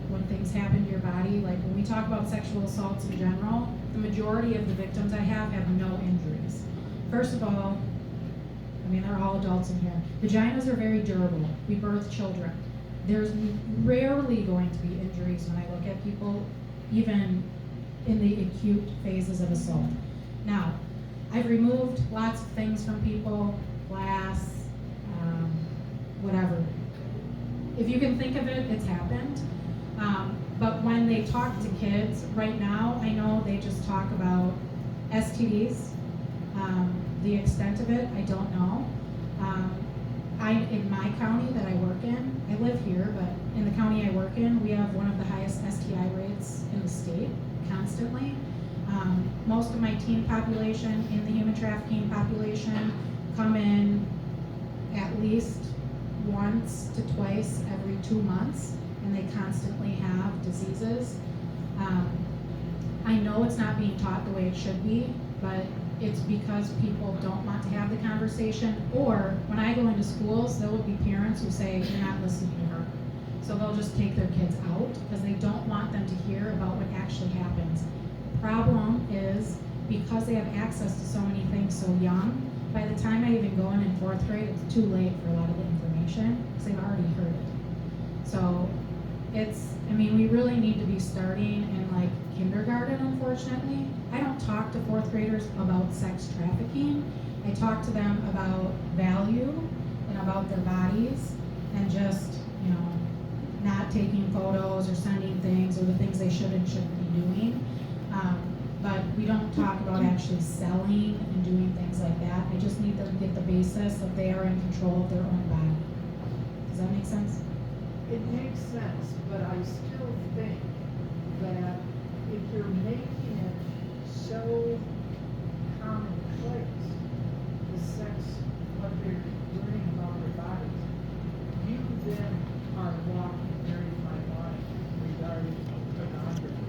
When things happen to your body, like when we talk about sexual assaults in general, the majority of the victims I have no injuries. First of all, I mean, they're all adults in here. Vaginas are very durable. We birth children. There's rarely going to be injuries when I look at people, even in the acute phases of assault. Now, I've removed lots of things from people, glass, whatever. If you can think of it, it's happened. But when they talk to kids, right now, I know they just talk about STDs. The extent of it, I don't know. In my county that I work in, I live here, but in the county I work in, we have one of the highest STI rates in the state, constantly. Most of my teen population in the human trafficking population come in at least once to twice every 2 months, and they constantly have diseases. I know it's not being taught the way it should be, but it's because people don't want to have the conversation, or when I go into schools, there will be parents who say, you're not listening to her. So they'll just take their kids out because they don't want them to hear about what actually happens. Problem is, because they have access to so many things so young, by the time I even go in 4th grade, it's too late for a lot of the information because they've already heard it. So we really need to be starting in like kindergarten, unfortunately. I don't talk to 4th graders about sex trafficking. I talk to them about value and about their bodies and just, not taking photos or sending things or the things they should and shouldn't be doing. But we don't talk about actually selling and doing things like that. I just need them to get the basis that they are in control of their own body. Does that make sense? It makes sense, but I still think that if you're making it so commonplace, the sex, what they're learning about their bodies, you then are walking a very fine line regarding pornography.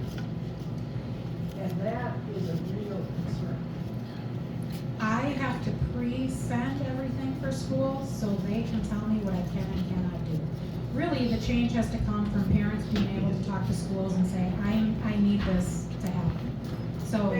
And that is a real concern. I have to pre-send everything for school so they can tell me what I can and cannot do. Really, the change has to come from parents being able to talk to schools and say, I need this to happen. So,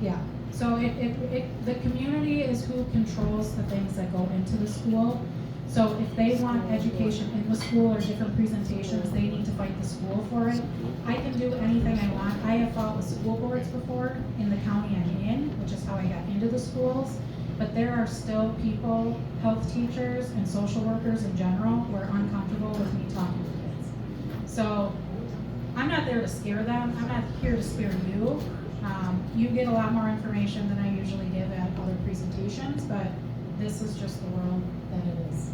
yeah. So the community is who controls the things that go into the school. So if they want education in the school or different presentations, they need to fight the school for it. I can do anything I want. I have fought with school boards before in the county I'm in, which is how I got into the schools. But there are still people, health teachers and social workers in general, who are uncomfortable with me talking to kids. So I'm not there to scare them. I'm not here to scare you. You get a lot more information than I usually give at other presentations, but this is just the world that it is.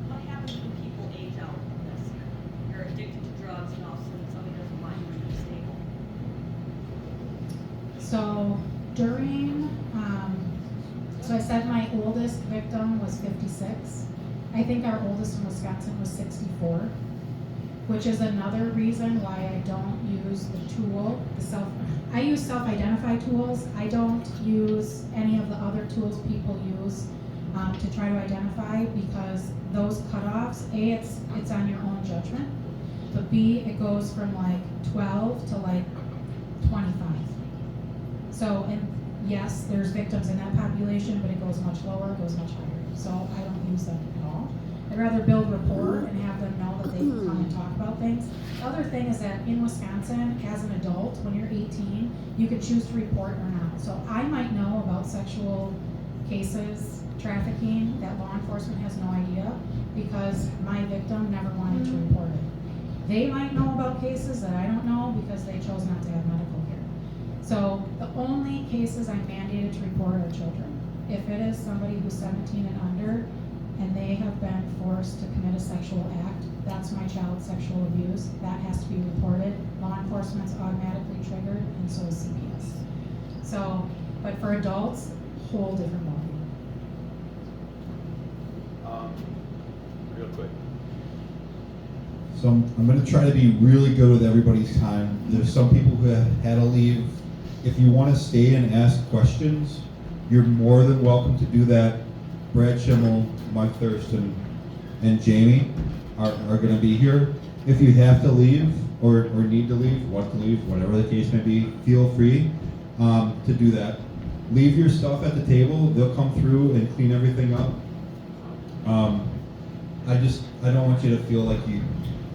What happens when people age out of this? You're addicted to drugs and all of a sudden somebody doesn't want you to be stable. So during, so I said my oldest victim was 56. I think our oldest in Wisconsin was 64, which is another reason why I don't use the tool, I use self-identify tools. I don't use any of the other tools people use to try to identify, because those cutoffs, A, it's on your own judgment, but B, it goes from like 12 to like 25. So, and yes, there's victims in that population, but it goes much lower, it goes much higher. So I don't use them at all. I'd rather build rapport and have them know that they can come and talk about things. The other thing is that in Wisconsin, as an adult, when you're 18, you can choose to report or not. So I might know about sexual cases, trafficking, that law enforcement has no idea because my victim never wanted to report it. They might know about cases that I don't know because they chose not to have medical care. So the only cases I'm mandated to report are children. If it is somebody who's 17 and under, and they have been forced to commit a sexual act, that's my child sexual abuse. That has to be reported. Law enforcement's automatically triggered, and so is CPS. So, but for adults, whole different ballgame. Real quick. So I'm going to try to be really good with everybody's time. There's some people who have had to leave. If you want to stay and ask questions, you're more than welcome to do that. Brad Schimmel, Mike Thurston, and Jamie are going to be here. If you have to leave or need to leave, want to leave, whatever the case may be, feel free to do that. Leave your stuff at the table. They'll come through and clean everything up. I don't want you to feel like you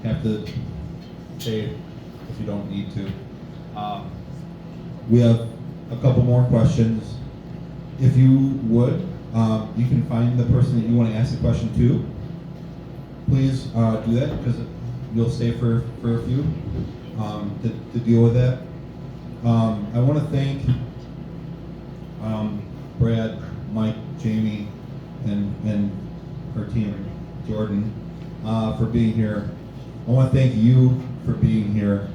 have to stay if you don't need to. We have a couple more questions. If you would, you can find the person that you want to ask the question to. Please do that, because you'll stay for a few to deal with that. I want to thank Brad, Mike, Jamie, and her team, Jordan, for being here. I want to thank you for being here.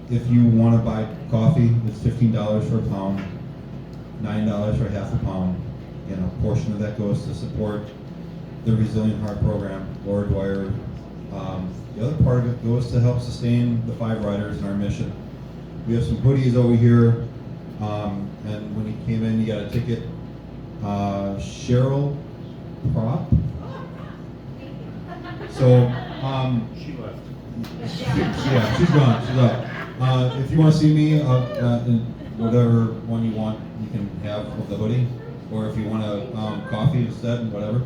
If you want to buy coffee, it's $15 for a pound, $9 for half a pound. And a portion of that goes to support the Resilient Heart Program, Laura Dwyer. The other part of it goes to help sustain the 5 riders in our mission. We have some hoodies over here, and when you came in, you got a ticket. Cheryl prop. So, She left. yeah, she's gone. She's up. If you want to see me, in whatever one you want, you can have of the hoodie, or if you want a coffee instead, and whatever.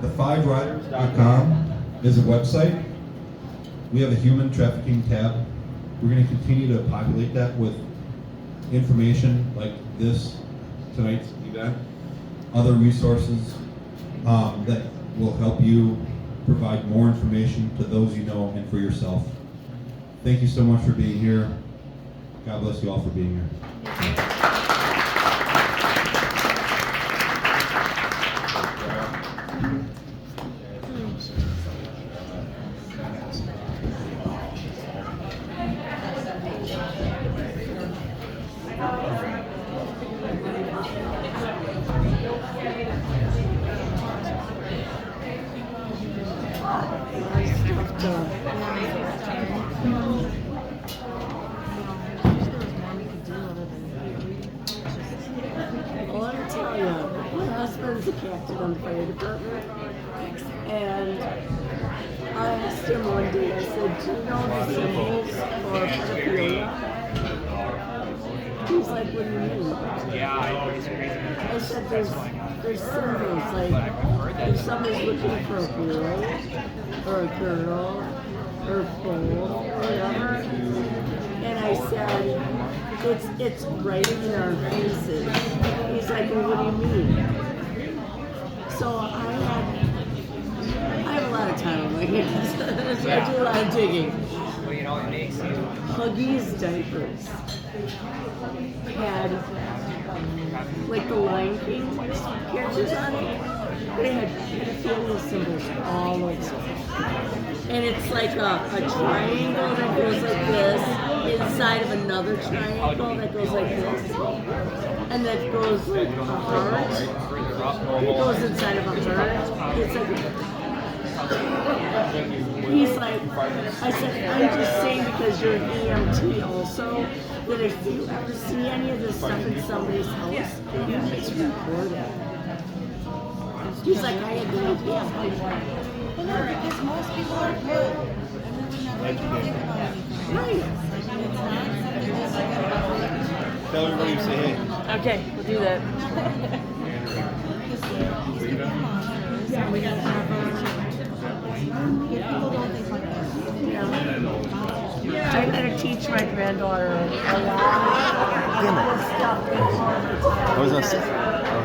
The5riders.com is a website. We have a human trafficking tab. We're going to continue to populate that with information like this, tonight's event, other resources that will help you provide more information to those you know and for yourself. Thank you so much for being here. God bless you all for being here. Well, let me tell you, my husband's a captain on the fire department, and I asked him one day, I said, do you know the symbols for pedophilia? He's like, what do you mean? I said, there's symbols, like, if somebody's looking for a boy, or a girl, or a fool, or whatever, and I said, it's right in our faces. He's like, well, what do you mean? So I have a lot of time on my hands. So I do a lot of digging. Huggies diapers had like the Lion King characters on it. They had pedophilia symbols all over. And it's like a triangle that goes like this inside of another triangle that goes like this. And that goes like a heart. It goes inside of a heart. It's like he's like, I said, I'm just saying because you're an EMT also, that if you ever see any of this stuff in somebody's house, you need to report it. He's like, I had no idea. Well, no, because most people are good. And then we never even think about anything. Right. It's not something that's like Tell everybody you say hey. Okay, we'll do that. Yeah, we gotta have people don't think like that. Yeah. I gotta teach my granddaughter a lot of stuff. I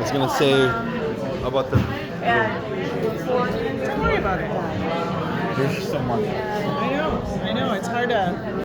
was gonna say about the. Don't worry about it. There's so much. I know, it's hard to.